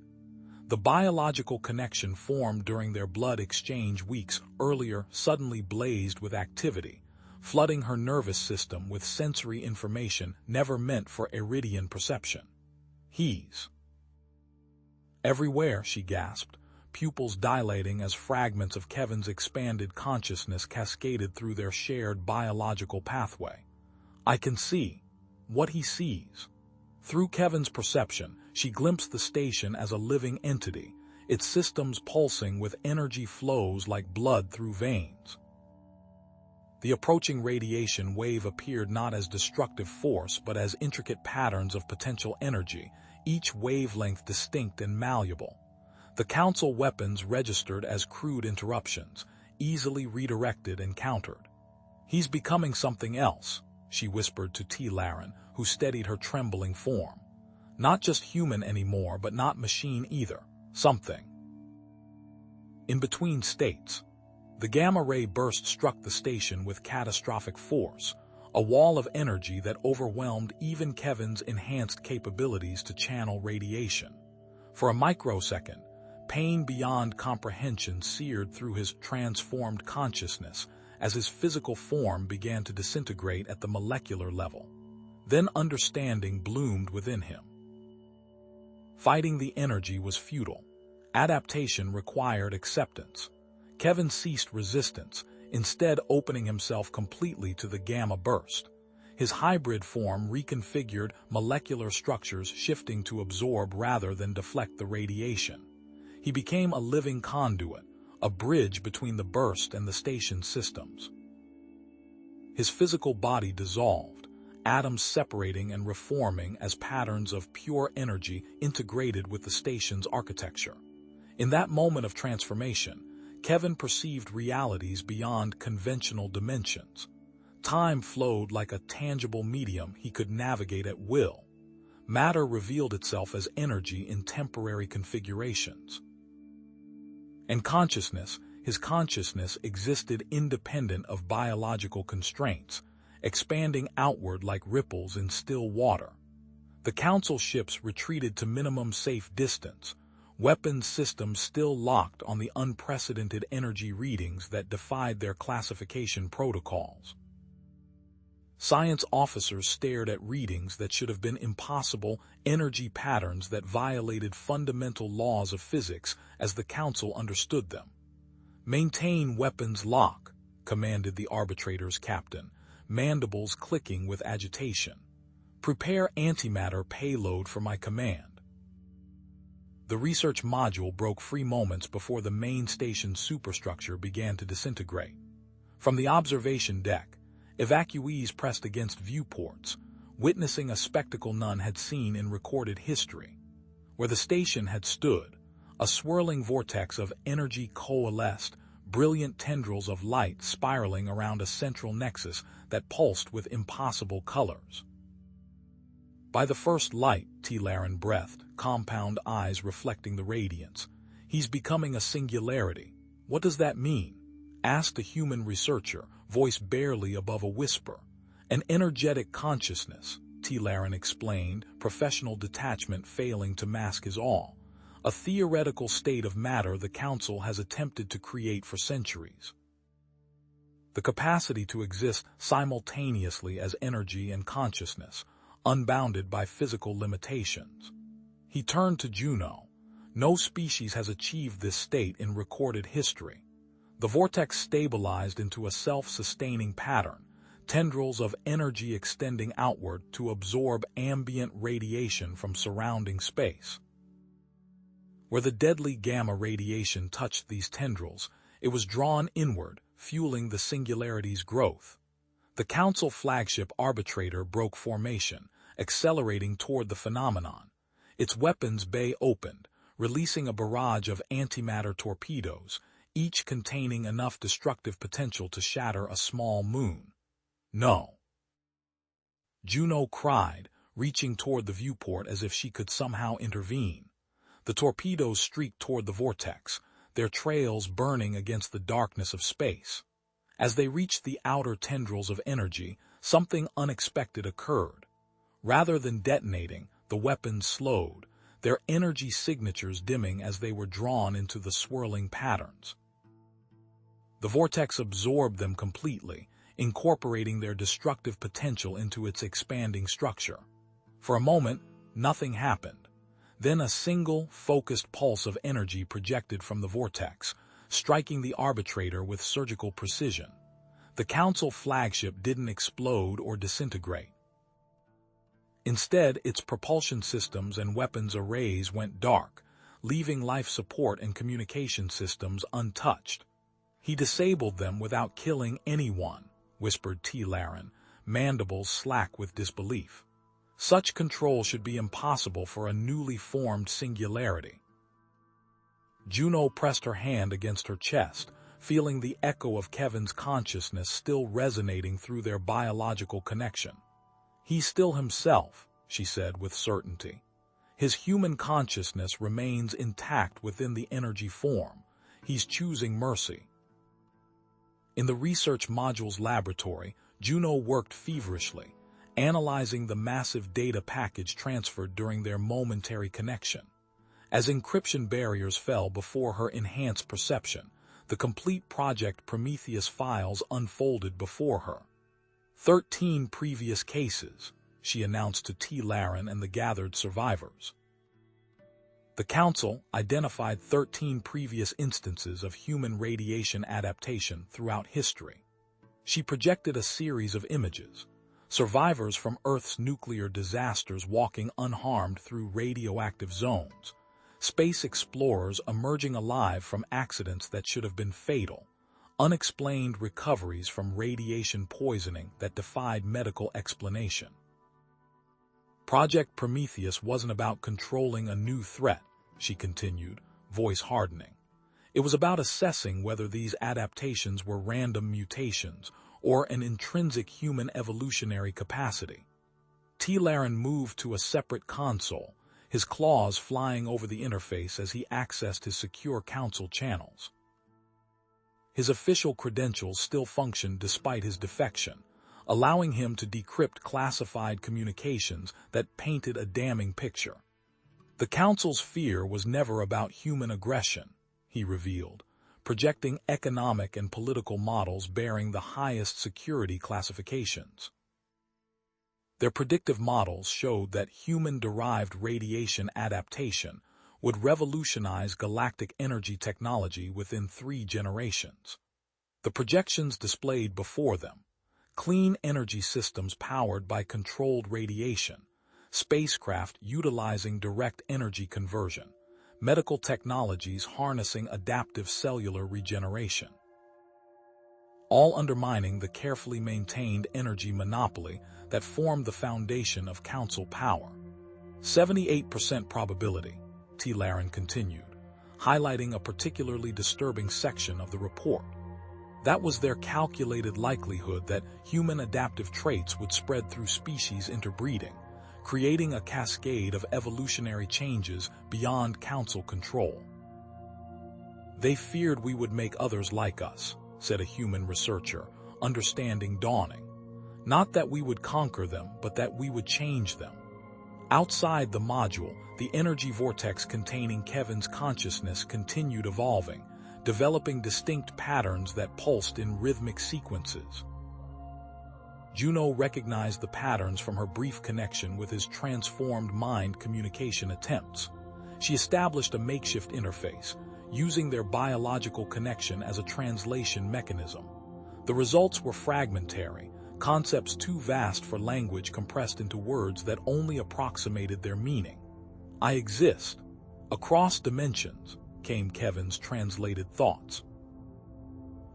The biological connection formed during their blood exchange weeks earlier suddenly blazed with activity, flooding her nervous system with sensory information never meant for Iridian perception. He's everywhere, she gasped, pupils dilating as fragments of Kevin's expanded consciousness cascaded through their shared biological pathway. I can see what he sees. Through Kevin's perception, she glimpsed the station as a living entity, its systems pulsing with energy flows like blood through veins. The approaching radiation wave appeared not as destructive force but as intricate patterns of potential energy, each wavelength distinct and malleable. The Council weapons registered as crude interruptions, easily redirected and countered. He's becoming something else, she whispered to T. Laren, who steadied her trembling form. Not just human anymore, but not machine either. Something. In between states, the gamma-ray burst struck the station with catastrophic force, a wall of energy that overwhelmed even Kevin's enhanced capabilities to channel radiation. For a microsecond, pain beyond comprehension seared through his transformed consciousness as his physical form began to disintegrate at the molecular level. Then understanding bloomed within him. Fighting the energy was futile. Adaptation required acceptance. Kevin ceased resistance, instead opening himself completely to the gamma burst. His hybrid form reconfigured, molecular structures shifting to absorb rather than deflect the radiation. He became a living conduit, a bridge between the burst and the station's systems. His physical body dissolved, atoms separating and reforming as patterns of pure energy integrated with the station's architecture. In that moment of transformation, Kevin perceived realities beyond conventional dimensions. Time flowed like a tangible medium he could navigate at will. Matter revealed itself as energy in temporary configurations. And consciousness, his consciousness existed independent of biological constraints, expanding outward like ripples in still water. The Council ships retreated to minimum safe distance, weapons systems still locked on the unprecedented energy readings that defied their classification protocols. Science officers stared at readings that should have been impossible, energy patterns that violated fundamental laws of physics as the Council understood them. "Maintain weapons lock," commanded the arbitrator's captain, mandibles clicking with agitation. "Prepare antimatter payload for my command." The research module broke free moments before the main station superstructure began to disintegrate. From the observation deck, evacuees pressed against viewports, witnessing a spectacle none had seen in recorded history. Where the station had stood, a swirling vortex of energy coalesced, brilliant tendrils of light spiraling around a central nexus that pulsed with impossible colors. By the first light, T. Laren breathed, compound eyes reflecting the radiance. "He's becoming a singularity. What does that mean?" asked a human researcher, voice barely above a whisper. "An energetic consciousness," T. Laren explained, professional detachment failing to mask his awe. "A theoretical state of matter the Council has attempted to create for centuries. The capacity to exist simultaneously as energy and consciousness, unbounded by physical limitations." He turned to Juno. "No species has achieved this state in recorded history." The vortex stabilized into a self-sustaining pattern, tendrils of energy extending outward to absorb ambient radiation from surrounding space. Where the deadly gamma radiation touched these tendrils, it was drawn inward, fueling the singularity's growth. The Council flagship Arbitrator broke formation, accelerating toward the phenomenon. Its weapons bay opened, releasing a barrage of antimatter torpedoes, each containing enough destructive potential to shatter a small moon. "No!" Juno cried, reaching toward the viewport as if she could somehow intervene. The torpedoes streaked toward the vortex, their trails burning against the darkness of space. As they reached the outer tendrils of energy, something unexpected occurred. Rather than detonating, the weapons slowed, their energy signatures dimming as they were drawn into the swirling patterns. The vortex absorbed them completely, incorporating their destructive potential into its expanding structure. For a moment, nothing happened. Then a single, focused pulse of energy projected from the vortex, striking the Arbitrator with surgical precision. The Council flagship didn't explode or disintegrate. Instead, its propulsion systems and weapons arrays went dark, leaving life support and communication systems untouched. "He disabled them without killing anyone," whispered T. Laren, mandibles slack with disbelief. "Such control should be impossible for a newly formed singularity." Juno pressed her hand against her chest, feeling the echo of Kevin's consciousness still resonating through their biological connection. "He's still himself," she said with certainty. "His human consciousness remains intact within the energy form. He's choosing mercy." In the research module's laboratory, Juno worked feverishly, analyzing the massive data package transferred during their momentary connection. As encryption barriers fell before her enhanced perception, the complete Project Prometheus files unfolded before her. 13 previous cases, she announced to T. Laren and the gathered survivors. The Council identified 13 previous instances of human radiation adaptation throughout history. She projected a series of images, survivors from Earth's nuclear disasters walking unharmed through radioactive zones, space explorers emerging alive from accidents that should have been fatal, unexplained recoveries from radiation poisoning that defied medical explanation. Project Prometheus wasn't about controlling a new threat, she continued, voice hardening. It was about assessing whether these adaptations were random mutations or an intrinsic human evolutionary capacity. T. Laren moved to a separate console, his claws flying over the interface as he accessed his secure Council channels. His official credentials still functioned despite his defection, allowing him to decrypt classified communications that painted a damning picture. The Council's fear was never about human aggression, he revealed, projecting economic and political models bearing the highest security classifications. Their predictive models showed that human-derived radiation adaptation would revolutionize galactic energy technology within 3 generations. The projections displayed before them: clean energy systems powered by controlled radiation, spacecraft utilizing direct energy conversion, medical technologies harnessing adaptive cellular regeneration, all undermining the carefully maintained energy monopoly that formed the foundation of Council power. 78% probability, T. Laren continued, highlighting a particularly disturbing section of the report. That was their calculated likelihood that human adaptive traits would spread through species interbreeding, creating a cascade of evolutionary changes beyond Council control. "They feared we would make others like us," said a human researcher, understanding dawning. "Not that we would conquer them, but that we would change them." Outside the module, the energy vortex containing Kevin's consciousness continued evolving, developing distinct patterns that pulsed in rhythmic sequences. Juno recognized the patterns from her brief connection with his transformed mind communication attempts. She established a makeshift interface, using their biological connection as a translation mechanism. The results were fragmentary, concepts too vast for language compressed into words that only approximated their meaning. "I exist. Across dimensions," came Kevin's translated thoughts.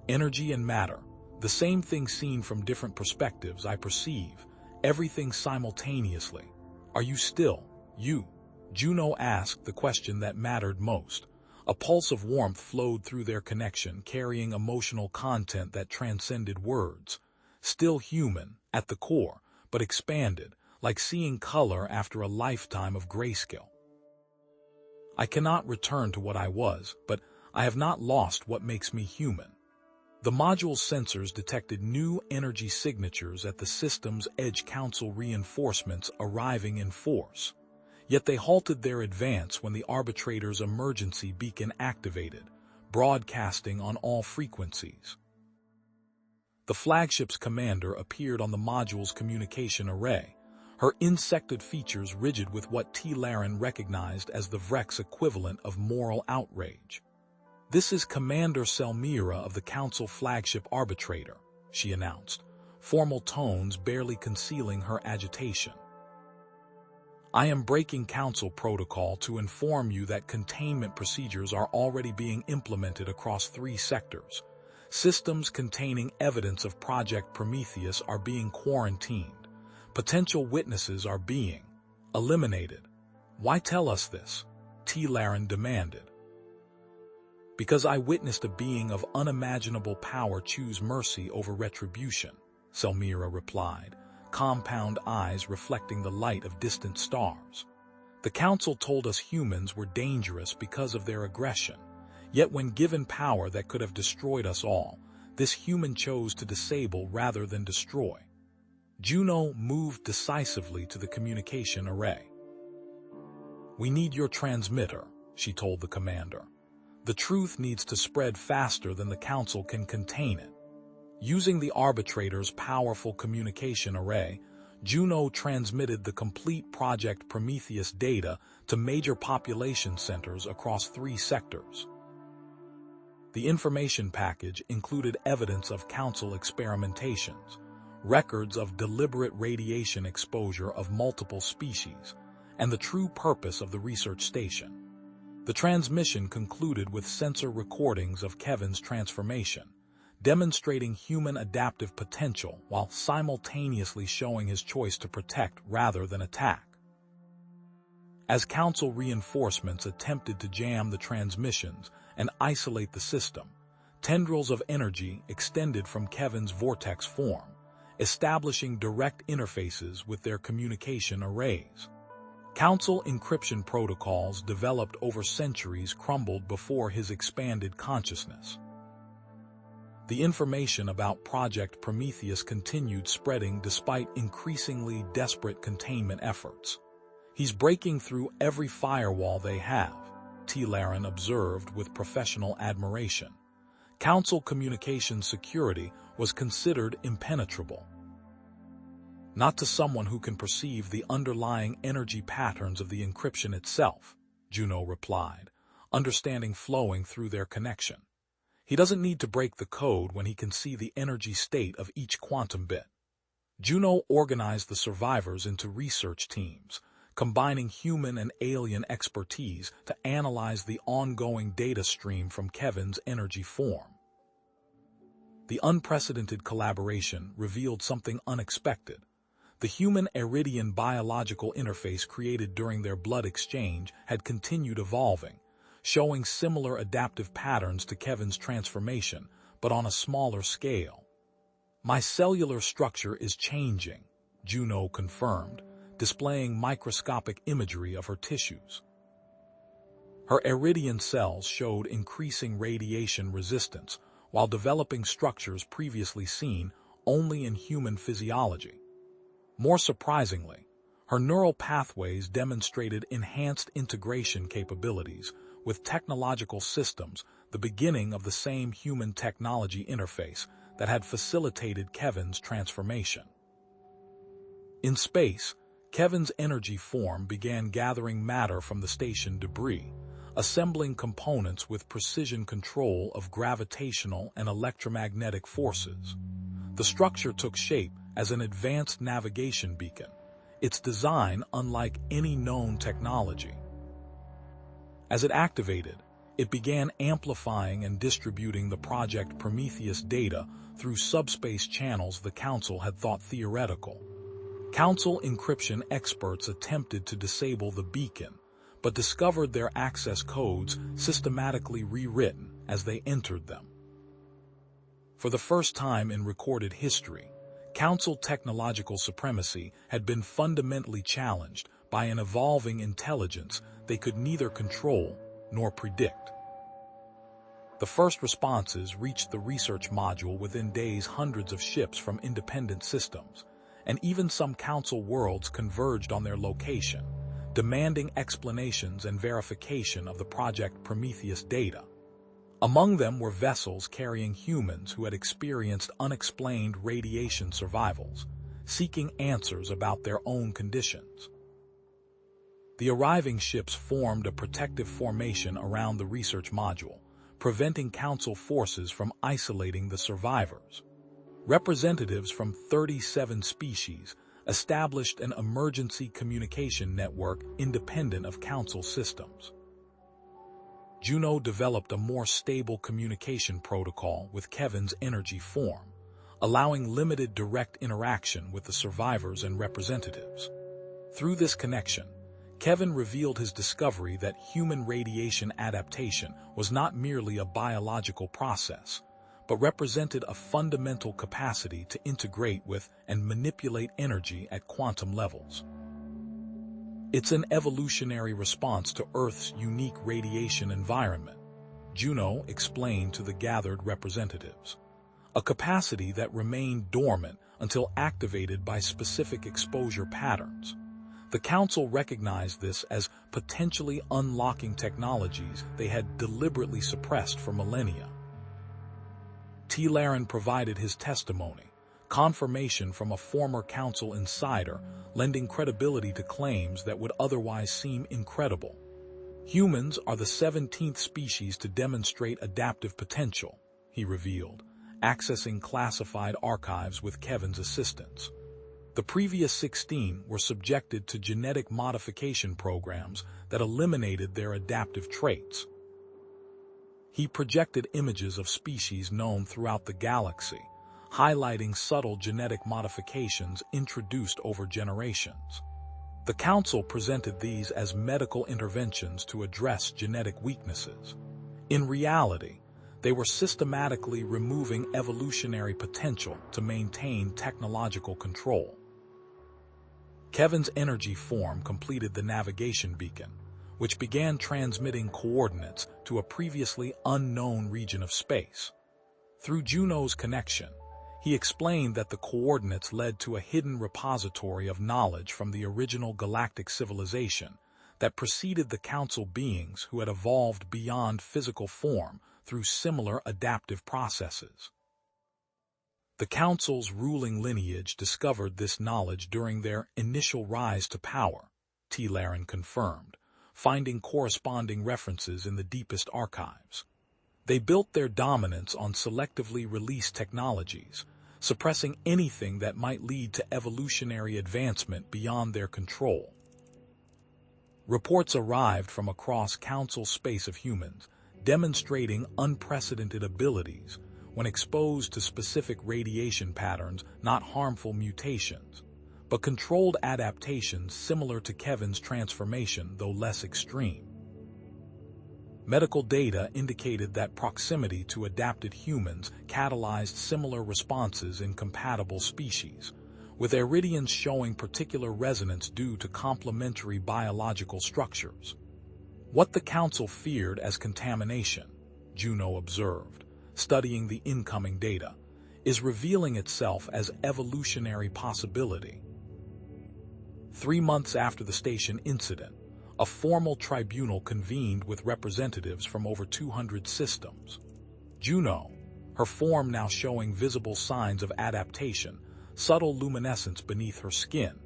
"Energy and matter, The same thing seen from different perspectives, I perceive. Everything simultaneously. Are you still you? Juno asked the question that mattered most. A pulse of warmth flowed through their connection, carrying emotional content that transcended words. Still human, at the core, but expanded, like seeing color after a lifetime of grayscale. I cannot return to what I was, but I have not lost what makes me human. The module's sensors detected new energy signatures at the system's edge, Council reinforcements arriving in force. Yet they halted their advance when the arbitrator's emergency beacon activated, broadcasting on all frequencies. The flagship's commander appeared on the module's communication array, her insected features rigid with what T. Laren recognized as the Vrek's equivalent of moral outrage. "This is Commander Selmira of the Council flagship arbitrator," she announced, formal tones barely concealing her agitation. "I am breaking Council protocol to inform you that containment procedures are already being implemented across 3 sectors. Systems containing evidence of Project Prometheus are being quarantined. Potential witnesses are being eliminated." "Why tell us this?" T. Laren demanded. "Because I witnessed a being of unimaginable power choose mercy over retribution," Selmira replied, compound eyes reflecting the light of distant stars. "The Council told us humans were dangerous because of their aggression, yet when given power that could have destroyed us all, this human chose to disable rather than destroy." Juno moved decisively to the communication array. "We need your transmitter," she told the commander. "The truth needs to spread faster than the Council can contain it." Using the arbitrator's powerful communication array, Juno transmitted the complete Project Prometheus data to major population centers across 3 sectors. The information package included evidence of Council experimentations, records of deliberate radiation exposure of multiple species, and the true purpose of the research station. The transmission concluded with sensor recordings of Kevin's transformation, demonstrating human adaptive potential while simultaneously showing his choice to protect rather than attack. As Council reinforcements attempted to jam the transmissions and isolate the system, tendrils of energy extended from Kevin's vortex form, establishing direct interfaces with their communication arrays. Council encryption protocols developed over centuries crumbled before his expanded consciousness. The information about Project Prometheus continued spreading despite increasingly desperate containment efforts. "He's breaking through every firewall they have," T. Laren observed with professional admiration. Council communication security was considered impenetrable. "Not to someone who can perceive the underlying energy patterns of the encryption itself," Juno replied, understanding flowing through their connection. "He doesn't need to break the code when he can see the energy state of each quantum bit." Juno organized the survivors into research teams, combining human and alien expertise to analyze the ongoing data stream from Kevin's energy form. The unprecedented collaboration revealed something unexpected. The human-Iridian biological interface created during their blood exchange had continued evolving, showing similar adaptive patterns to Kevin's transformation, but on a smaller scale. "My cellular structure is changing," Juno confirmed, displaying microscopic imagery of her tissues. Her Iridian cells showed increasing radiation resistance while developing structures previously seen only in human physiology. More surprisingly, her neural pathways demonstrated enhanced integration capabilities with technological systems, the beginning of the same human technology interface that had facilitated Kevin's transformation. In space, Kevin's energy form began gathering matter from the station debris, assembling components with precision control of gravitational and electromagnetic forces. The structure took shape as an advanced navigation beacon, its design unlike any known technology. As it activated, It began amplifying and distributing the Project Prometheus data through subspace channels the Council had thought theoretical. Council encryption experts attempted to disable the beacon, but discovered their access codes systematically rewritten as they entered them. For the first time in recorded history, Council technological supremacy had been fundamentally challenged by an evolving intelligence they could neither control nor predict. The first responses reached the research module within days. Hundreds of ships from independent systems, and even some Council worlds converged on their location, demanding explanations and verification of the Project Prometheus data. Among them were vessels carrying humans who had experienced unexplained radiation survivals, seeking answers about their own conditions. The arriving ships formed a protective formation around the research module, preventing Council forces from isolating the survivors. Representatives from 37 species established an emergency communication network independent of Council systems. Juno developed a more stable communication protocol with Kevin's energy form, allowing limited direct interaction with the survivors and representatives. Through this connection, Kevin revealed his discovery that human radiation adaptation was not merely a biological process, but represented a fundamental capacity to integrate with and manipulate energy at quantum levels. It's an evolutionary response to Earth's unique radiation environment, Juno explained to the gathered representatives. A capacity that remained dormant until activated by specific exposure patterns. The Council recognized this as potentially unlocking technologies they had deliberately suppressed for millennia. T. Laren provided his testimony, confirmation from a former Council insider, lending credibility to claims that would otherwise seem incredible. Humans are the 17th species to demonstrate adaptive potential, he revealed, accessing classified archives with Kevin's assistance. The previous 16 were subjected to genetic modification programs that eliminated their adaptive traits. He projected images of species known throughout the galaxy, highlighting subtle genetic modifications introduced over generations. The Council presented these as medical interventions to address genetic weaknesses. In reality, they were systematically removing evolutionary potential to maintain technological control. Kevin's energy form completed the navigation beacon, which began transmitting coordinates to a previously unknown region of space. Through Juno's connection, he explained that the coordinates led to a hidden repository of knowledge from the original galactic civilization that preceded the Council beings who had evolved beyond physical form through similar adaptive processes. The Council's ruling lineage discovered this knowledge during their initial rise to power, T. Laren confirmed, finding corresponding references in the deepest archives. They built their dominance on selectively released technologies, suppressing anything that might lead to evolutionary advancement beyond their control. Reports arrived from across Council space of humans, demonstrating unprecedented abilities when exposed to specific radiation patterns, not harmful mutations, but controlled adaptations similar to Kevin's transformation, though less extreme. Medical data indicated that proximity to adapted humans catalyzed similar responses in compatible species, with iridians showing particular resonance due to complementary biological structures. What the Council feared as contamination, Juno observed, studying the incoming data, is revealing itself as evolutionary possibility. 3 months after the station incident, a formal tribunal convened with representatives from over 200 systems. Juno, her form now showing visible signs of adaptation, subtle luminescence beneath her skin,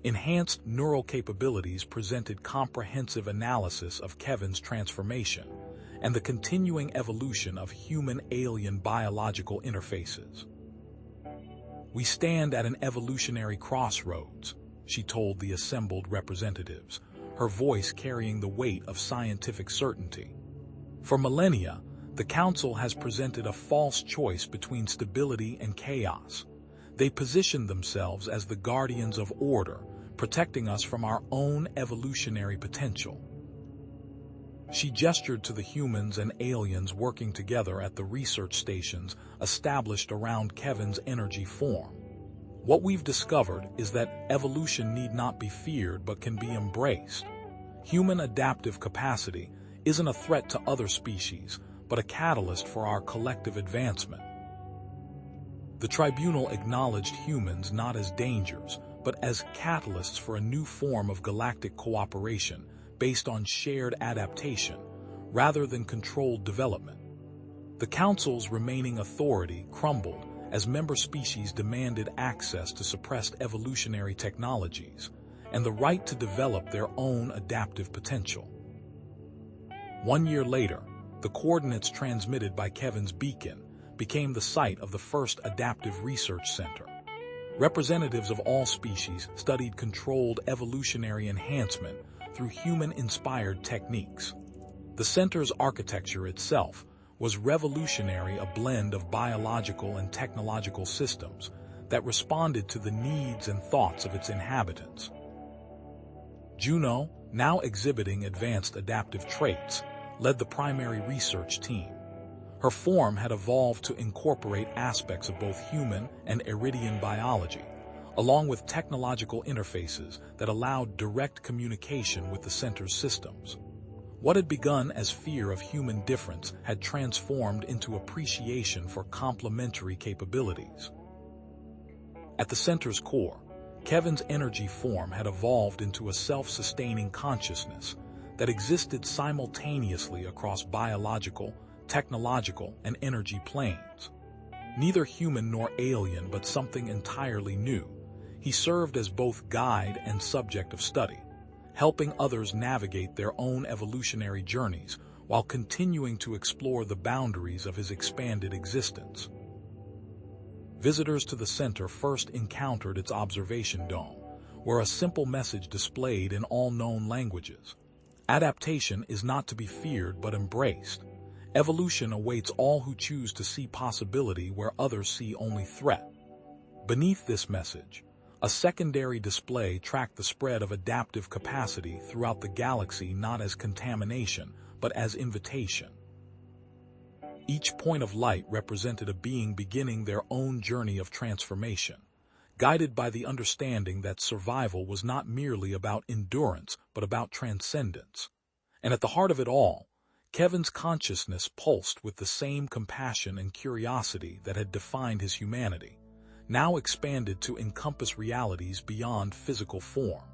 enhanced neural capabilities, presented comprehensive analysis of Kevin's transformation and the continuing evolution of human-alien biological interfaces. "We stand at an evolutionary crossroads," she told the assembled representatives, her voice carrying the weight of scientific certainty. For millennia, the Council has presented a false choice between stability and chaos. They position themselves as the guardians of order, protecting us from our own evolutionary potential. She gestured to the humans and aliens working together at the research stations established around Kevin's energy form. What we've discovered is that evolution need not be feared but can be embraced. Human adaptive capacity isn't a threat to other species, but a catalyst for our collective advancement. The tribunal acknowledged humans not as dangers, but as catalysts for a new form of galactic cooperation based on shared adaptation, rather than controlled development. The Council's remaining authority crumbled as member species demanded access to suppressed evolutionary technologies and the right to develop their own adaptive potential. 1 year later, the coordinates transmitted by Kevin's beacon became the site of the first adaptive research center. Representatives of all species studied controlled evolutionary enhancement through human-inspired techniques. The center's architecture itself was revolutionary, a blend of biological and technological systems that responded to the needs and thoughts of its inhabitants. Juno, now exhibiting advanced adaptive traits, led the primary research team. Her form had evolved to incorporate aspects of both human and Iridian biology, along with technological interfaces that allowed direct communication with the center's systems. What had begun as fear of human difference had transformed into appreciation for complementary capabilities. At the center's core, Kevin's energy form had evolved into a self-sustaining consciousness that existed simultaneously across biological, technological, and energy planes. Neither human nor alien, but something entirely new, he served as both guide and subject of study, helping others navigate their own evolutionary journeys while continuing to explore the boundaries of his expanded existence. Visitors to the center first encountered its observation dome, where a simple message displayed in all known languages. Adaptation is not to be feared but embraced. Evolution awaits all who choose to see possibility where others see only threat. Beneath this message, a secondary display tracked the spread of adaptive capacity throughout the galaxy, not as contamination, but as invitation. Each point of light represented a being beginning their own journey of transformation, guided by the understanding that survival was not merely about endurance, but about transcendence. And at the heart of it all, Kevin's consciousness pulsed with the same compassion and curiosity that had defined his humanity, now expanded to encompass realities beyond physical form.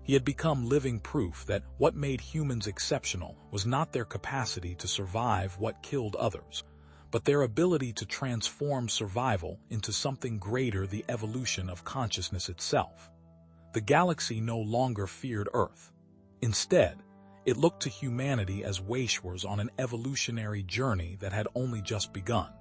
He had become living proof that what made humans exceptional was not their capacity to survive what killed others, but their ability to transform survival into something greater, the evolution of consciousness itself. The galaxy no longer feared Earth. Instead, it looked to humanity as wayfarers on an evolutionary journey that had only just begun.